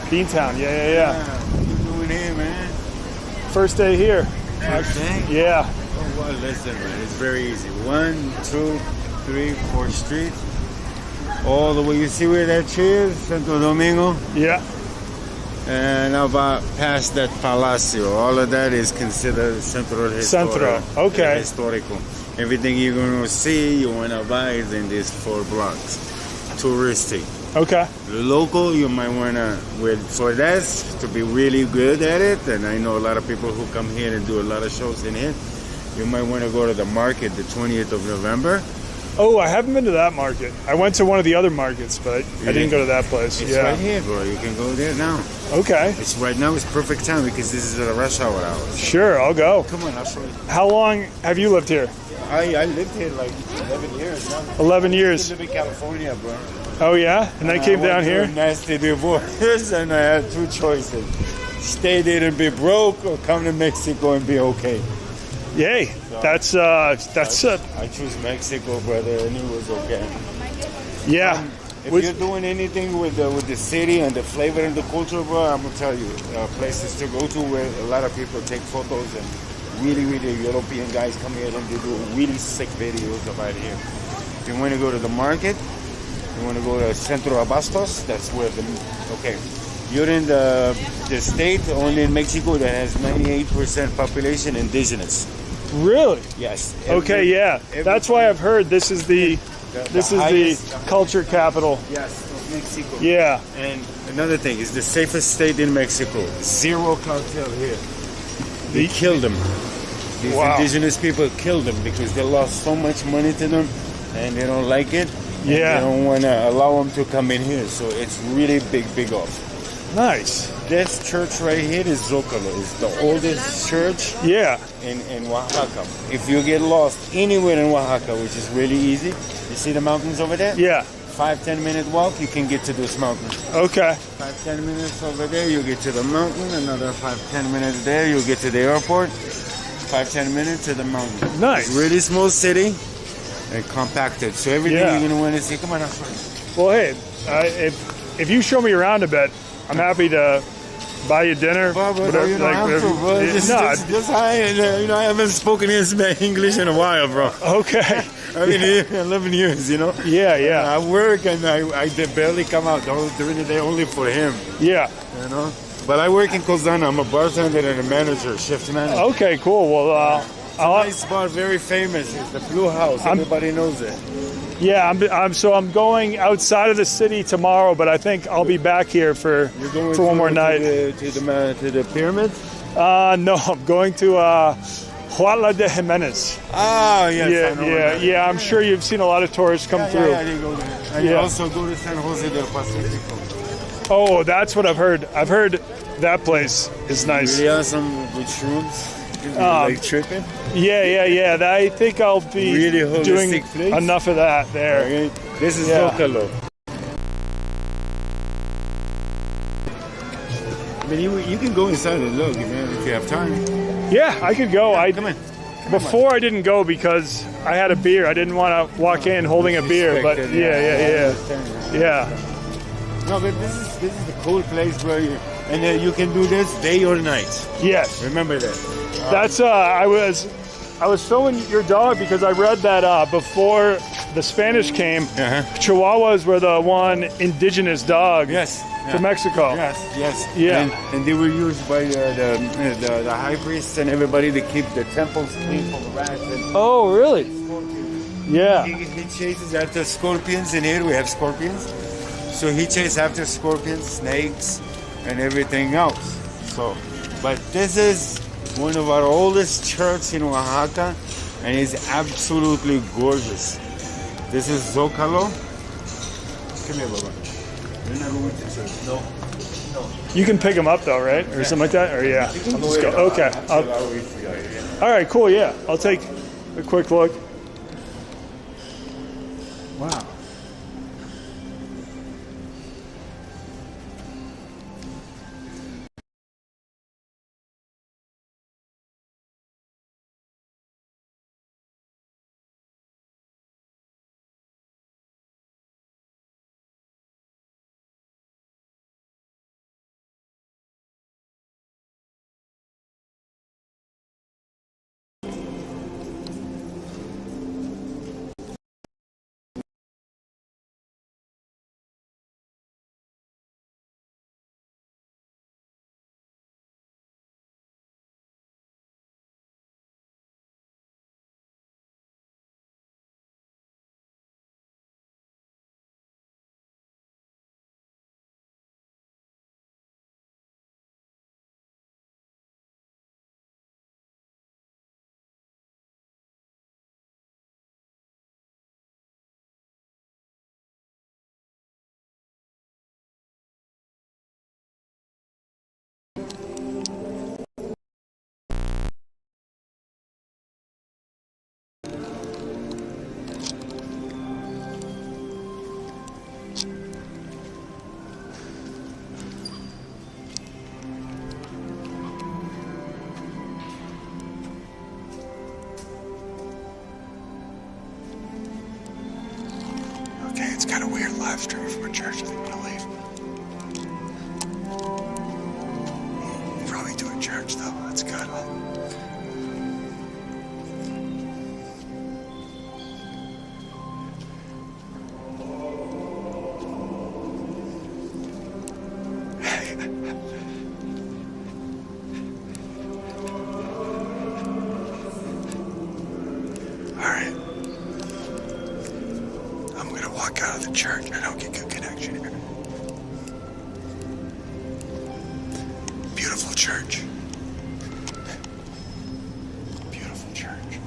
Beantown, yeah. What you doing here, man? First day here. First day? Yeah. Oh, well, listen, man. It's very easy. 1, 2, 3, 4th Street. All the way. You see where that tree is? Santo Domingo? Yeah. And about past that Palacio, all of that is considered Centro Historical. Centro, okay. Historical. Everything you're going to see, you want to buy is in these 4 blocks. Touristic. Okay. Local, you might want to, for that, to be really good at it, and I know a lot of people who come here and do a lot of shows in here, you might want to go to the market the 20th of November. Oh, I haven't been to that market. I went to one of the other markets, but I didn't go to that place. It's right here, bro. You can go there now. Okay. It's right now. It's perfect time because this is the rush hour hours. Sure, I'll go. Come on, I'll show you. How long have you lived here? I lived here like 11 years now. 11 years. I live in California, bro. Oh, yeah? And then came down here? I went through a nasty divorce, and I had 2 choices. Stay there and be broke or come to Mexico and be okay. Yay. That's I choose Mexico, brother, and it was okay. yeah. If you're doing anything with the city and the flavor and the culture, bro, I'm gonna tell you, places to go to where a lot of people take photos and really European guys come here and they do really sick videos about here. If you want to go to the market, you want to go to Centro Abastos, that's where you're in the state only in Mexico that has 98% population indigenous. Really? Yes. Okay, yeah. That's why I've heard this is the culture capital. Yes, of Mexico. Yeah. And another thing is the safest state in Mexico. Zero cartel here. They killed them. These indigenous people killed them because they lost so much money to them and they don't like it. Yeah. They don't want to allow them to come in here. So it's really big off. Nice. This church right here is Zócalo. It's the oldest church in Oaxaca. If you get lost anywhere in Oaxaca, which is really easy, you see the mountains over there? Yeah. 5-10 minute walk, you can get to this mountain. Okay. 5-10 minutes over there, you get to the mountain. Another 5-10 minutes there, you'll get to the airport. 5-10 minutes to the mountain. Nice. It's really small city and compacted. So everything you're going to want to see. Come on, well, hey, if you show me around a bit, I'm happy to buy you dinner. Well, bro, you don't have to, bro. Just hi, and I haven't spoken English in a while, bro. Okay. I've been here 11 years, Yeah. I work and I barely come out during the day only for him. Yeah. But I work in Kozana. I'm a bartender and a manager, shift manager. Okay, cool. Well, it's a nice bar, very famous. It's the Blue House. Everybody knows it. Yeah, I'm going outside of the city tomorrow, but I think I'll be back here for one more night. To the pyramids? No, I'm going to Huatla de Jimenez. Ah, yes. Yeah. I'm sure you've seen a lot of tourists come through. Yeah, they go there. And you also go to San Jose del Pacifico. Oh, that's what I've heard. I've heard that place is nice. Really awesome with shrooms. Like tripping? Yeah. I think I'll be really doing place. Enough of that there. Okay. This is Zócalo. I mean, you can go inside and look, if you have time. Yeah, I could go. Come on. Before I didn't go because I had a beer. I didn't want to walk in holding a beer, but yeah. No, but this is the cool place where you can do this day or night. Yes. Remember that. That's I was filming your dog because I read that before the Spanish came, Chihuahuas were the one indigenous dog from Mexico. Yes. Yeah. And they were used by the high priests and everybody to keep the temples clean from rats. Oh, really? Yeah. He chases after scorpions. In here we have scorpions. So he chases after scorpions, snakes, and everything else. So, but this is one of our oldest churches in Oaxaca, and it's absolutely gorgeous. This is Zócalo. Come here, Baba. You're not going to church. No. You can pick them up though, right? Or something like that? Or yeah. I'll just go. Okay. All right, cool, yeah. I'll take a quick look. Wow. here live streaming from a church. I think I'm gonna leave. Probably to a church though. That's good. Alright. I'm gonna walk out of the church. I don't get good connection here. Beautiful church. Beautiful church.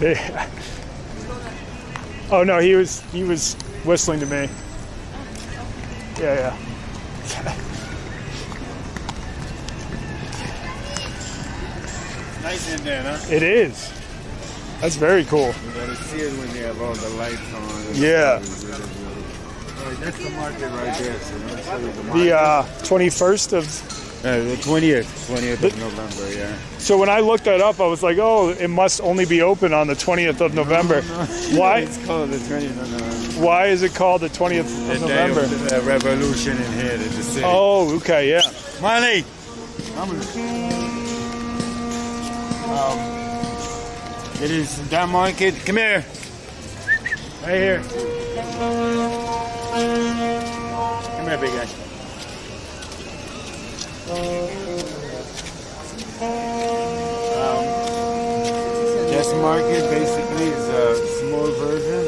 Yeah. Oh no, he was whistling to me. Yeah. Nice in there, huh? It is. That's very cool. You gotta see it when you have all the lights on. Yeah. Oh, that's the market right there. So let me show you the market. The 21st of. The 20th of November. Yeah. So when I looked that up, I was like, oh, it must only be open on the 20th of November. No. Why? It's called the 20th of November. Why is it called the 20th of The November? day of the revolution in here in the city. Oh, okay, yeah. Marley! It is that market. Come here. Right here. Come here, big guy. This market basically is a small version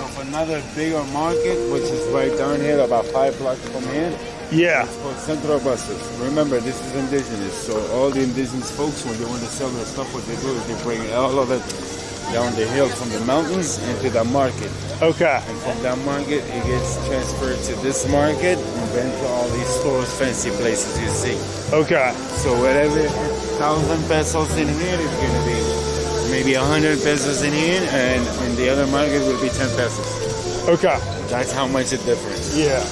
of another bigger market, which is right down here, about 5 blocks from here. Yeah. It's called Central Buses. Remember, this is indigenous, so all the indigenous folks, when they want to sell their stuff, what they do is they bring all of it down the hill from the mountains into the market. Okay. And from that market, it gets transferred to this market and then to all these stores, fancy places you see. Okay. So whatever 1,000 pesos in here is going to be maybe 100 pesos in here, and in the other market will be 10 pesos. Okay. That's how much the difference. Yeah.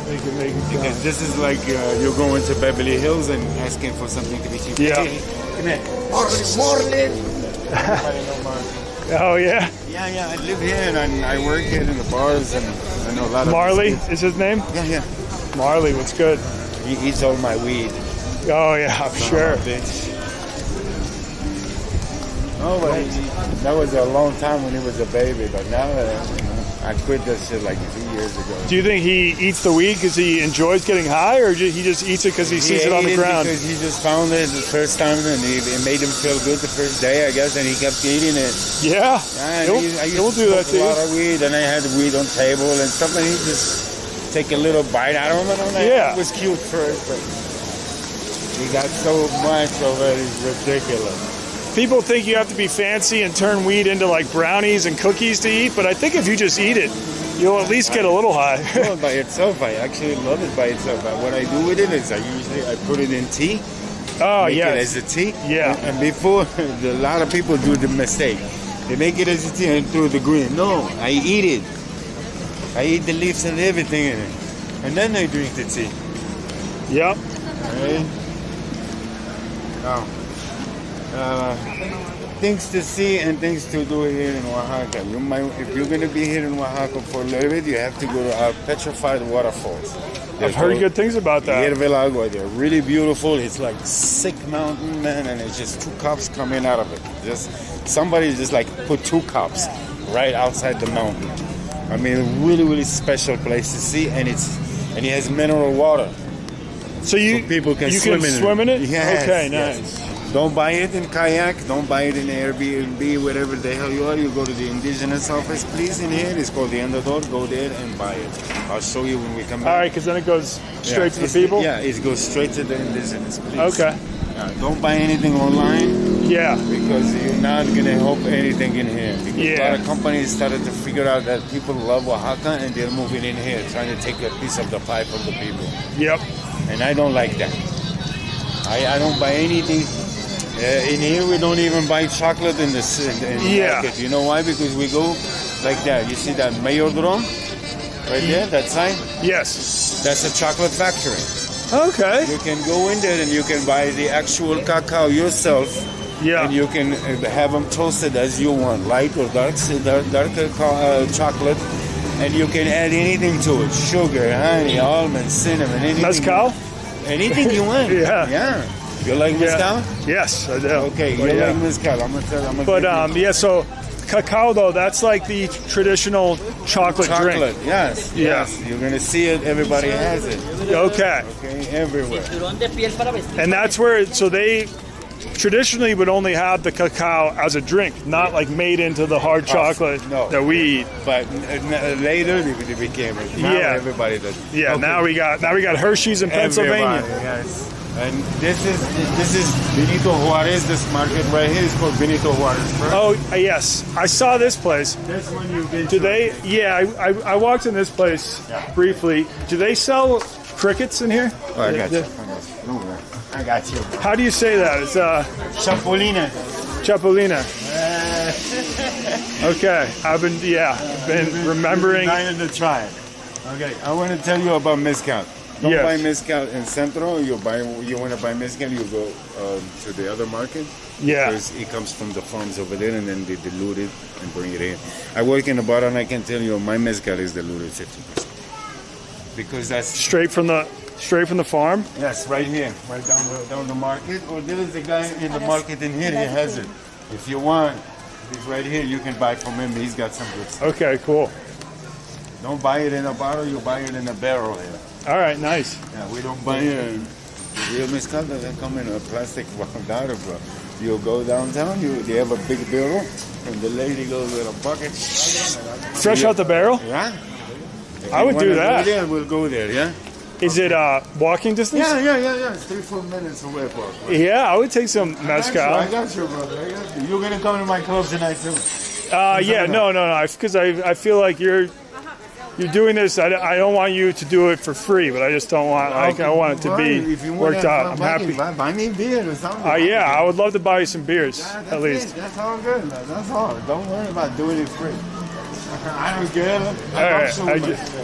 Make it because this is like you're going to Beverly Hills and asking for something to be cheap. Yeah. Hey, come here. Marlin. Oh yeah. Yeah. I live here and I work here in the bars, and I know a lot of Marley is his name? Yeah. Marley, what's good? He eats all my weed. Oh yeah, I'm sure. Bitch. Oh, but that was a long time when he was a baby, but now I quit that shit like 2 years ago. Do you think he eats the weed because he enjoys getting high, or he just eats it because he sees it on the ground? Because he just found it the first time, and it made him feel good the first day, I guess, and he kept eating it. Yeah, I used will to do that to smoke you. a lot of weed, and I had weed on table and stuff, and he just take a little bite out of it. Yeah. It was cute first, but he got so much of it, it's ridiculous. People think you have to be fancy and turn weed into like brownies and cookies to eat, but I think if you just eat it, you'll at least get a little high. No, by itself, I actually love it by itself. But what I do with it is I put it in tea. Oh, make yeah. it as a tea. Yeah. And before, a lot of people do the mistake. They make it as a tea and throw the green. No, I eat it. I eat the leaves and everything in it. And then I drink the tea. Yep. Right? Now, things to see and things to do here in Oaxaca. If you're going to be here in Oaxaca for a little bit, you have to go to our petrified waterfalls. I've heard good things about that. Agua. They're really beautiful. It's like sick mountain, man, and it's just 2 cups coming out of it. Somebody just like put 2 cups right outside the mountain. I mean, a really, really special place to see, and it has mineral water. So people can swim in it? Yes, okay, yes. nice. Don't buy it in kayak. Don't buy it in Airbnb, whatever the hell you are. You go to the indigenous office, please, in here. It's called the Endador. Go there and buy it. I'll show you when we come back. All right, because then it goes straight to the people? Yeah, it goes straight to the indigenous, please. Okay. Don't buy anything online. Yeah. Because you're not going to help anything in here. Because a lot of companies started to figure out that people love Oaxaca and they're moving in here, trying to take a piece of the pie from the people. Yep. And I don't like that. I don't buy anything. In here, we don't even buy chocolate in the market. You know why? Because we go like that. You see that Mayordrom right there, that sign? Yes. That's a chocolate factory. Okay. You can go in there and you can buy the actual cacao yourself. Yeah. And you can have them toasted as you want, light or dark chocolate. And you can add anything to it: sugar, honey, almonds, cinnamon, anything. Mezcal? Anything you want. Yeah. You like mezcal? Yes, I do. Okay, you like mezcal. I'm gonna so cacao though, that's like the traditional chocolate drink. Yes. You're gonna see it. Everybody has it. Okay, everywhere. And that's where they traditionally would only have the cacao as a drink, not like made into the hard chocolate that we eat. But later they became it. Now everybody does. Yeah, now we got Hershey's in Pennsylvania. Yes. And this is Benito Juarez. This market right here is called Benito Juarez. First. Oh yes, I saw this place. This one you've been. Do they? Yeah, I walked in this place briefly. Do they sell crickets in here? Oh, I got you. I got you. How do you say that? It's Chapulina. Chapulina. Okay, I've been remembering. Dying to try it. Okay, I want to tell you about mezcal. Don't buy mezcal in Centro. You want to buy mezcal, you go to the other market. Yeah. Because it comes from the farms over there, and then they dilute it and bring it in. I work in a bar, and I can tell you my mezcal is diluted 50%. Because that's straight from the farm. Yes, right here, right down the market. Or there is a guy in the market in here. He has it. If you want, he's right here. You can buy from him. He's got some good stuff. Okay, cool. Don't buy it in a bottle. You buy it in a barrel here. All right, nice. Yeah, we don't buy it. Real mezcal doesn't come in a plastic bottle, bro. You go downtown. They have a big barrel, and the lady goes with a bucket. Fresh out the barrel. Yeah. I would do that. Go there, we'll go there. Yeah. Is it walking distance? Yeah. It's 3-4 minutes away, bro. Yeah, I would take some mezcal. I got you, brother. I got you. You're gonna come to my club tonight too. No. Because I feel like you're doing this. I don't want you to do it for free, but I just don't want. I want it to be worked out. I'm happy. Buy me beer or something. I would love to buy you some beers at least. That's all good. That's all. Don't worry about doing it free. I don't care.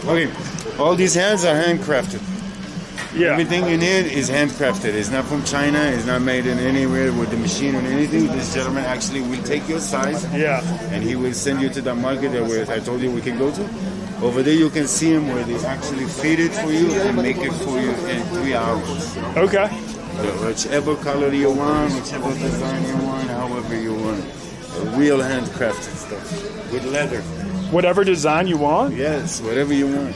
Okay. All these hands are handcrafted. Yeah. Everything in here is handcrafted. It's not from China. It's not made in anywhere with the machine or anything. This gentleman actually will take your size. Yeah. And he will send you to the market where I told you we can go to. Over there you can see him where they actually feed it for you and make it for you in 3 hours. Okay. Whichever color you want, whichever design you want, however you want. Real handcrafted stuff with leather. Whatever design you want? Yes, whatever you want.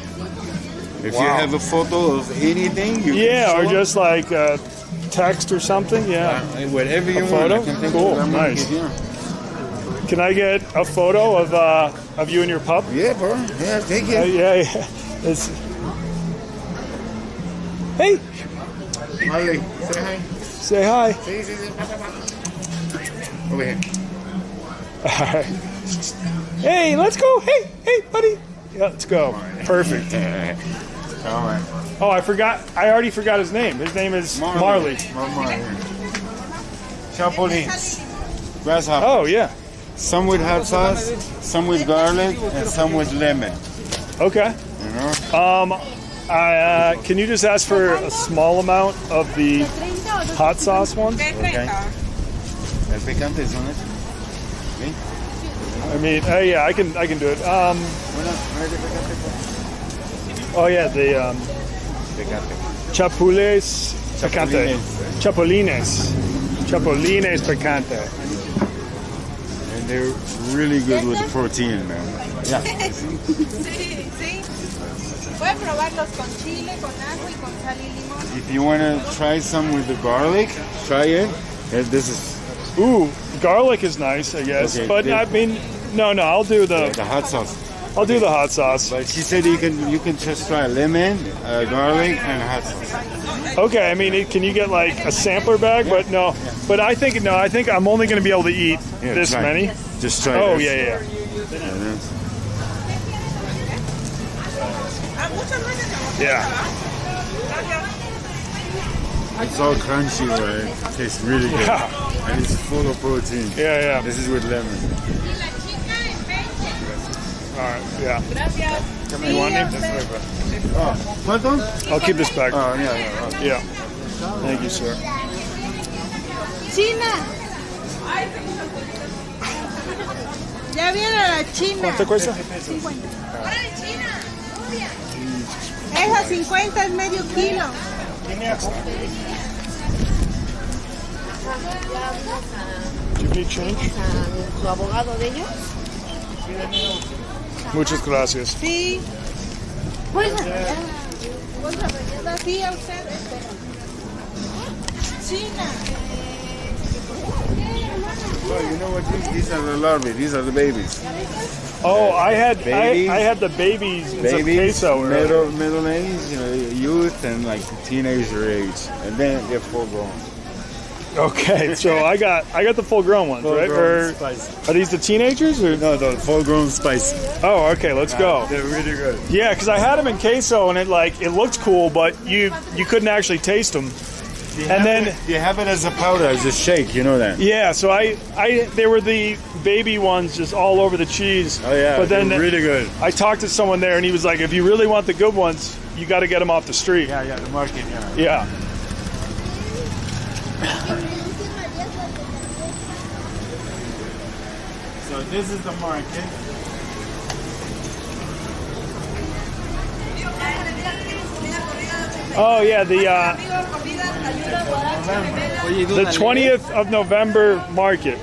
If you have a photo of anything, you can or show just like text or something, whatever you want. A photo? Cool, nice. Can I get a photo of you and your pup? Yeah, bro. Yeah, take it. Hey! Marley, say hi. Say hi. Say. Over here. All right. Hey, let's go. Hey, buddy. Yeah, let's go. Perfect. All right. Oh, I already forgot his name. His name is Marley. Chapulin. Grasshopper. Oh, yeah. Some with hot sauce, some with garlic, and some with lemon. Okay. You know? Can you just ask for a small amount of the hot sauce ones? Okay. El picante is on it. Okay. I mean, I can do it. The chapules picante. Chapulines picante. And they're really good with protein, man. Yeah. Pueden probarlos con chile, con ajo y con sal y limón. If you want to try some with the garlic, try it. This is. Ooh, garlic is nice, I guess. Okay, but I mean, no, I'll do the hot sauce. I'll do the hot sauce. But she said you can just try lemon, garlic, and hot sauce. Okay, I mean, can you get like a sampler bag? Yeah. But no, yeah. But I think I'm only going to be able to eat this many. Just try. Oh, this. Yeah. It's all crunchy, right? It tastes really good. Yeah. And it's full of protein. Yeah, yeah. This is with lemon. All right, yeah. Come You want any? Oh, Wonton? I'll keep this back. Oh, yeah. Yeah. Thank you, sir. China. Ya viene la China. ¿Cuánto cuesta? 50. Esa 50 es medio kilo. Do you need change? ¿Su abogado de ellos? Muchas gracias. Sí. Sí, a usted. China. Oh, you know what? These are the larvae. These are the babies. Oh, I had Babies. I had the babies. It's a Babies, queso. middle age, youth, and like teenager age, and then they're full grown. Okay, so I got the full grown ones, right? Or Spicy. are these the teenagers? Or? No, the full grown spicy. Oh, okay, let's go. They're really good. Yeah, because I had them in queso and it looked cool, but you couldn't actually taste them. And then you have it as a powder, as a shake. You know that. yeah, so they were the baby ones just all over the cheese. Oh yeah, but then they're really good. I talked to someone there and he was like, if you really want the good ones, you got to get them off the street. Yeah, the market. Yeah. Yeah. So this is the market. Oh yeah, the 20th of November market.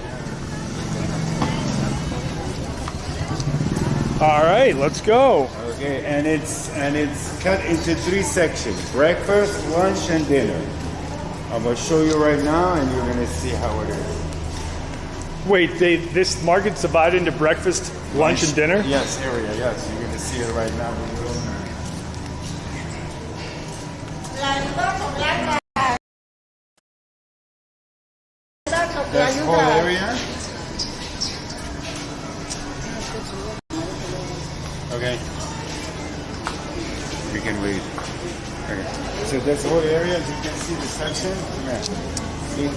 All right, let's go. Okay, and it's cut into 3 sections: breakfast, lunch, and dinner. I'm gonna show you right now, and you're gonna see how it is. Wait, this market's divided into breakfast, lunch, and dinner? Yes, area. Yes, you're gonna see it right now. This whole area. Okay. We can read. Okay. So this whole area, as you can see the section. Yeah. See?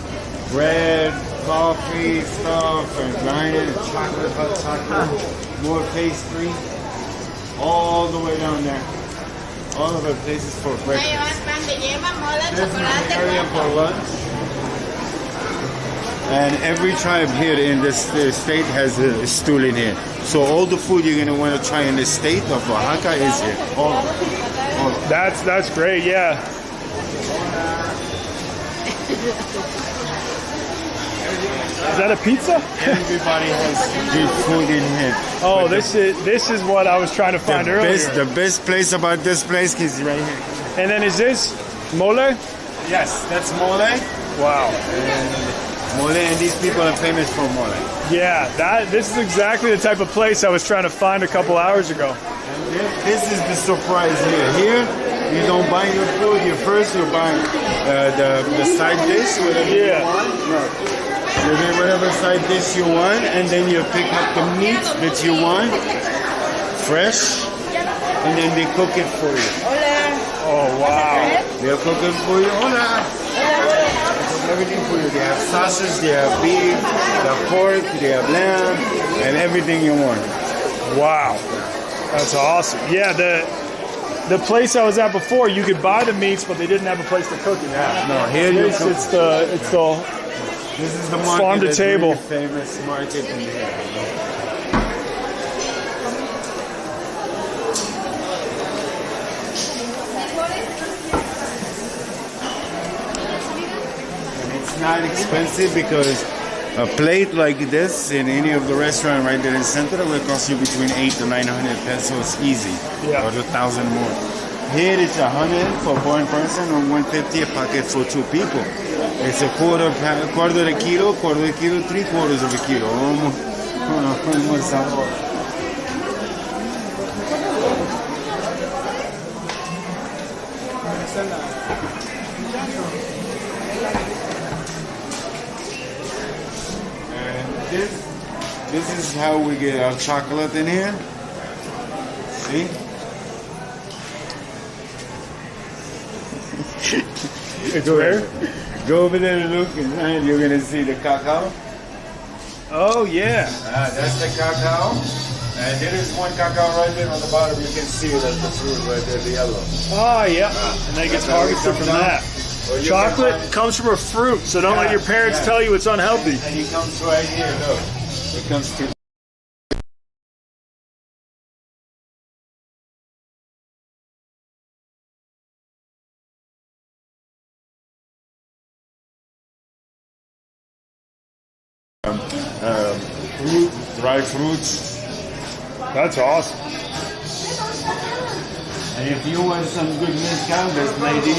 Bread, coffee, stuff, and grinded, chocolate, hot chocolate, more pastry, all the way down there. All of the places for breakfast. This is the area for lunch. And every tribe here in this state has a stool in here. So all the food you're going to want to try in the state of Oaxaca is here. All of it. All of it. That's great, yeah. Is that a pizza? Everybody has good food in here. Oh, this is what I was trying to find earlier. The best place about this place is right here. And then is this mole? Yes, that's mole. Wow. Mole, and these people are famous for mole. Yeah, this is exactly the type of place I was trying to find a couple hours ago. And this is the surprise here. Here, you don't buy your food. You buy the side dish, whatever you want. No. You get whatever side dish you want, and then you pick up the meat that you want, fresh, and then they cook it for you. Oh, wow. They'll cook it for you. Hola. Everything for you. They have sausage, they have beef, they have pork, they have lamb, and everything you want. Wow. That's awesome. Yeah, the place I was at before, you could buy the meats, but they didn't have a place to cook it. No, here you cook. It's the This is the market farm to that's table. really famous market in here. And it's not expensive because a plate like this in any of the restaurant right there in center will cost you between 800 to 900 pesos easy, or 1,000 more. Here it's 100 for one person or 150 a pocket for 2 people. It's a quarter of a kilo, 3/4 of a kilo. Almost sabor. And this is how we get our chocolate in here. See? It's rare? Go over there and look inside. You're going to see the cacao. Oh, yeah. That's the cacao. And there is one cacao right there on the bottom. You can see it as the fruit right there, the yellow. Oh, yeah. And they get harvested from that. Chocolate comes from a fruit, so don't let your parents tell you it's unhealthy. And it comes right here, look. It comes to fruit, dry fruits. That's awesome. And if you want some good mezcal, this lady,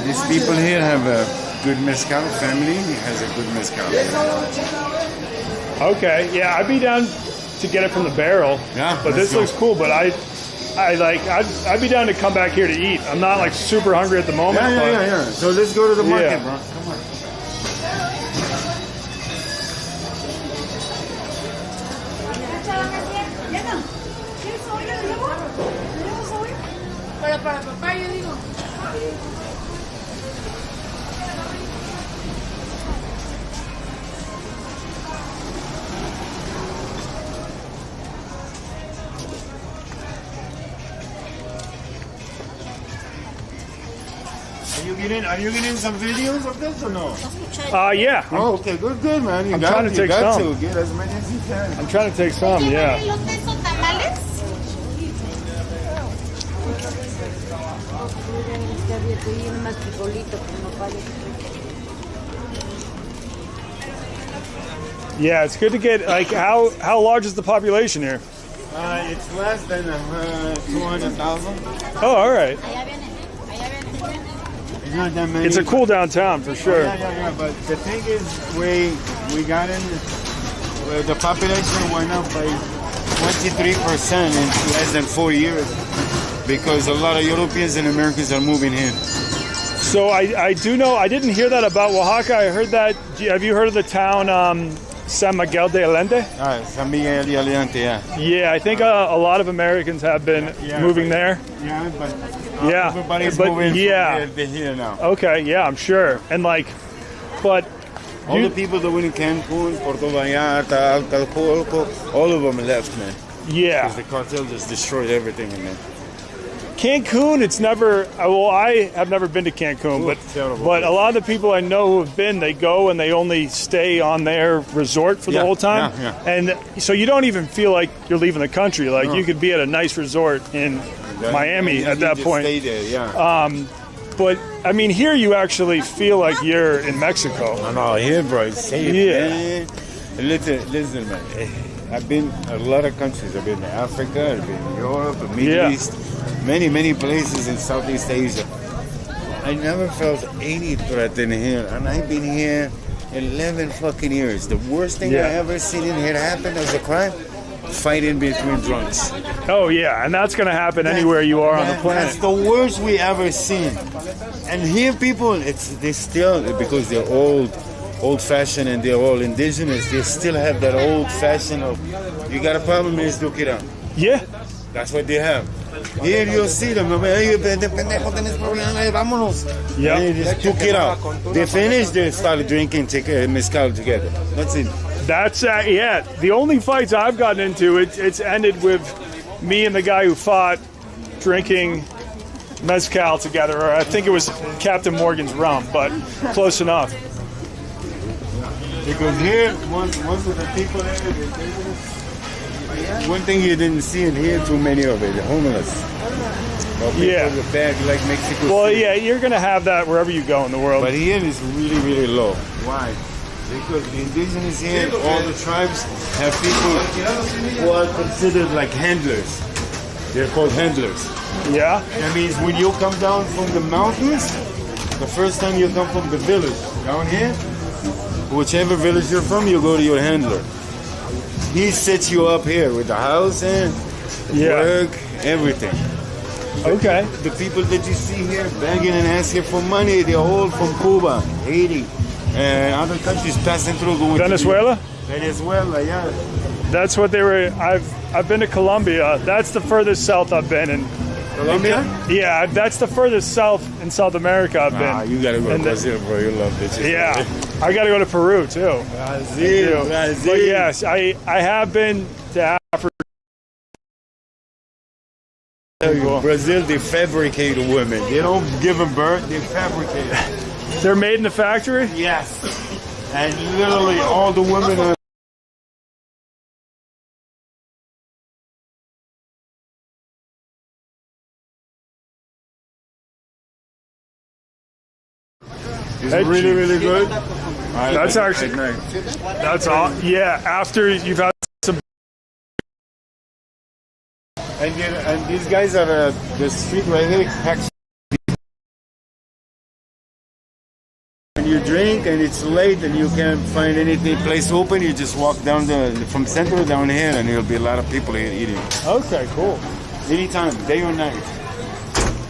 these people here have a good mezcal. Family has a good mezcal. Okay, yeah, I'd be down to get it from the barrel. Yeah, but this looks cool. But I'd be down to come back here to eat. I'm not like super hungry at the moment. Yeah. So let's go to the market, bro. Come on. Pero para papá yo digo. Are you getting some videos of this or no? Yeah. Oh, okay, good, man. You I'm got trying to you take got some. to get as many as you can. I'm trying to take some, yeah. Yeah, it's good to get, like, how large is the population here? It's less than 200,000. Oh, all right. It's not that many. It's a cool downtown for sure. Yeah. But the thing is, we got in. The population went up by 23% in less than 4 years because a lot of Europeans and Americans are moving here. So I do know. I didn't hear that about Oaxaca. I heard that. Have you heard of the town San Miguel de Allende? San Miguel de Allende, yeah. Yeah, I think a lot of Americans have been moving there. Yeah, but everybody's but moving yeah. from here now. Okay, yeah, I'm sure. And like, but all the people that went in Cancun, Puerto Vallarta, Acapulco, all of them left, man. Yeah. Because the cartel just destroyed everything in there. Cancun, it's never. Well, I have never been to Cancun, but a lot of the people I know who have been, they go and they only stay on their resort for the whole time, and so you don't even feel like you're leaving the country. Like you could be at a nice resort in Miami at that point. Stay there, yeah. But I mean, here you actually feel like you're in Mexico. No, here, bro, it's safe. Yeah. Man. Listen, man. I've been a lot of countries. I've been to Africa. I've been in Europe, the Middle East. Many places in Southeast Asia. I never felt any threat in here, and I've been here 11 fucking years. The worst thing I ever seen in here happen as a crime, fighting between drunks. Oh yeah, and that's gonna happen anywhere you are on the planet. That's the worst we ever seen. And here people, they still, because they're old-fashioned and they're all indigenous, they still have that old-fashioned of, you got a problem, is duke it out. Yeah. That's what they have. Here you'll see them. Yeah. Just took it out. They finish, they start drinking mezcal together. That's it. That's the only fights I've gotten into, it's ended with me and the guy who fought drinking mezcal together, or I think it was Captain Morgan's rum, but close enough. Because here, most of the people there, one thing you didn't see in here, too many of it, homeless. Yeah. With bag like Mexico Well, City. yeah, you're going to have that wherever you go in the world. But here is really low. Why? Because the indigenous here, all the tribes have people who are considered like handlers. They're called handlers. Yeah? That means when you come down from the mountains, the first time you come from the village, down here, whichever village you're from, you go to your handler. He sets you up here with the house and work, everything. Okay. The people that you see here begging and asking for money, they're all from Cuba, Haiti, and other countries passing through. Going Venezuela? Venezuela, yeah. That's what they were. I've been to Colombia. That's the furthest south I've been, and Colombia? Yeah, that's the furthest south in South America I've been. Ah, you gotta go to And Brazil, bro. You love bitches. Yeah, I got to go to Peru too. Brazil, Brazil. But yes, I have been to Africa. Brazil, they fabricate women. They don't give them birth, they fabricate them. They're made in the factory? Yes. And literally all the women are. It's really, really good. That's actually, that's all. Yeah, after you've had some. And these guys are the street right here. When you drink and it's late and you can't find anything place open, you just walk down from Central down here and there'll be a lot of people here eating. Okay, cool. Anytime, day or night.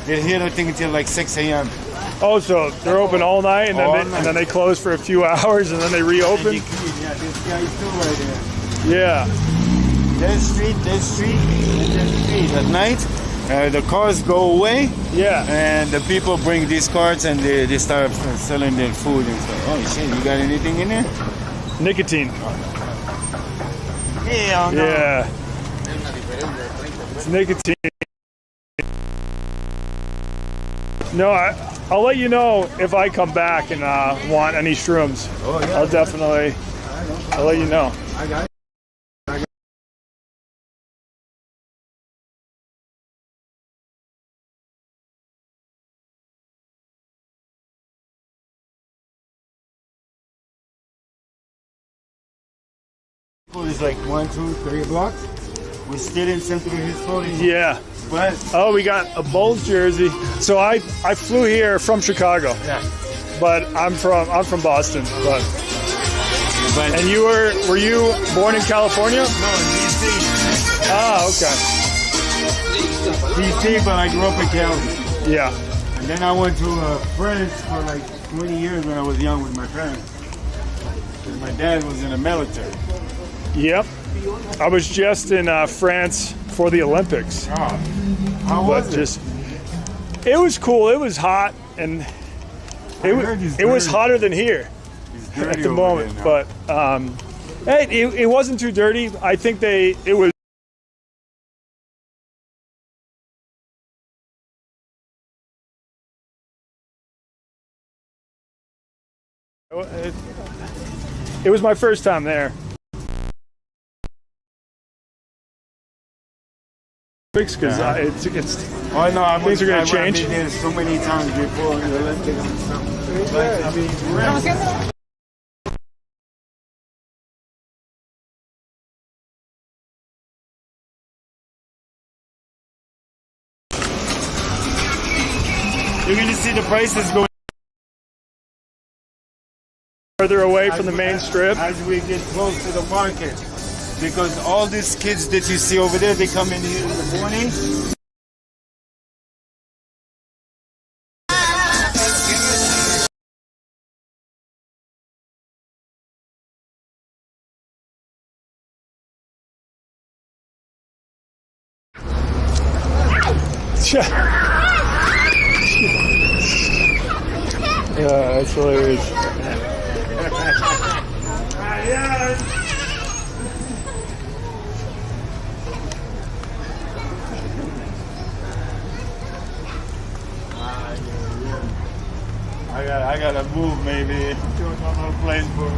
They're here I think until like 6 a.m. Oh, so they're open all night and then they close for a few hours and then they reopen? Yeah, this guy's still right there. Yeah. This street, and this street. At night, the cars go away. Yeah. And the people bring these carts and they start selling their food and stuff. Oh shit, you got anything in there? Nicotine. Hell no. Yeah. It's nicotine. No, I'll let you know if I come back and want any shrooms. Oh, yeah. I'll definitely, I'll let you know. I got it. It's like 1, 2, 3 blocks. We're still in Central Historic. Yeah. But oh, we got a Bulls jersey. So I flew here from Chicago. Yeah. But I'm from Boston. But and were you born in California? No, in DC. Ah, okay. DC, but I grew up in Cali. Yeah. And then I went to France for like 20 years when I was young with my parents. Because my dad was in the military. Yep. I was just in France for the Olympics. Oh. How was it? It was cool. It was hot and it was hotter than here at the moment. But it wasn't too dirty. I think it was. It was my first time there. Because it's oh no, things are going to change. I've been there so many times before the Olympics and stuff. Like, I mean, you're going to see the prices going further away from the main strip as we get close to the market. Because all these kids that you see over there, they come in here in the morning. Yeah, that's hilarious. I gotta move maybe to another place for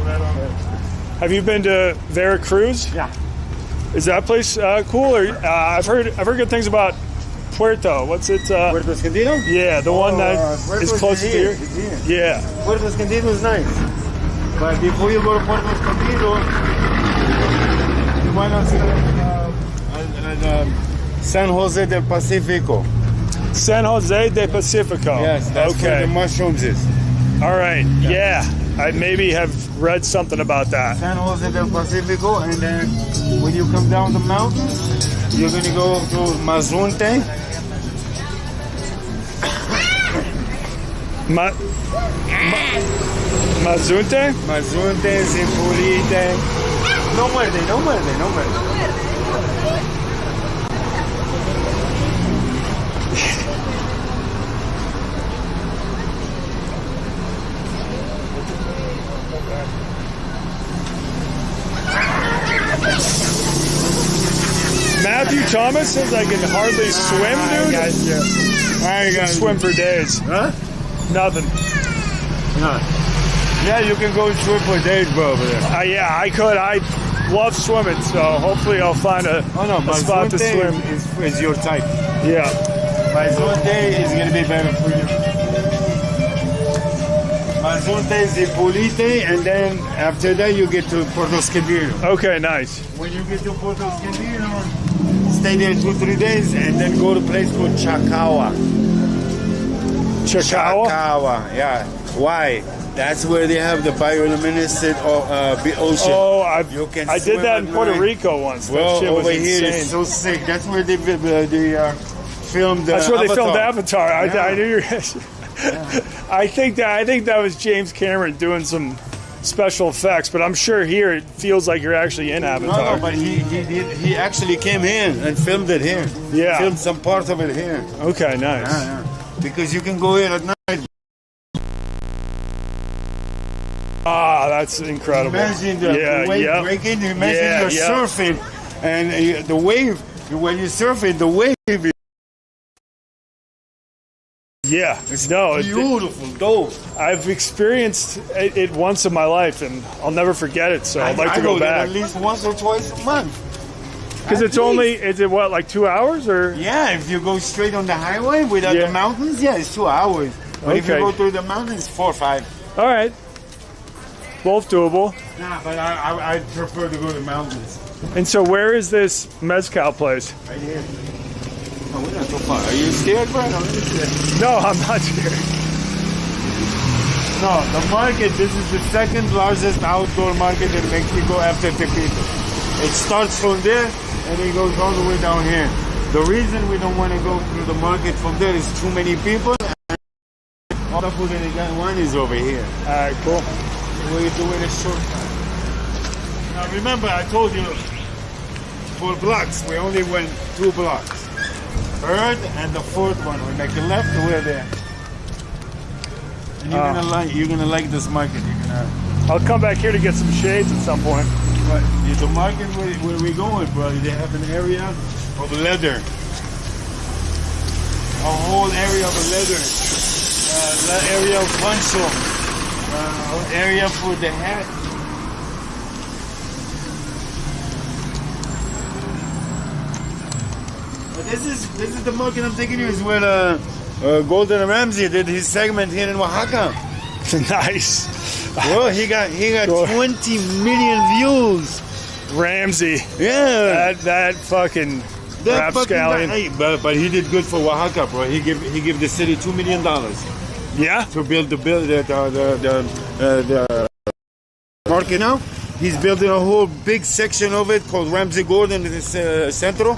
Have you been to Veracruz? Yeah. Is that place cool? Or I've heard good things about Puerto. What's it? Puerto Escondido? Yeah, the one that is closest to here. Yeah. Puerto Escondido is nice. But before you go to Puerto Escondido, you want to see San Jose del Pacifico. San Jose del Pacifico. Yes, that's where the mushrooms is. All right. Yeah. I maybe have read something about that. San Jose del Pacifico, and then when you come down the mountain, you're going to go to Mazunte. Mazunte? Mazunte, Zipulite. No muerde, no muerde, no muerde. Matthew Thomas says I can hardly swim, dude. I can swim for days. Huh? Nothing. No. Yeah, you can go swim for days, bro, over there. Yeah, I could. I love swimming, so hopefully I'll find a spot to swim. Is your type. Yeah. Mazonte is going to be better for you. Mazonte is the Polite, and then after that you get to Puerto Escondido. Okay, nice. When you get to Puerto Escondido, stay there 2-3 days, and then go to a place called Chacagua. Chacagua? Yeah. Why? That's where they have the bioluminescent ocean. Oh, I did that in Puerto Rico once. Well, that shit was over here insane. it's so sick. That's where they filmed. That's where they filmed Avatar. Avatar. Yeah. I knew you were. I think that was James Cameron doing some special effects, but I'm sure here it feels like you're actually in Avatar. No, but he actually came in and filmed it here. Yeah. Filmed some parts of it here. Okay, nice. Yeah. Because you can go in at night. Ah, that's incredible. Imagine the wave breaking. Imagine you're surfing, and the wave. When you're surfing, the wave. Yeah, it's beautiful, dope. I've experienced it once in my life, and I'll never forget it. So I'd like to go back at least once or twice a month. Because it's only, is it what, like 2 hours or? Yeah, if you go straight on the highway without the mountains, it's 2 hours. But if you go through the mountains, 4 or 5. All right. Both doable. Nah, but I prefer to go to the mountains. And so where is this Mezcal place? Right here. Oh, we're not so far. Are you scared, bro? No, I'm not scared. No, the market, this is the second largest outdoor market in Mexico after Tepito. It starts from there and it goes all the way down here. The reason we don't want to go through the market from there is too many people. And all the food that got one is over here. All right, cool. We're doing a shortcut. Now remember, I told you 4 blocks. We only went 2 blocks. Third and the fourth one. We make a left, we're there. And you're gonna like this market. I'll come back here to get some shades at some point. But the market where we're going, brother, they have an area of leather. A whole area of leather. Area of poncho. Area for the hat. But this is the market I'm taking you. Is where Golden Ramsay did his segment here in Oaxaca. Nice. Well, he got 20 million views. Ramsey. Yeah. That fucking rapscallion. But he did good for Oaxaca, bro. He give the city $2 million. Yeah. To build the market now. He's building a whole big section of it called Ramsey Gordon Center.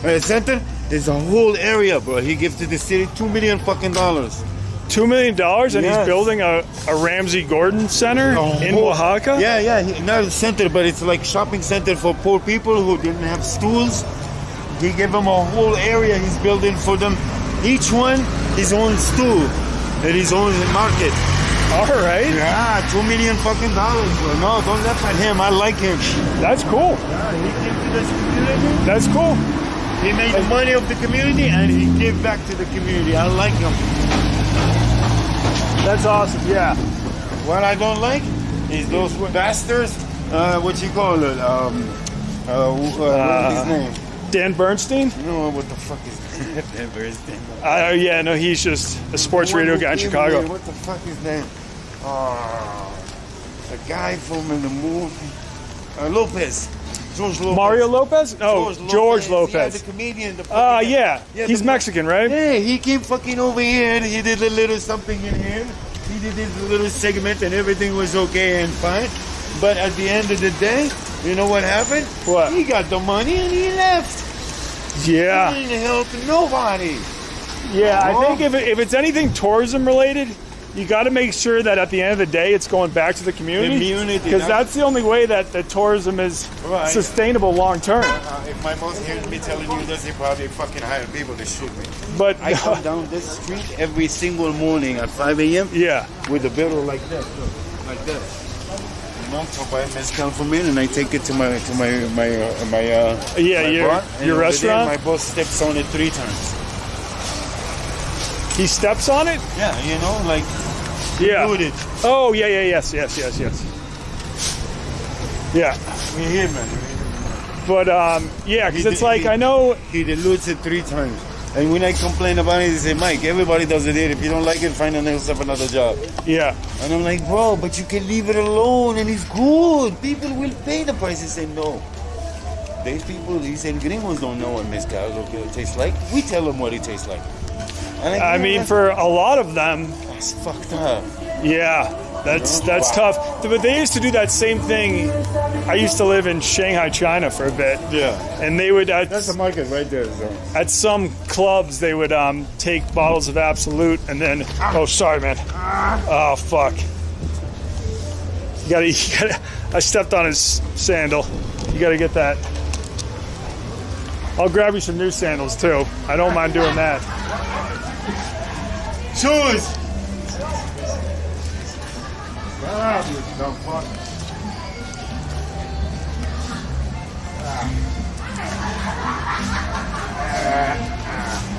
There's a whole area, bro. He gives to the city $2 million fucking dollars. $2 million, and he's building a Ramsey Gordon Center in Oaxaca? Yeah, not a center, but it's like shopping center for poor people who didn't have stools. He gave them a whole area he's building for them. Each one his own stool and his own market. All right. Yeah, $2 million fucking dollars, bro. No, don't laugh at him. I like him. That's cool. Yeah, he came to this community. That's cool. He made the money of the community and he gave back to the community. I like him. That's awesome, yeah. What I don't like is those bastards. What you call it? What's his name? Dan Bernstein? No, what the fuck is Dan Bernstein? Yeah, no, he's just a sports radio guy in Chicago. What the fuck is his name? The guy from the movie. Lopez. George Lopez. Mario Lopez? No, George Lopez. Yeah, the comedian. Yeah. He's Mexican, right? Yeah, he came fucking over here. He did a little something in here. He did his little segment and everything was okay and fine. But at the end of the day, you know what happened? What? He got the money and he left. Yeah. He didn't help nobody. Yeah, I think if it's anything tourism related, you got to make sure that at the end of the day, it's going back to the community. Because that's the only way that the tourism is sustainable long term. If my boss hears me telling you this, he probably fucking hire people to shoot me. But I come down this street every single morning at 5 a.m. Yeah. With a barrel like this, look, like this. To buy mezcal from me, and I take it to my bar, your restaurant. My boss steps on it 3 times. He steps on it? Yeah, you know, like yeah. Oh yeah, yes. Yeah. We're here, man. But yeah, because it's like I know he dilutes it 3 times. And when I complain about it, they say, Mike, everybody does it here. If you don't like it, find another job. Yeah. And I'm like, bro, but you can leave it alone and it's good. People will pay the price. He said, no. These people, he said, gringos don't know what mezcal tastes like. We tell them what it tastes like. And I mean, for a lot of them, that's fucked up. Yeah, that's tough. But they used to do that same thing. I used to live in Shanghai, China for a bit. Yeah. And they would that's the market right there. So. At some clubs they would take bottles of Absolute and then oh sorry man. Oh fuck. You gotta I stepped on his sandal. You gotta get that. I'll grab you some new sandals too. I don't mind doing that. Shoes! You dumb fuck.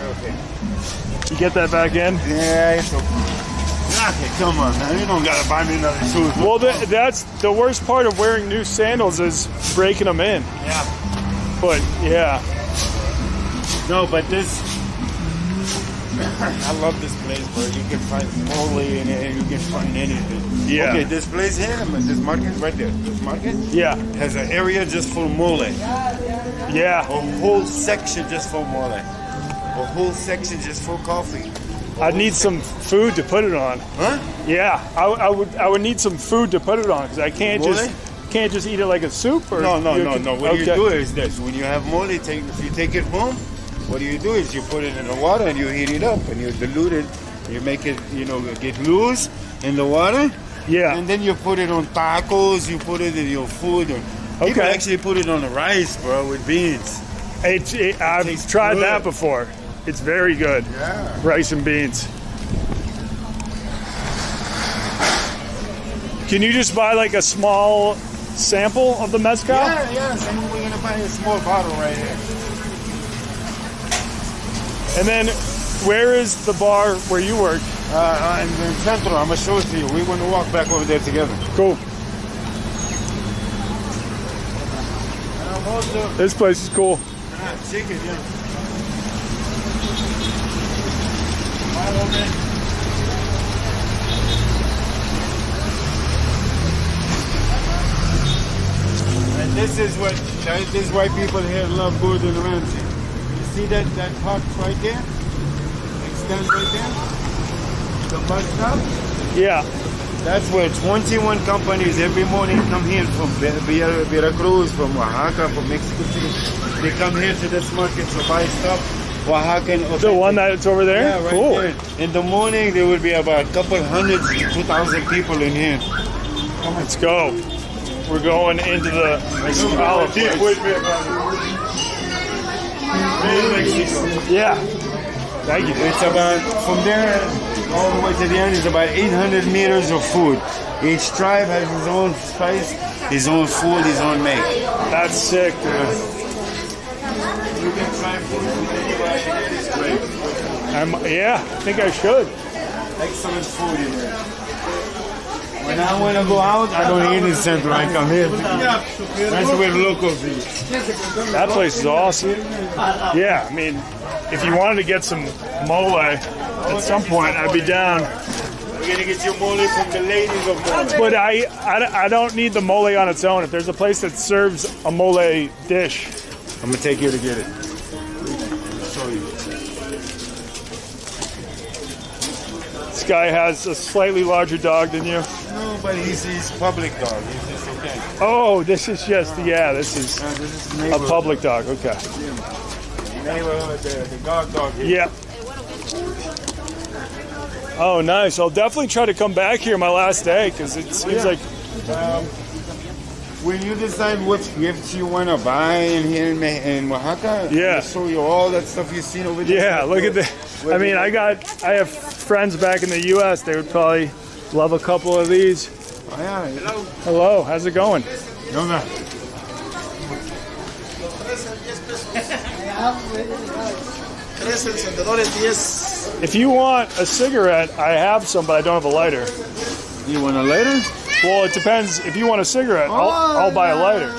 Okay. You get that back in? Yeah, it's okay. Okay, come on, man. You don't gotta buy me another shoes. Well, that's the worst part of wearing new sandals is breaking them in. Yeah. But yeah. No, but this. I love this place, bro. You can find mole in it, you can find anything. Yeah. Okay, this place here, this market right there, this market, has an area just for mole. Yeah. A whole section just for mole. A whole section just for coffee. I'd need some food to put it on. Huh? Yeah, I would need some food to put it on because I can't just eat it like a soup. Or no. What you do is this: when you have mole, if you take it home. What you do is you put it in the water and you heat it up and you dilute it. You make it, get loose in the water. Yeah. And then you put it on tacos. You put it in your food. People actually put it on the rice, bro, with beans. I've tried that before. It's very good. Yeah. Rice and beans. Can you just buy like a small sample of the mezcal? Yeah. And we're gonna buy a small bottle right here. And then, where is the bar where you work? In the Central. I'm going to show it to you. We're going to walk back over there together. Cool. This place is cool. Chicken, yeah. And this is why people here love Gordon Ramsay. See that part right there? Extend right there? The bus stop? Yeah. That's where 21 companies every morning come here from Veracruz, from Oaxaca, from Mexico City. They come here to this market to buy stuff. Oaxacan. The one that's over there? Yeah, right cool. there. In the morning, there will be about a couple hundred, 2,000 people in here. Let's go. We're going into the Mezcal place. Yeah. Thank you. It's about, from there all the way to the end, is about 800 meters of food. Each tribe has his own spice, his own food, his own make. That's sick, dude. You can try food with anybody. It's great. Yeah, I think I should. Excellent food in there. When I want to go out, I don't eat in the center. I come here. That's where the locals eat. That place is awesome. Yeah, I mean, if you wanted to get some mole at some point, I'd be down. We're going to get your mole from the ladies of mole. But I don't need the mole on its own. If there's a place that serves a mole dish, I'm going to take you to get it. I'll show you. This guy has a slightly larger dog than you. No, but he's public dog. He's just okay. Oh, this is just, this is a public dog. Okay. Neighborhood, the guard dog here. Yeah. Oh, nice. I'll definitely try to come back here my last day because it seems like. When you decide which gifts you want to buy in here in Oaxaca, Yeah. I'll show you all that stuff you've seen over there. Yeah, look at that. I mean, I have friends back in the U.S. They would probably love a couple of these. Oh, yeah. Hello, how's it going? No. If you want a cigarette, I have some, but I don't have a lighter. You want a lighter? Well, it depends. If you want a cigarette, I'll buy a lighter.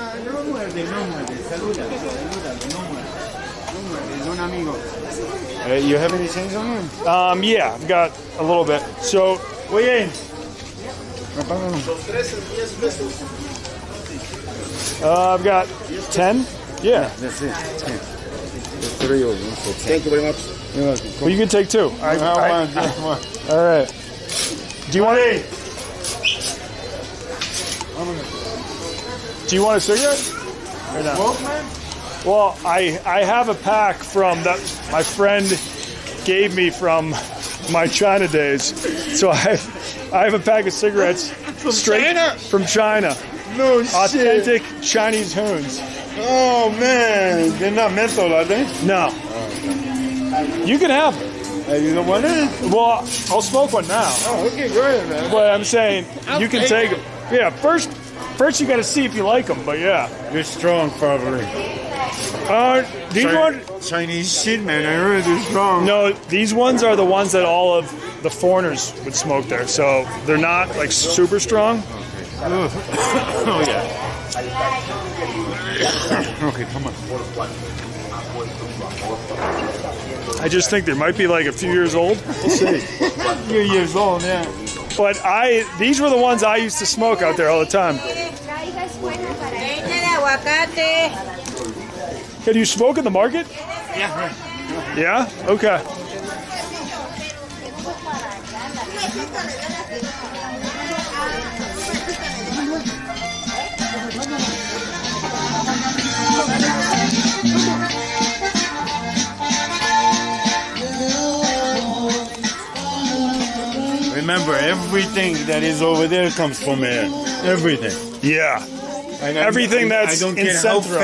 You have any change on you? Yeah, I've got a little bit. So, Oye. I've got 10. Yeah. That's it. Three of them. Thank you very much. You're welcome. Well, you can take 2. I want. All right. Do you want a? Do you want a cigarette? Or no? Smoke, man? Well, I have a pack from that my friend gave me from my China days. So I have a pack of cigarettes from China. No shit. Authentic Chinese hoons. Oh man, they're not menthol, are they? No. You can have them. You don't want it? Well, I'll smoke one now. Oh, okay, go ahead, man. But I'm saying you can take them. Yeah, first you got to see if you like them. But yeah, You're strong, probably. these ones. Chinese shit, man. I heard they're strong. No, these ones are the ones that all of the foreigners would smoke there. So they're not like super strong. Oh yeah. Okay, come on. I just think they might be like a few years old. We'll see. Few years old, yeah. But these were the ones I used to smoke out there all the time. Can you smoke in the market? Yeah. Yeah? Okay. Remember, everything that is over there comes from here. Everything. Yeah. Everything that's I don't in care Centro.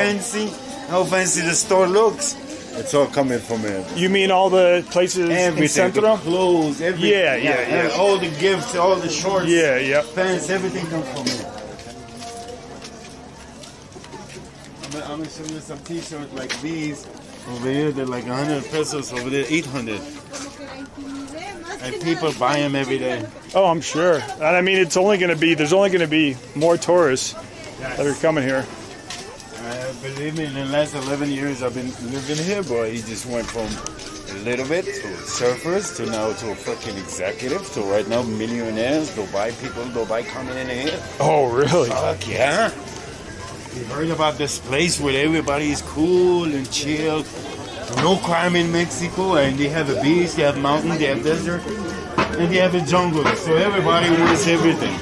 how fancy the store looks. It's all coming from here. You mean all the places Everything, in Centro? the clothes, everything. Yeah. All the gifts, all the shorts, Yeah. pants, everything comes from here. I'm gonna show you some t-shirts like these. Over here, they're like 100 pesos. Over there, 800. And people buy them every day. Oh, I'm sure. And I mean, there's only going to be more tourists that are coming here. Believe me, in the last 11 years I've been living here, boy, he just went from a little bit to surfers to now to a freaking executive to right now millionaires, Dubai coming in here. Oh, really? Fuck yeah. You heard about this place where everybody is cool and chill. No crime in Mexico, and they have a beach, they have mountain, they have desert, and they have a jungle. So everybody wants everything.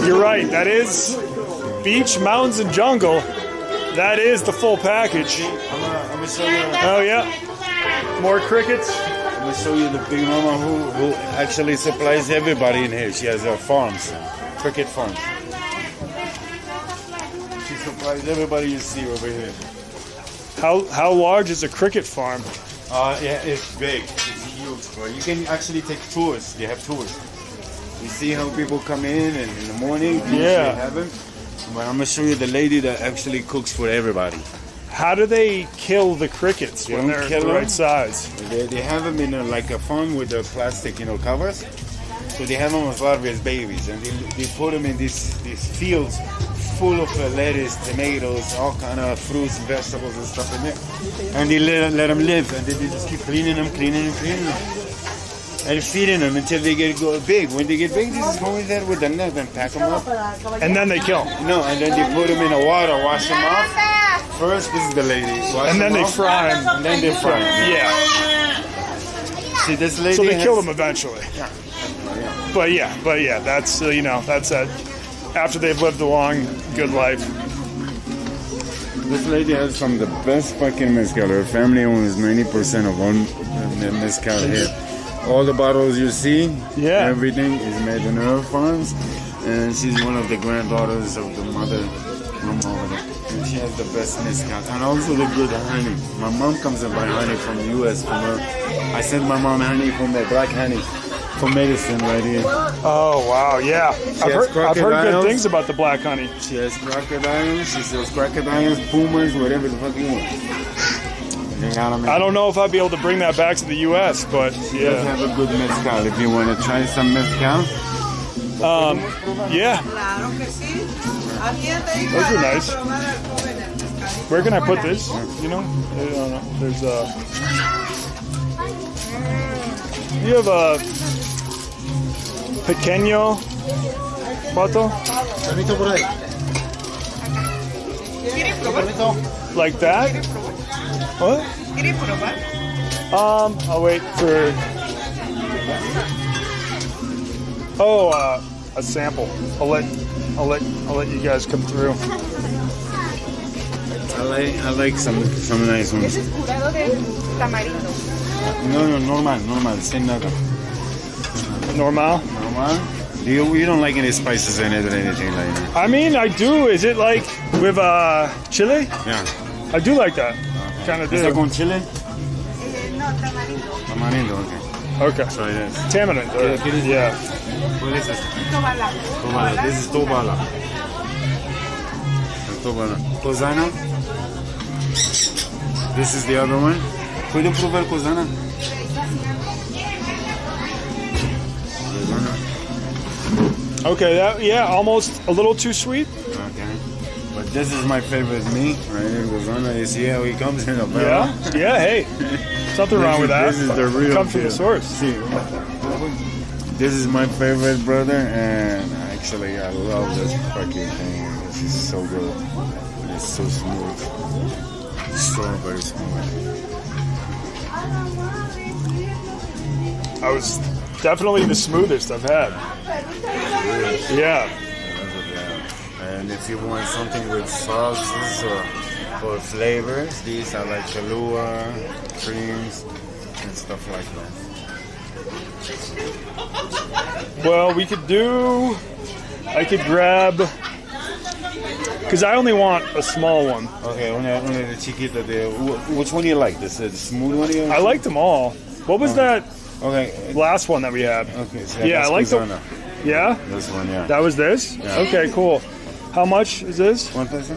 You're right. That is beach, mountains, and jungle. That is the full package. I'm gonna show you. Oh yeah. More crickets. I'm gonna show you the big mama who actually supplies everybody in here. She has farms, cricket farms. She supplies everybody you see over here. How large is a cricket farm? Yeah, it's big. It's huge, bro. You can actually take tours. They have tours. You see how people come in and in the morning. Yeah. They have them. But I'm gonna show you the lady that actually cooks for everybody. How do they kill the crickets when they're the right size? They have them in like a farm with the plastic, covers. So they have them as larvae as babies, and they put them in these fields full of lettuce, tomatoes, all kind of fruits, vegetables, and stuff in there. And they let them live, and then they just keep cleaning them, and feeding them until they get big. When they get big, they just go in there with the net and pack them up. And then they kill them. No, and then they put them in the water, wash them off. First, this is the lady. And then they fry them. And then they fry them. Yeah. See, this lady. So they kill them eventually. Yeah. But yeah, that's that's after they've lived a long, good life. This lady has some of the best fucking mezcal. Her family owns 90% of one mezcal here. All the bottles you see, Yeah. everything is made in her farms. And she's one of the granddaughters of the mother from over there. And she has the best mezcal. And also the good honey. My mom comes and buy honey from the U.S. from her. I send my mom honey from the black honey for medicine right here. Oh wow, yeah. I've heard good things about the black honey. She has crocodiles. She sells crocodiles, pumas, whatever the fuck you want. I don't know if I'd be able to bring that back to the U.S., but She does have a good mezcal. If you want to try some mezcal. Yeah. Those are nice. Where can I put this? You know? I don't know. There's you have a pequeño pato? Like that? What? I'll wait for. A sample. I'll let you guys come through. I like some nice ones. No, normal, sin nada. Normal? Normal? You don't like any spices in it or anything like that? I mean, I do. Is it like with chili? Yeah. I do like that. Kind of do. ¿Está con chile? No, tamarindo. Tamarindo, okay. Okay. So it is. Tamarind. Yeah. What is this? Tobala. Tobala. This is Tobala. Tobala. Cozana. This is the other one. ¿Puedo probar Cozana? Okay, that almost a little too sweet. Okay. But this is my favorite meat, right here, Cozana. You see how he comes in a barrel? Yeah, hey. Something wrong with that. This is the real Comes from the deal. source. See, this is my favorite, brother, and actually I love this fucking thing. This is so good. It's so smooth. Strawberry smooth. I was definitely the smoothest I've had. Yeah. And if you want something with sauces or flavors, these are like Kahlua, creams, and stuff like that. Well, I could grab, because I only want a small one. Okay, una de chiquita. Which one do you like? The smooth one? I liked them all. What was that Okay. last one that we had? Okay, so Yeah, I like the. Cozana. Yeah? This one, yeah. That was this? Yeah. Okay, cool. How much is this? ¿Cuánto es?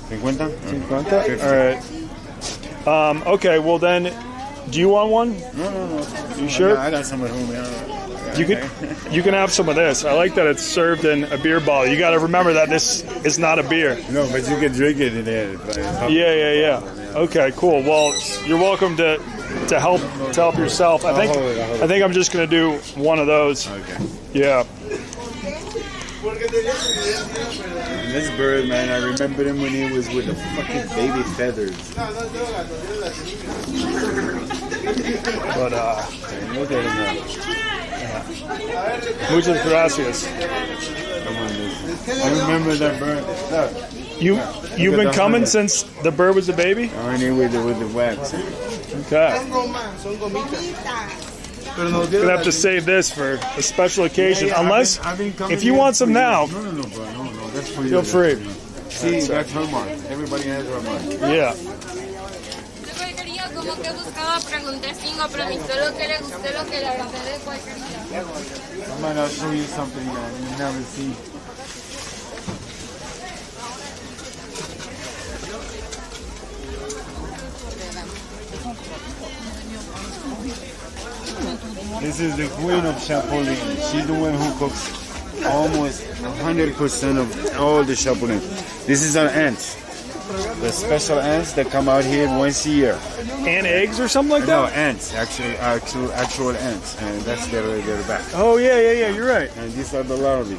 50. 50? All right. Okay, well then, do you want one? No. You sure? I got some at home. You can have some of this. I like that it's served in a beer bottle. You got to remember that this is not a beer. No, but you can drink it in there. Yeah. Okay, cool. Well, you're welcome to help yourself. I think I'm just gonna do one of those. Okay. Yeah. This bird, man, I remember him when he was with the fucking baby feathers. But Look at him now. muchas gracias. Come on, listen. I remember that bird. Look. You've been coming since the bird was a baby? Only with the wax. Okay. Gonna have to save this for a special occasion, unless if you want some now. No, bro. No, that's for you. Feel free. See, that's her mark. Everybody has her mark. Yeah. Como que buscaba, pregunté 5, pero me solo que le gustó lo que le agarré de cualquier I'm gonna show you something that you never see. This is the queen of Chapulin. She's the one who cooks almost 100% of all the Chapulin. This is our ants. The special ants that come out here once a year. And eggs or something like No, that? ants, actual ants, and that's their back. Oh, yeah, you're right. And these are the larvae.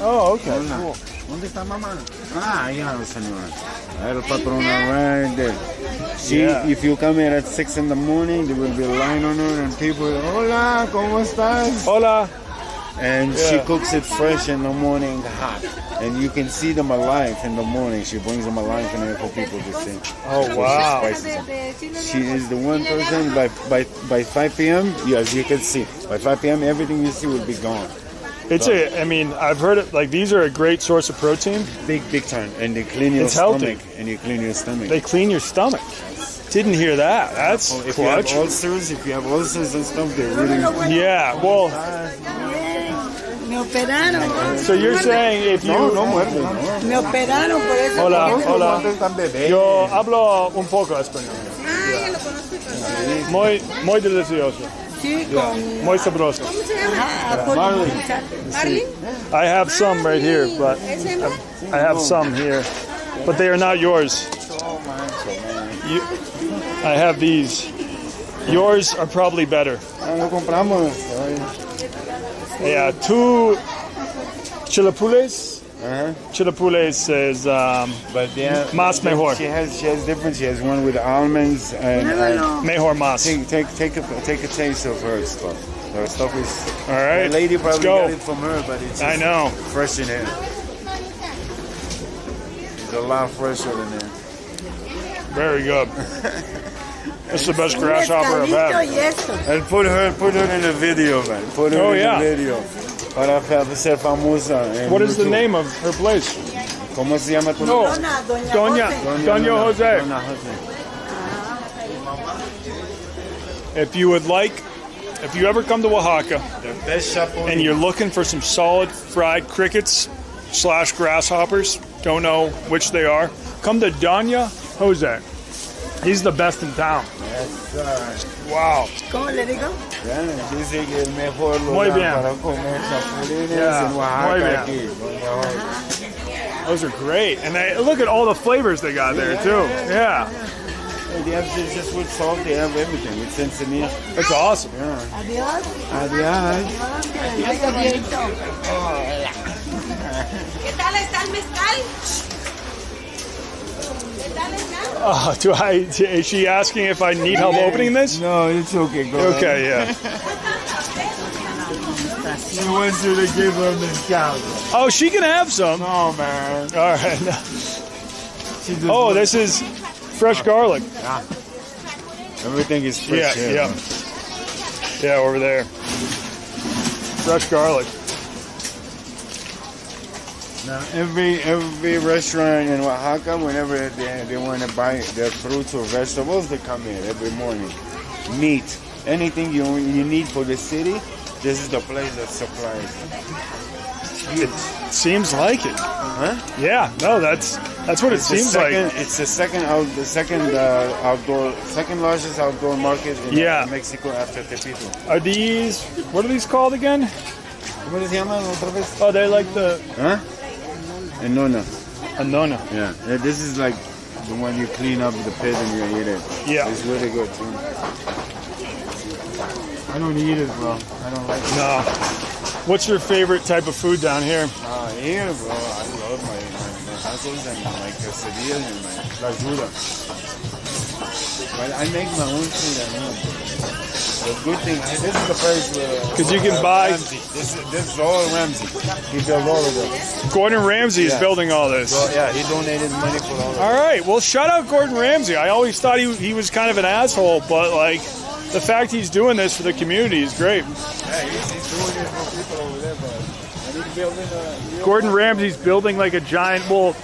Oh, okay, cool. ¿Dónde está mamá? Ah, ya, señora. El patrona right there. See, if you come here at 6 in the morning, there will be a line on her and people, hola, ¿cómo estás? Hola. And she Yeah. cooks it fresh in the morning, hot. And you can see them alive in the morning. She brings them alive in there for people to see. Oh, wow. She spices them. She is the one person by 5 p.m. Yes, you can see. By 5 p.m. everything you see will be gone. I mean, I've heard it, like, these are a great source of protein. Big time. And they clean your It's stomach. healthy. And you clean your stomach. They clean your stomach. Didn't hear that. That's if you have clutch. ulcers, and stuff, they're really... Yeah, well, Me operaron. so you're saying if you... No muerde. Me operaron por eso. Hola, hola. Están bebés. Yo hablo un poco español. Muy delicioso. Sí, con... Muy sabroso. I have some right here, but I have some here, but they are not yours. I have these. Yours are probably better. Lo compramos. Yeah, 2 chilapules. Chilapules is But yeah, más mejor. She has different. She has one with almonds and Mejor más. take a taste of her stuff. Her stuff is. All right, The lady let's probably go. got it from her, but it's I just know. fresh in here. It's a lot fresher than there. Very good. This is the best grasshopper I've had. And put her in the video, man. Put her in the video. Para ser famosa. What is the name of her place? ¿Cómo se llama tu No, Doña Jose. Doña Jose. If you ever come to Oaxaca The best shop and you're looking for some solid fried crickets / grasshoppers, don't know which they are, come to Doña Jose. He's the best in town. Yes, sir. Wow. ¿Cómo le digo? Dice que el mejor Muy lugar bien. para comer chapulines Yeah, en muy Oaxaca bien. aquí. Doña Jose. Those are great. And look at all the flavors they got there, too. Yeah. They have just with salt, they have everything. With Sensimilla. That's awesome. Yeah. Adiós. Adiós. ¿Qué tal está el mezcal? ¿Qué tal está? Is she asking if I need help opening this? No, it's okay. Go Okay, yeah. She wants you to give her mezcal. Oh, she can have some. No, man. All right. Oh, this is fresh garlic. Yeah. Everything is fresh Yeah, here. yeah. Yeah, over there. Fresh garlic. Now, every restaurant in Oaxaca, whenever they want to buy their fruits or vegetables, they come here every morning. Meat, anything you need for the city, this is the place that supplies. It seems like it. Huh? Yeah, no, that's what it seems like. It's the second largest outdoor market in Mexico after Tepito. Are these? What are these called again? ¿Cómo se llaman otra vez? Oh, they're like the Huh? Anona. Anona. Yeah. This is like the one you clean up the pit and you eat it. Yeah. It's really good too. I don't eat it, bro. I don't like it. No. What's your favorite type of food down here? Here, bro, I love my tacos and my quesadillas and my la juda. But I make my own food at home. The good thing, this is the place where... Because you can buy... Ramsey. This is all Ramsey. He built all of them. Gordon Ramsay is building all this. So, yeah, he donated money for all of All right, well, shout out Gordon Ramsay. I always thought he was kind of an asshole, but, like, the fact he's doing this for the community is great. Yeah, he's doing it for people over there, but he's building a... Gordon Ramsay's building like a giant... Well,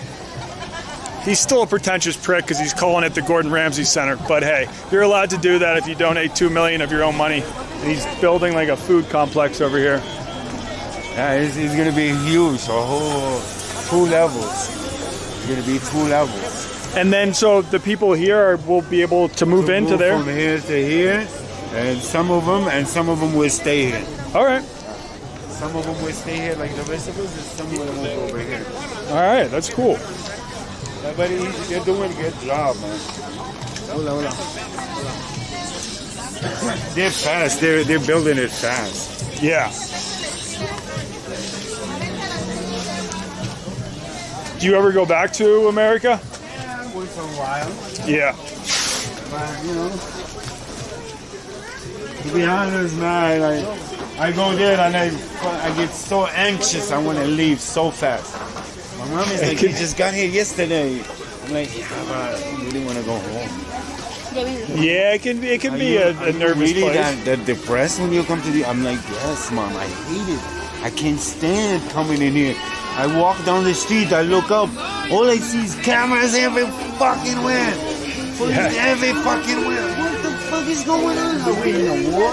he's still a pretentious prick because he's calling it the Gordon Ramsay Center. But hey, you're allowed to do that if you donate $2 million of your own money. And he's building like a food complex over here. Yeah, it's going to be huge, a whole 2 levels. It's going to be 2 levels. And then so the people here will be able to move into there? From here to here, and some of them will stay here. All right. Some of them will stay here like the vegetables, and some of them will go over here. All right, that's cool. Yeah, but they're doing a good job, man. Hola. They're fast. They're building it fast. Yeah. Do you ever go back to America? Yeah, once in a while. Yeah. But, you know, to be honest, man, like, I I go there and I get so anxious. I want to leave so fast. My mom is like, "You just got here yesterday." I'm like, "Yeah, but I really want to go home." Yeah, it can be a nervous really place. that depressed when you come to the? I'm like, "Yes, Mom. I hate it. I can't stand coming in here. I walk down the street. I look up. All I see is cameras every fucking where. Every fucking where. What the fuck is going on? Are we in a war?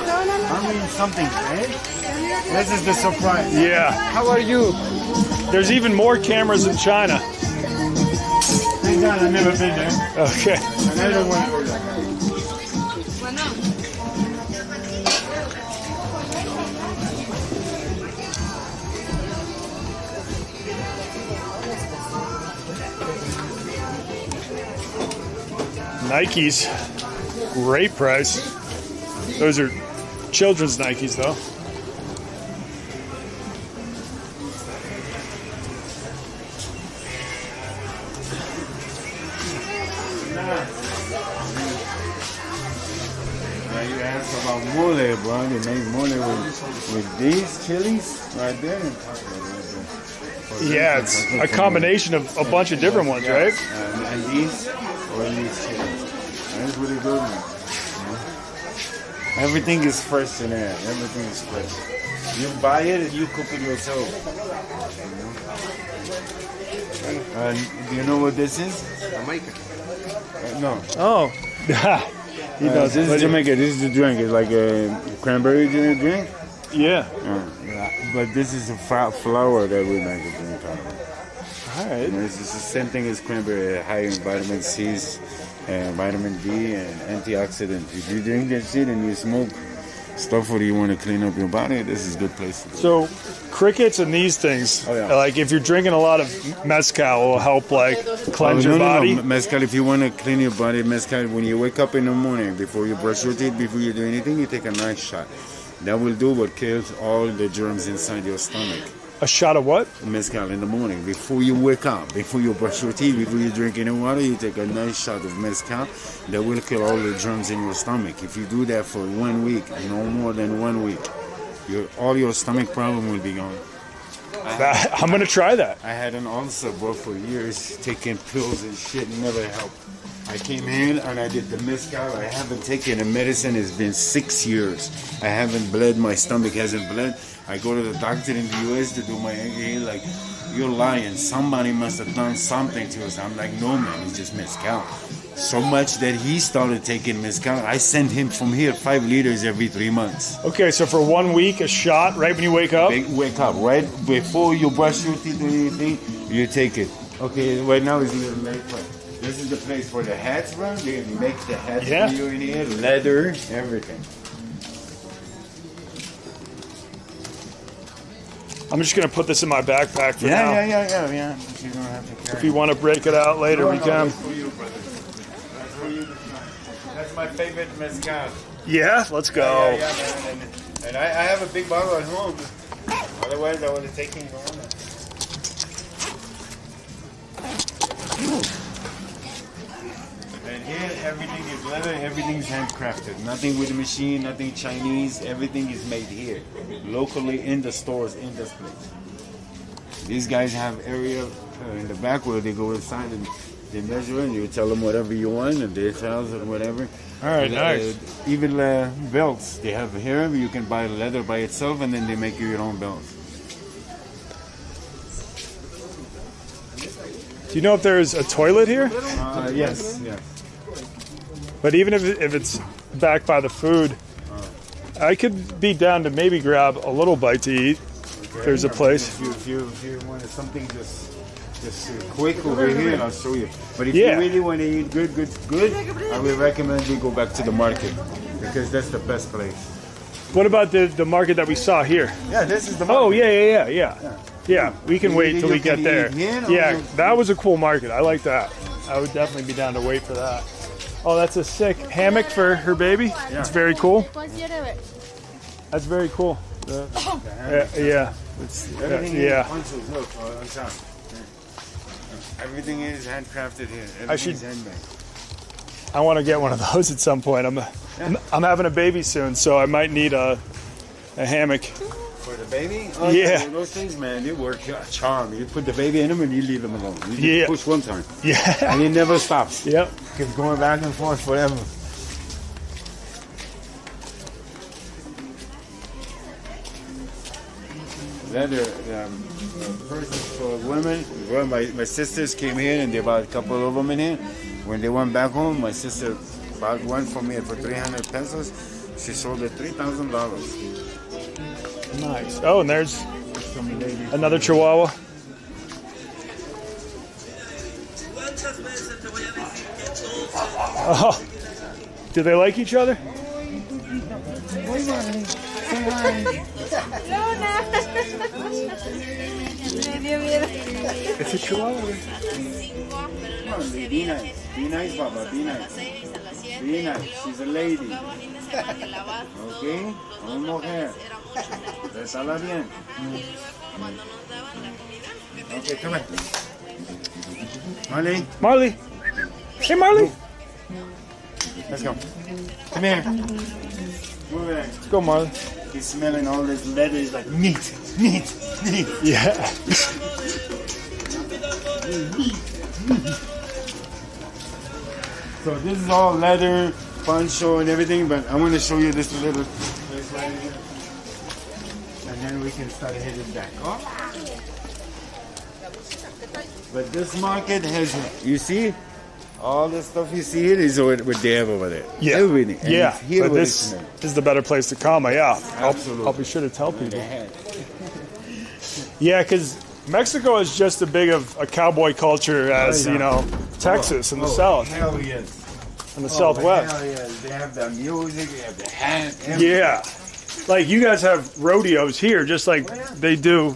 Are we in something bad? This is the surprise. Yeah. How are you? There's even more cameras in China. Thank God I've never been there. Okay. And I don't want to go there. Nikes, great price. Those are children's Nikes, though. You asked about mole, bro. They make mole with these chilies right there. Yeah, it's a combination of a bunch of different ones, right? And these or these chilies. That's really good, man. Everything is fresh in there. Everything is fresh. You buy it and you cook it yourself. Do you know what this is? Jamaica. No. Oh. He knows. This is Jamaica. This is the drink. It's like a cranberry drink. Yeah. But this is a flour that we make a drink out of. All right. It's the same thing as cranberry, high in vitamin C's, and vitamin D, and antioxidant. If you drink that shit and you smoke stuff where you want to clean up your body, this is a good place to go. So, crickets and these things, like if you're drinking a lot of mezcal, will help like cleanse your body. No. Mezcal, if you want to clean your body, mezcal, when you wake up in the morning, before you brush your teeth, before you do anything, you take a nice shot. That will do what kills all the germs inside your stomach. A shot of what? Mezcal in the morning. Before you wake up, before you brush your teeth, before you drink any water, you take a nice shot of mezcal. That will kill all the germs in your stomach. If you do that for 1 week, no more than 1 week, all your stomach problem will be gone. I'm going to try that. I had an ulcer, bro, for years, taking pills and shit, never helped. I came in and I did the mezcal. I haven't taken a medicine. It's been 6 years. I haven't bled. My stomach hasn't bled. I go to the doctor in the U.S. to do my he's like, "You're lying. Somebody must have done something to us." I'm like, "No, man. It's just mezcal." So much that he started taking mezcal. I sent him from here 5 liters every 3 months. Okay, so for 1 week, a shot right when you wake up? Wake up, right before you brush your teeth or anything, you take it. Okay, right now it's a little late, but this is the place for the hats, bro. They make the hats for you in here, leather, everything. I'm just going to put this in my backpack for now. Yeah. You don't have to carry If you want to break it out later, we can. That's for you, brother. That's for you. That's my favorite mezcal. Yeah, let's go. Yeah, man. And I have a big bottle at home. Otherwise, I would have taken it on. And here, everything is leather, everything is handcrafted. Nothing with a machine, nothing Chinese. Everything is made here, locally in the stores in this place. These guys have area in the back where they go inside and they measure and you tell them whatever you want and they tell us whatever. All right, nice. Even belts they have here. You can buy leather by itself and then they make you your own belts. Do you know if there's a toilet here? Yes. But even if it's back by the food, I could be down to maybe grab a little bite to eat. If there's a place. If you want something just quick over here, I'll show you. But if you really want to eat good, I would recommend you go back to the market because that's the best place. What about the market that we saw here? Yeah, this is the market. Oh, yeah. We can wait till we get there. Yeah, that was a cool market. I like that. I would definitely be down to wait for that. Oh, that's a sick hammock for her baby. Yeah. It's very cool. That's very cool. Yeah. Everything is handcrafted here. Everything's handmade. I want to get one of those at some point. I'm having a baby soon, so I might need an a hammock. For the baby? Oh, Yeah. Those things, man, they work charm. You put the baby in them and you leave them alone. You just push one time. Yeah. And it never stops. Yep. Keeps going back and forth forever. Leather purses for women. Well, my sisters came here and they bought a couple of them in here. When they went back home, my sister bought one for me for 300 pesos. She sold it $3,000. Nice. Oh, and there's another Chihuahua. Oh, do they like each other? It's a Chihuahua. Be nice. Be nice, Baba. Be nice. Be nice. She's a lady. Okay? Una mujer. Trátala bien. Okay, come on. Marley. Marley. Hey, Marley. Let's go. Come here. Move it. Let's go, Marley. He's smelling all this leather. He's like, meat. Yeah. So this is all leather, poncho and everything, but I want to show you this little place right here. And then we can start heading back. Oh. But this market has, you see, all the stuff you see here is what they have over there. Yeah. Everything. And Yeah. it's here But where this it's is the better place to come. Yeah. Absolutely. I'll be sure to tell people. Yeah, because Mexico is just as big of a cowboy culture as, you know, Texas in the South. Hell yes. In the Southwest. Hell yes. They have the music, they have the hat. Yeah. Like you guys have rodeos here just like they do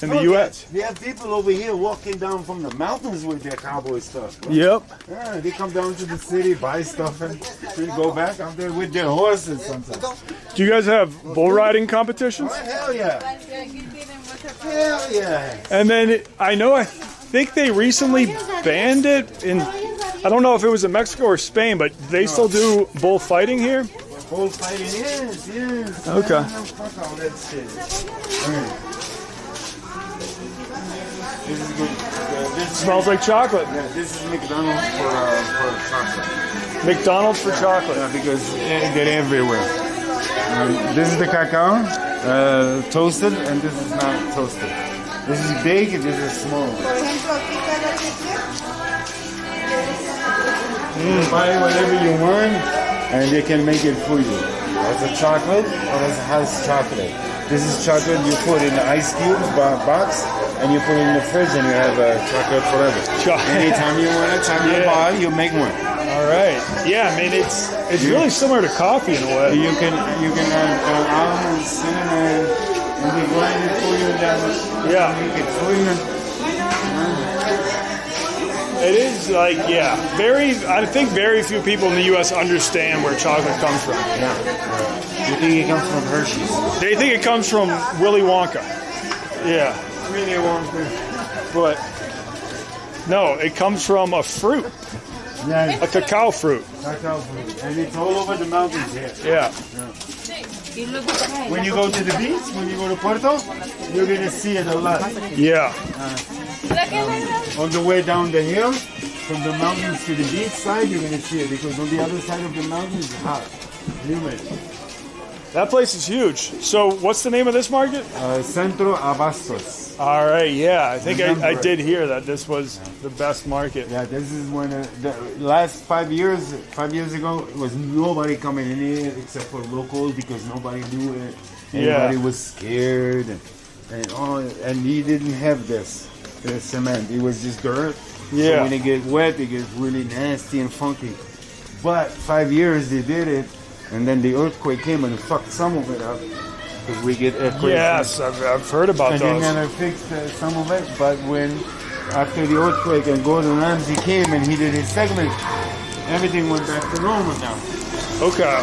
in the U.S. We have people over here walking down from the mountains with their cowboy stuff. Bro. Yep. Yeah, they come down to the city, buy stuff, and they go back out there with their horses sometimes. Do you guys have bull riding competitions? Oh, hell yeah. Hell yeah. And then I think they recently banned it in, I don't know if it was in Mexico or Spain, but they still do bullfighting here? Bullfighting, yes. Okay. Fuck all that shit. Okay. This is good. This Smells like chocolate. Yeah, this is McDonald's for chocolate. McDonald's for chocolate. Yeah, because they're everywhere. This is the cacao, toasted, and this is not toasted. This is big and this is small. Buy whatever you want, and they can make it for you. As a chocolate or as a house chocolate. This is chocolate you put in the ice cube box, and you put it in the fridge, and you have chocolate forever. Anytime you want a chocolate bar, you make one. All right. Yeah, I mean it's really similar to coffee in a way. You can have almonds, cinnamon, and they grind it for you. Yeah. Make it for you. It is like I think very few people in the U.S. understand where chocolate comes from. Yeah. You think it comes from Hershey's? They think it comes from Willy Wonka. Yeah. Really Wonka. But no, it comes from a fruit. Yeah. A cacao fruit. Cacao fruit. And it's all over the mountains here. Yeah. When you go to the beach, when you go to Puerto, you're going to see it a lot. Yeah. On the way down the hill, from the mountains to the beach side, you're going to see it because on the other side of the mountain is hot, humid. That place is huge. So what's the name of this market? Centro Abastos. All right, yeah. I think I did hear that this was the best market. Yeah, this is when the last 5 years ago, it was nobody coming in here except for locals because nobody knew it. Everybody was scared. And he didn't have this cement. It was just dirt. Yeah. So when it gets wet, it gets really nasty and funky. But 5 years they did it, and then the earthquake came and fucked some of it up. Because we get earthquakes. Yes, I've heard about and those. And then I fixed some of it, but after the earthquake and Gordon Ramsay came and he did his segment, everything went back to normal now. Okay.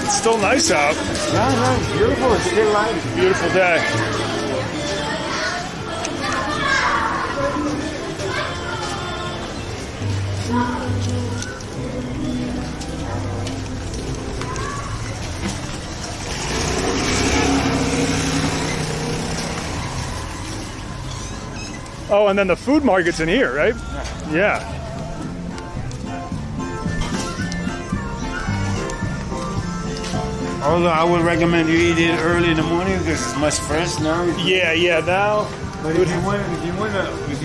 It's still nice out. Yeah, it's beautiful. It's still light. Beautiful day. Oh, and then the food market's in here, right? Yeah. Although I would recommend you eat it early in the morning because it's much fresh now. Yeah, now. But if you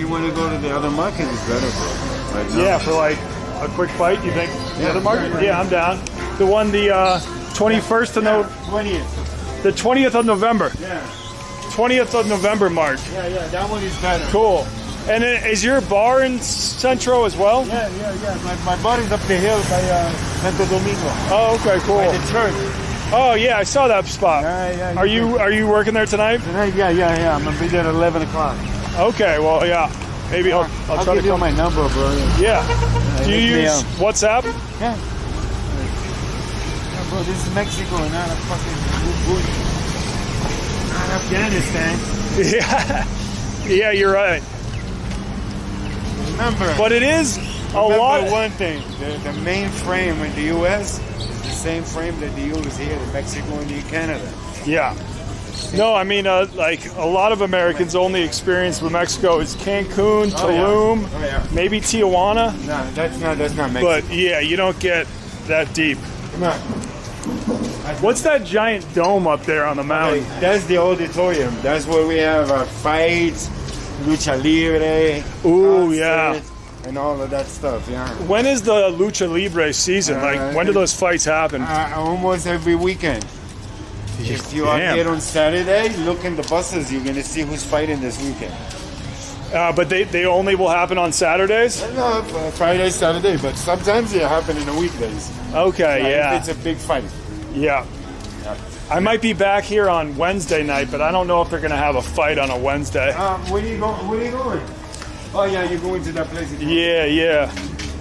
want to go to the other market, it's better. Right now. Yeah, for like a quick bite, you think? The other market? Right. Yeah, I'm down. The one, the 21st of November. 20th. The 20th of November. Yeah. 20th of November mark. Yeah, that one is better. Cool. And is your bar in Centro as well? Yeah. My bar is up the hill by Santo Domingo. Oh, okay, cool. By the church. Oh, yeah, I saw that spot. Yeah. Are you working there tonight? Tonight, yeah. I'm gonna be there at 11 o'clock. Okay, well, yeah. Maybe I'll try to give you come. my number, bro. Yeah. Do you use WhatsApp? Yeah. Bro, this is Mexico, not a fucking not Afghanistan. Yeah, you're right. Remember. But it is a lot. One thing, the main frame in the U.S. is the same frame that they use here in Mexico and in Canada. Yeah. No, I mean, like a lot of Americans' only experience with Mexico is Cancun, Tulum, maybe Tijuana. No, that's not Mexico. But yeah, you don't get that deep. No. What's that giant dome up there on the mountain? Okay, that's the auditorium. That's where we have our fights, lucha libre. Ooh, yeah. And all of that stuff, yeah. When is the lucha libre season? Like, when do those fights happen? Almost every weekend. If you are here on Saturday, look in the buses, you're going to see who's fighting this weekend. But they only will happen on Saturdays? No, Friday, Saturday, but sometimes they happen in the weekdays. Okay, yeah. If it's a big fight. Yeah. I might be back here on Wednesday night, but I don't know if they're going to have a fight on a Wednesday. Where are you going? Oh, yeah, you're going to that place again. Yeah.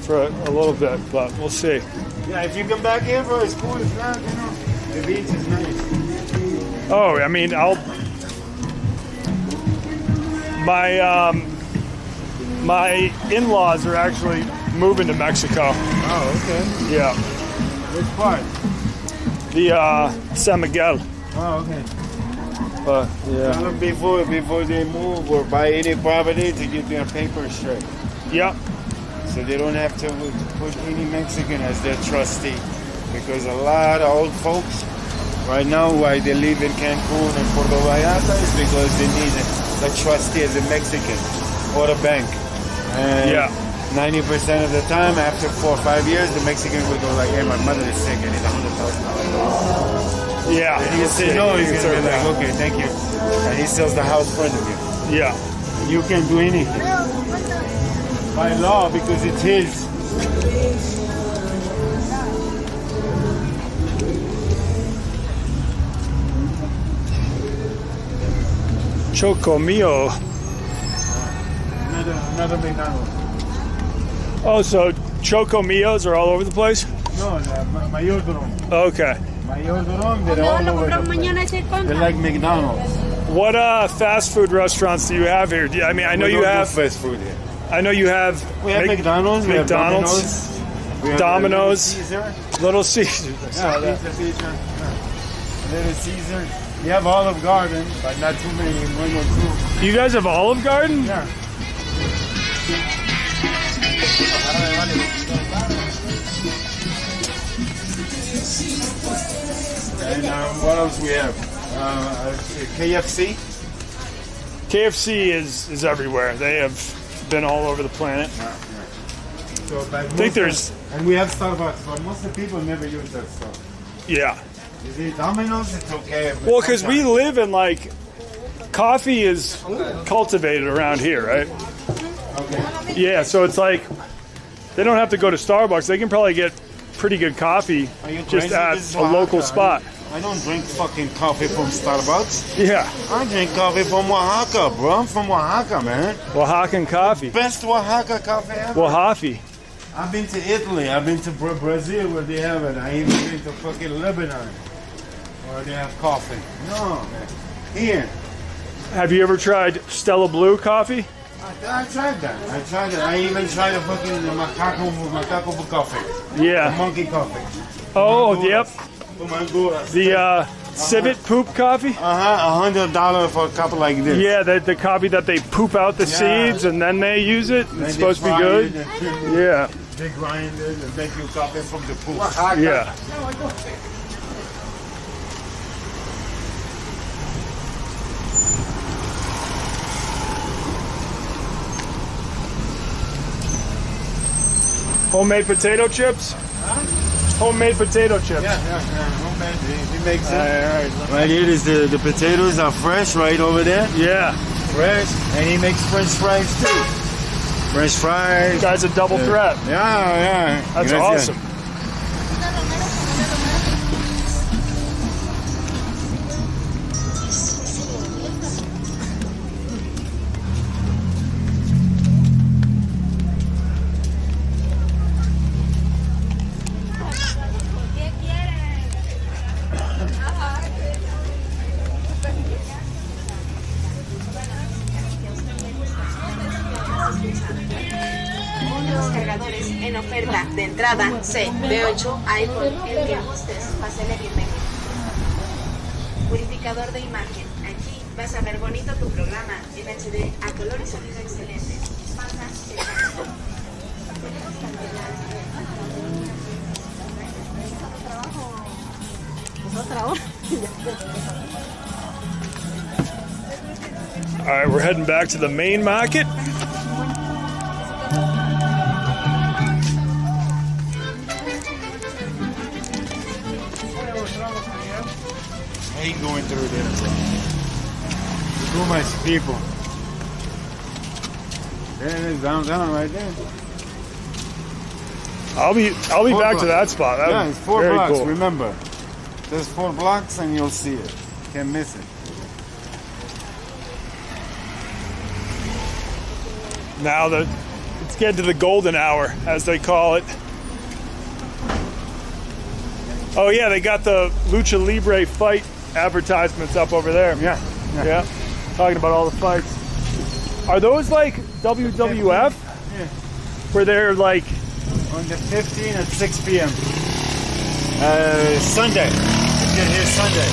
For a little bit, but we'll see. Yeah, if you come back here, bro, it's cool. It's not, the beach is nice. Oh, I mean, my in-laws are actually moving to Mexico. Oh, okay. Yeah. Which part? The San Miguel. Oh, okay. Yeah. Tell them before they move or buy any property to get their papers straight. Yep. So they don't have to put any Mexican as their trustee, because a lot of old folks right now, why they live in Cancun and Puerto Vallarta, is because they need a trustee as a Mexican or a bank. And 90% of the time, after 4 or 5 years, the Mexican will go like, "Hey, my mother is sick. I need $100,000." Yeah. And you say no, he's gonna be like, "Okay, thank you," and he sells the house in front of you. Yeah. You can't do anything by law because it's his. Chocomio. Another McDonald's. Oh, so Chocomios are all over the place? No, Mayordomo. Okay. Mayordomo, they're all over the place. They're like McDonald's. What fast food restaurants do you have here? I mean, I know you have fast food here. I know you have. We have McDonald's. We have Domino's. We have Domino's. Little Caesar. Yeah, Pizza. Little Caesar. We have Olive Garden, but not too many. One or two. You guys have Olive Garden? Yeah. And what else we have? KFC. KFC is everywhere. They have been all over the planet. So, I think there's. And we have Starbucks, but most of the people never use that stuff. Yeah. You see, Domino's, it's okay. Well, because we live in like. Coffee is cultivated around here, right? Okay. Yeah, so it's like. They don't have to go to Starbucks. They can probably get pretty good coffee just at a local spot. I don't drink fucking coffee from Starbucks. Yeah. I drink coffee from Oaxaca, bro. I'm from Oaxaca, man. Oaxacan coffee. Best Oaxaca coffee ever. Oaxaca. I've been to Italy. I've been to Brazil where they have it. I even been to fucking Lebanon where they have coffee. No, man. Here. Have you ever tried Stella Blue coffee? I tried that. I even tried the fucking macaco coffee. Yeah. The monkey coffee. Oh, yep. The civet poop coffee? $100 for a cup like this. Yeah, the coffee that they poop out the seeds and then they use it. And It's they supposed to be fry good. it. Yeah. They grind it and make you coffee from the poop. Yeah. Homemade potato chips? Homemade potato chips. Yeah. Homemade. He makes it. Right here is the potatoes are fresh right over there. Yeah. Fresh. And he makes French fries too. French fries. Guy's a double threat. Yeah. That's awesome. Cargadores en oferta de entrada C, B8, iPhone, el que gustes, pásale bienvenido. Purificador de imagen, aquí vas a ver bonito tu programa en HD a color y sonido excelente. Pasa el cargador. All right, we're heading back to the main market. I ain't going through there, bro. Too much people. There it is downtown right there. I'll be Four back blocks. to that spot. Yeah, it's 4 Very blocks, cool. remember. There's 4 blocks and you'll see it. Can't miss it. Now it's getting to the golden hour, as they call it. Oh yeah, they got the Lucha Libre fight advertisements up over there. Yeah. Talking about all the fights. Are those like WWF? Yeah. Where they're like On the 15th at 6 p.m. Sunday. You get here Sunday.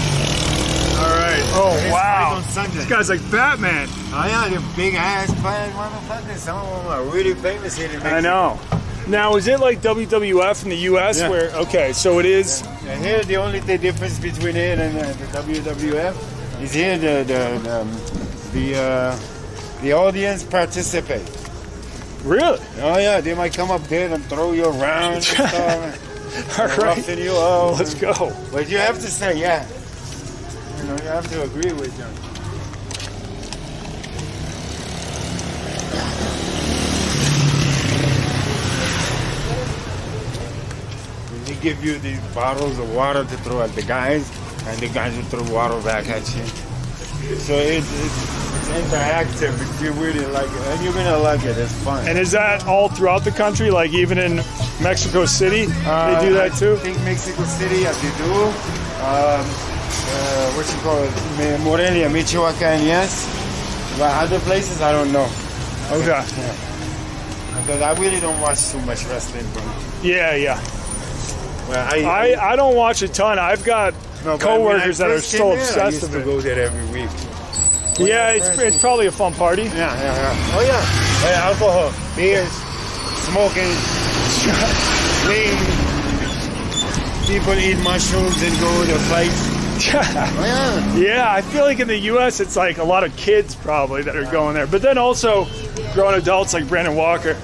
All right. Oh It's wow. right on Sunday. This guy's like Batman. Oh yeah, the big ass fat motherfuckers. Some of them are really famous here in Mexico. I know. Now is it like WWF in the U.S. Yeah. where? Okay, so it is. And here the only difference between it and the WWF is here the audience participate. Really? Oh yeah, they might come up there and throw you around and stuff. All right. Roughing you up. Let's go. But you have to say yeah. You know, you have to agree with them. They give you these bottles of water to throw at the guys, and the guys will throw water back at you. So it's interactive if you really like it, and you're gonna like it. It's fun. And is that all throughout the country? Like even in Mexico City, they do that too? I think Mexico City, as they do. What you call it? Morelia, Michoacan, yes. But other places, I don't know. Okay. Yeah. Because I really don't watch too much wrestling, bro. Yeah. Well, I don't watch a ton. I've got No, but coworkers when I that are first so came here, I obsessed used with to it. go there every week. Yeah, it's probably a fun party. Yeah. Oh yeah. Hey, alcohol, beers, smoking, weed. People eat mushrooms and go to fights. Oh, Yeah, I feel like in the U.S. it's like a lot of kids probably that are going there, but then also grown adults like Brandon Walker.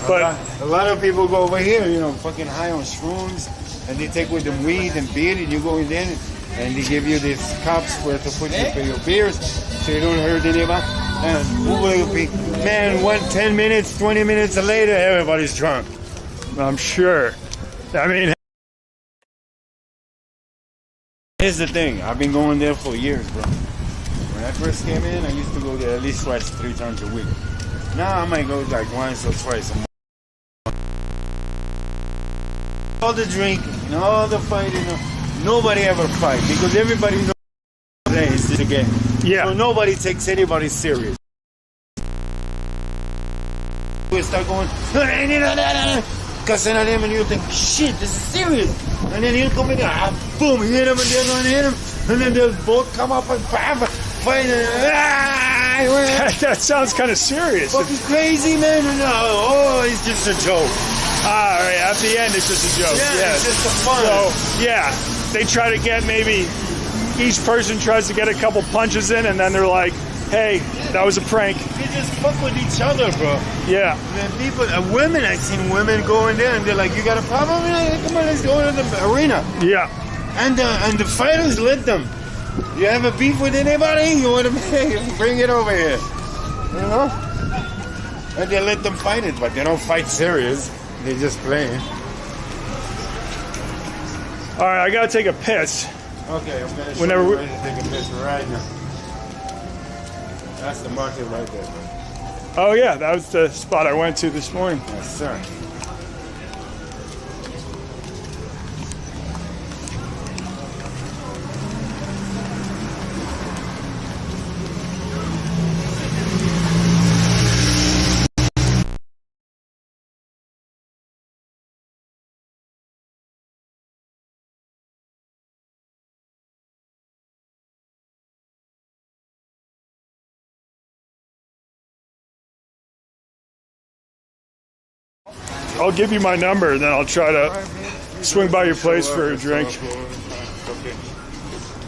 But a lot of people go over here, you know, fucking high on shrooms, and they take with them weed and beer, and you go in there, and they give you these cups where to put your beers, so you don't hurt anybody. And who will be? Man, 10 minutes, 20 minutes later, everybody's drunk. I'm sure. I mean, here's the thing. I've been going there for years, bro. When I first came in, I used to go there at least 3 times a week. Now I might go like once or twice a month. All the drinking and all the fighting, nobody ever fight because everybody knows it's just a game. Yeah. So nobody takes anybody serious. We start going, cussing at him, and you think, shit, this is serious. And then he'll come in there, boom, hit him, and they're going to hit him. and then they'll both come up and fight. That sounds kind of serious. Fucking crazy, man. No, oh, it's just a joke. All right, at the end, it's just a joke. Yeah, it's just a fun. So, yeah, they try to get maybe each person tries to get a couple punches in, and then they're like, hey, that was a prank. They just fuck with each other, bro. Yeah. Man, people, women, I've seen women go in there and they're like, you got a problem? Come on, let's go to the arena. Yeah. And the fighters let them. You have a beef with anybody? You want to bring it over here. You know? And they let them fight it, but they don't fight serious. They just play. All right, I got to take a piss. Okay, I'm going to Whenever show you ready to take a piss right now. That's the market right there. Oh, yeah, that was the spot I went to this morning. Yes, sir. I'll give you my number, then I'll try to swing by your place for a drink. Okay.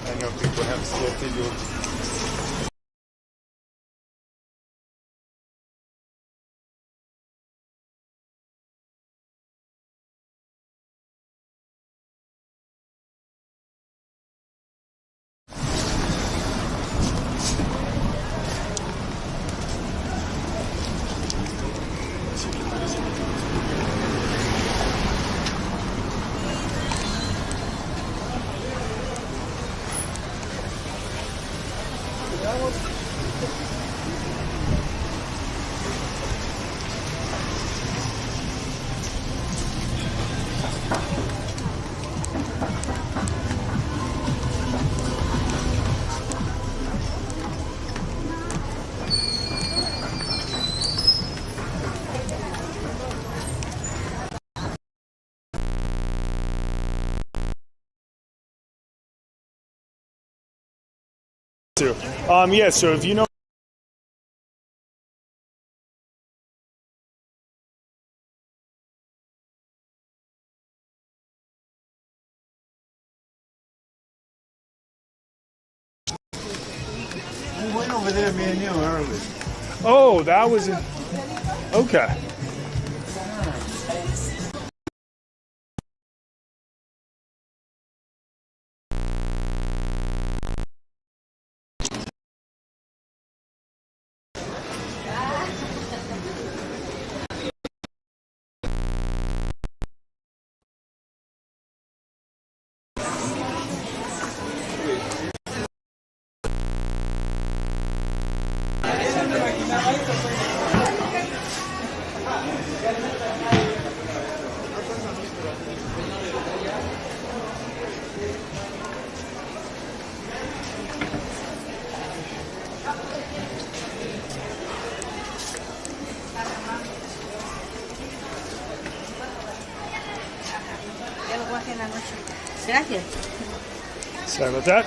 I know people have stuff to do. Yeah, so if you know We went over there, me and you, earlier. Oh, that was in... Okay. Gracias. Sorry about that.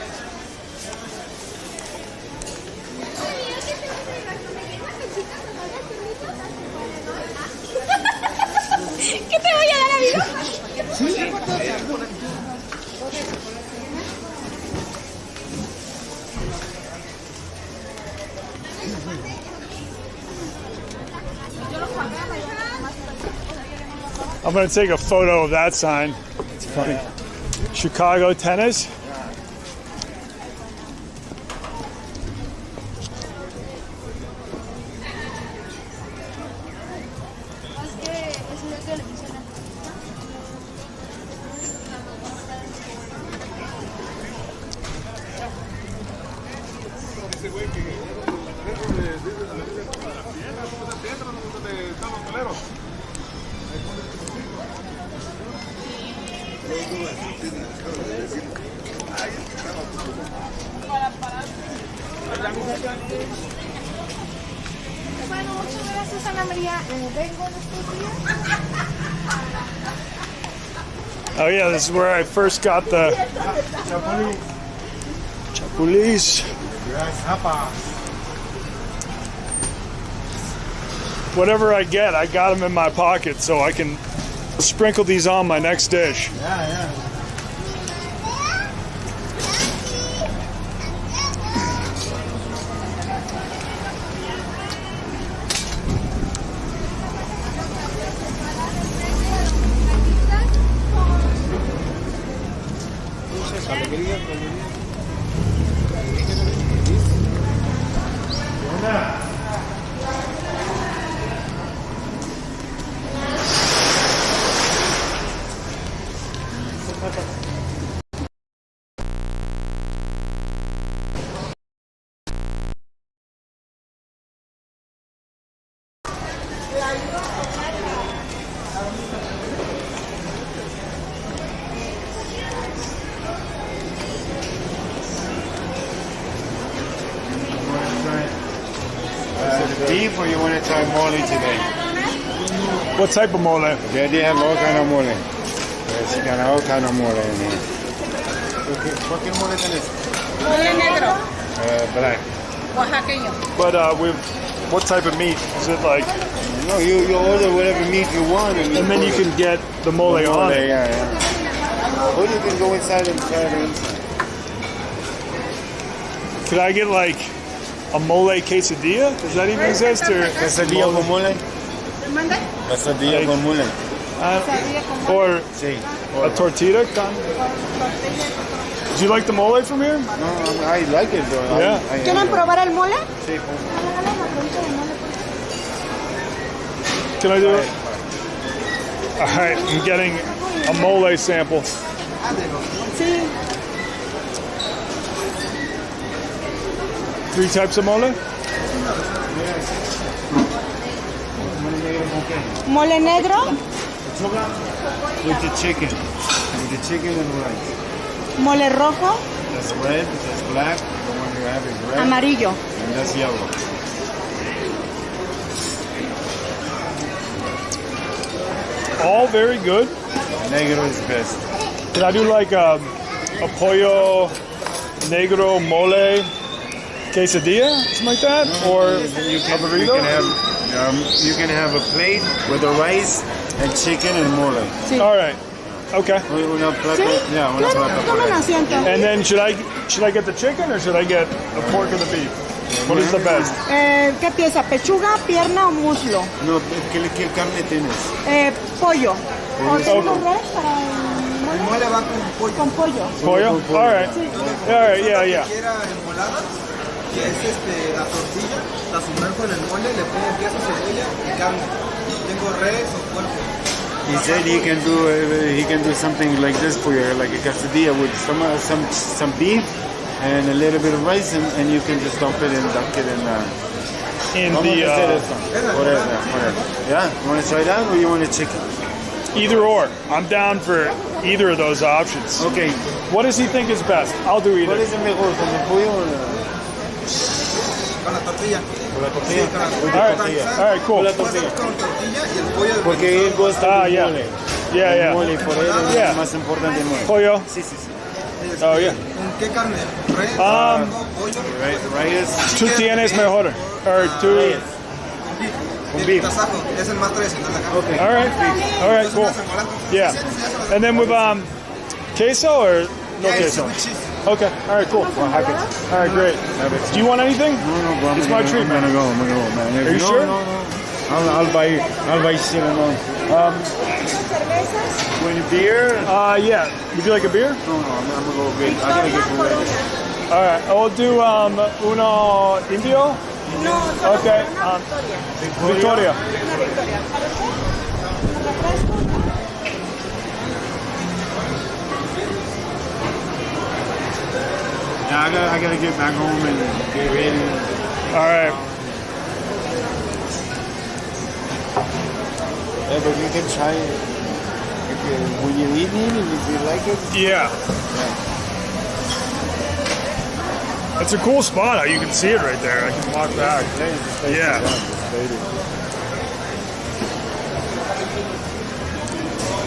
¿Qué te voy a dar, amigo? I'm going to take a photo of that sign. It's funny. Chicago tennis. Bueno, muchas gracias, Ana María. Vengo en estos días. Oh yeah, this is where I first got the Police. Whatever I get, I got them in my pocket so I can sprinkle these on my next dish. Yeah. Beef, or you want to try mole today? What type of mole? Yeah, they have all kind of mole. Yes, you got all kind of mole in here. ¿Por qué mole tenés? Mole negro, Black. oaxaqueño. But with what type of meat? Is it like? No, you order whatever meat you want, and then you can get the mole on it. Yeah. Or you can go inside and try it inside. Could I get like a mole quesadilla? Does that even exist? Or Quesadilla con mole? ¿Mande? Quesadilla con mole. Or Sí. a tortilla? Do you like the mole from here? No, I like it though. Yeah. ¿Quieren probar el mole? Sí. Can I do it? All right, I'm getting a mole sample. Sí. 3 types of mole? Mole negro, With the chicken. With the chicken and rice. mole rojo, That's red, that's black. The one you have is red. amarillo. And that's yellow. All very good. Negro is best. Can I do like a pollo negro mole quesadilla, something like that, or You a burrito? you can have a plate with the rice and chicken and mole. All right. Okay. Una plata, Sí, yeah, una claro, plata tomen por ahí. asiento. And then should I get the chicken or should I get the pork or the beef? What is the best? ¿Qué pieza? ¿Pechuga, pierna o muslo? No, ¿qué carne tienes? Pollo. ¿O tengo res para el mole? va con pollo. Con pollo. Pollo? All right. All right. Yeah. Quiera enmolada, que es la tortilla, la sumerjo en el mole, le pongo queso, cebolla y carne. Tengo res o puerco. He said he can do something like this for you, like a quesadilla with some beef and a little bit of rice, and you can just dump it and dunk it in the whatever. Yeah, you want to try that or you want a chicken? either or. I'm down for either of those options. Okay. What does he think is best? I'll do either. ¿Cuál es el mejor, con el pollo o Con la tortilla. con la tortilla? All right, cool. Puede ser con tortilla y el pollo de Porque él gusta del mole. Yeah. El mole, por él Yeah. es más importante el mole. Pollo. Sí. Oh, yeah. ¿Con qué carne? ¿Res? ¿Pollo? Rice. Tú tienes mejor. Or two. Con beef. Tasajo, es el más tradicional de acá. Okay. All right, cool. Yeah. And then with queso or no queso? Okay. All right, cool. All right, great. Do you want anything? No, It's my treat, man. I'm gonna go, man. Are you sure? No. I'll buy shit alone. When beer? Yeah. Would you like a beer? No, I'm gonna go big. I gotta get food. All right. I'll do uno indio. No, Okay. Victoria. Yeah, I gotta get back home and get ready. All right. Yeah, but you can try it when you're eating it, if you like it. Yeah. It's a cool spot. You can see it right there. I can walk back. Yeah.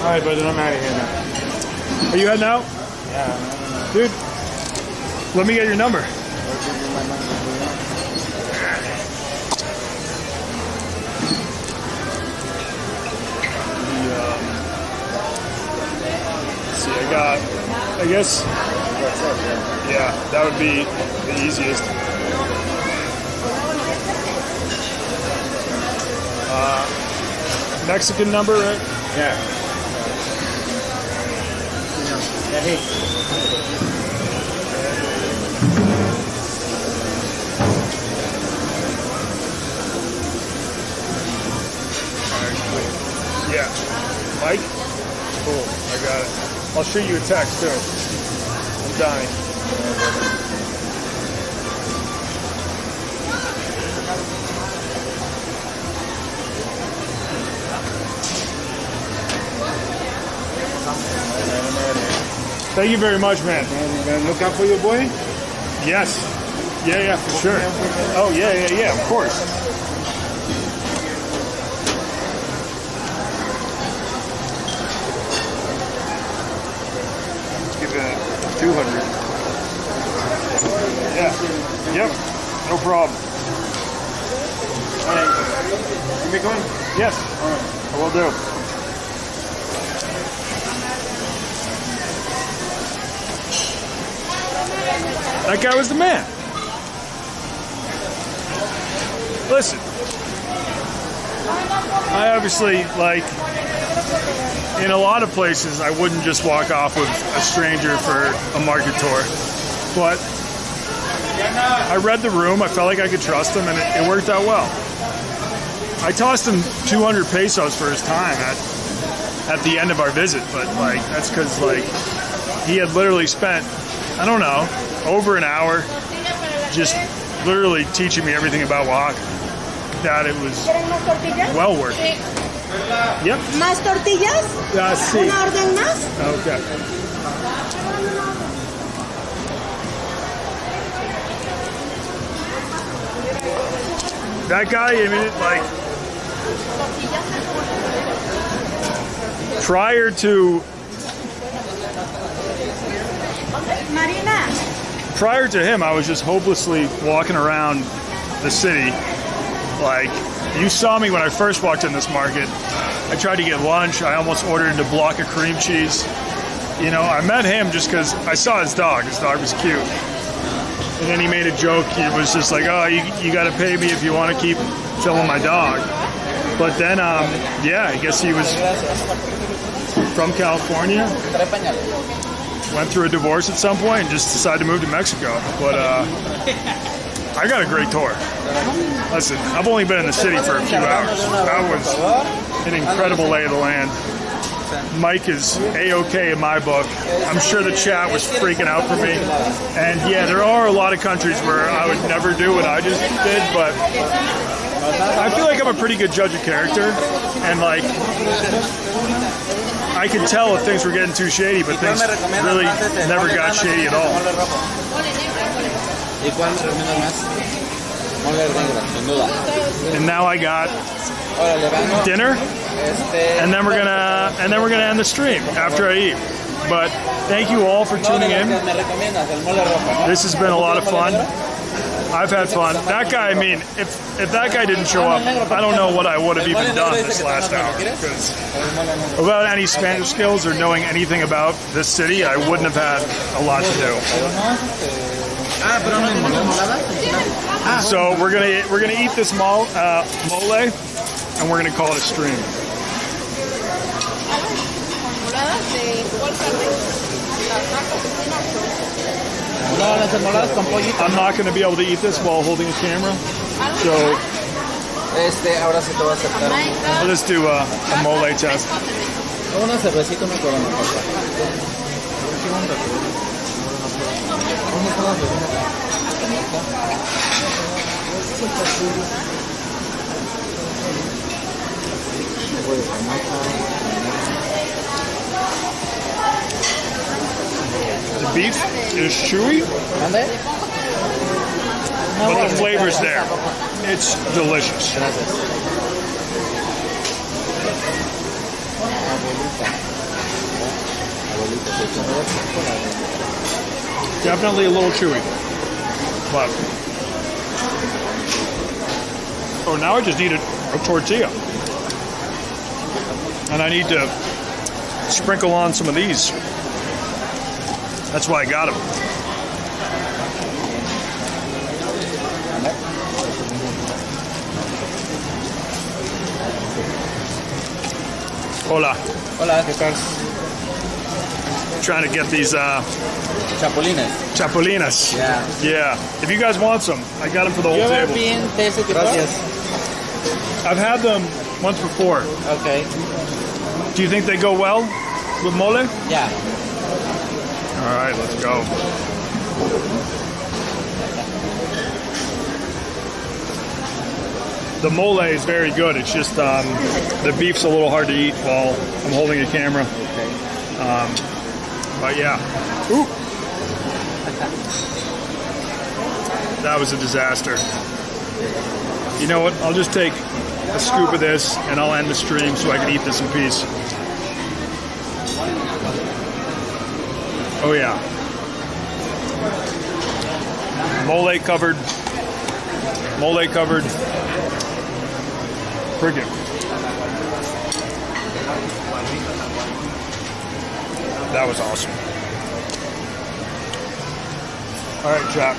All right, brother, I'm out of here now. Are you heading out? Yeah. Dude, Let me get your number. See, I guess, yeah, that would be the easiest. Mexican number, right? Yeah. Yeah. Mike? Cool, I got it. I'll shoot you a text too. I'm dying. Thank you very much, man. Look out for your boy? Yes. Yeah, for sure. Oh, yeah, of course. Let's give it 200. Yeah. Yep. No problem. All right. You make one? Yes. All right. I will do. That guy was the man. Listen, I obviously, like, in a lot of places, I wouldn't just walk off with a stranger for a market tour. But I read the room, I felt like I could trust him, and it worked out well. I tossed him 200 pesos for his time at the end of our visit, but, like, that's because, like, he had literally spent, I don't know, over an hour just literally teaching me everything about Oaxaca. That it was well worth it. Yep. ¿Más tortillas? Sí. ¿Una orden más? Okay. That guy, I mean, like, prior to prior to him, I was just hopelessly walking around the city. Like, you saw me when I first walked in this market. I tried to get lunch. I almost ordered a block of cream cheese. You know, I met him just because I saw his dog. His dog was cute. And then he made a joke. He was just like, oh, you got to pay me if you want to keep filming my dog. But then, yeah, I guess he was from California. Went through a divorce at some point and just decided to move to Mexico. But I got a great tour. Listen, I've only been in the city for a few hours. That was an incredible lay of the land. Mike is A-OK in my book. I'm sure the chat was freaking out for me. And yeah, there are a lot of countries where I would never do what I just did, but I feel like I'm a pretty good judge of character. And like, I could tell if things were getting too shady, but things really never got shady at all. And now I got dinner, and then we're gonna end the stream after I eat. But thank you all for tuning in. This has been a lot of fun. I've had fun. That guy, I mean, if that guy didn't show up, I don't know what I would have even done this last hour. Because without any Spanish skills or knowing anything about this city, I wouldn't have had a lot to do. So we're gonna eat this mole, and we're gonna call it a stream. I'm not going to be able to eat this while holding a camera, so I'll just do a mole test. The beef is chewy, but the flavor's there. It's delicious. Definitely a little chewy. But oh, now I just need a tortilla. And I need to sprinkle on some of these. That's why I got them. Hola. Hola, ¿qué tal? Trying to get these Chapulines. chapulines. Yeah. Yeah. If you guys want some, I got them for the whole You ever table. been tasted before? Gracias. I've had them once before. Okay. Do you think they go well with mole? Yeah. All right, let's go. The mole is very good. It's just the beef's a little hard to eat while I'm holding a camera. Okay. But yeah. Ooh. That was a disaster. You know what? I'll just take a scoop of this and I'll end the stream so I can eat this in peace. Oh yeah. Mole covered. Friggin'. That was awesome. All right, chat.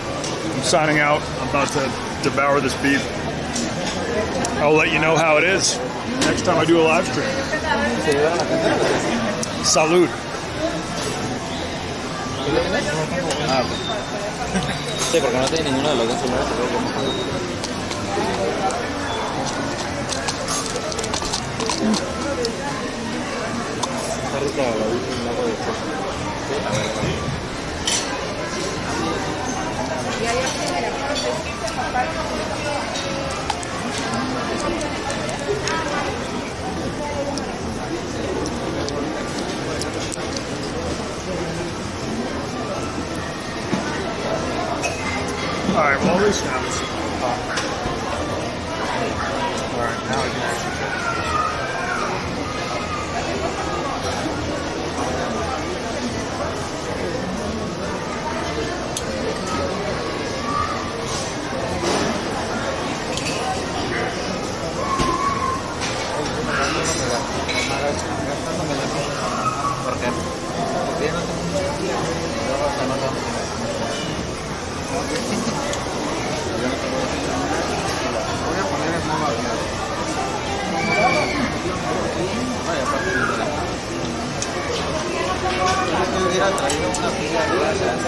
I'm signing out. I'm about to devour this beef. I'll let you know how it is next time I do a live stream. Salud. Sí, porque no tiene ninguno de los dos celulares. Está rica la agua de coco. All right, well, at least now this is hot. All right, now I can actually check. Hubiera traído una pila de grasas.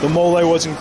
The mole wasn't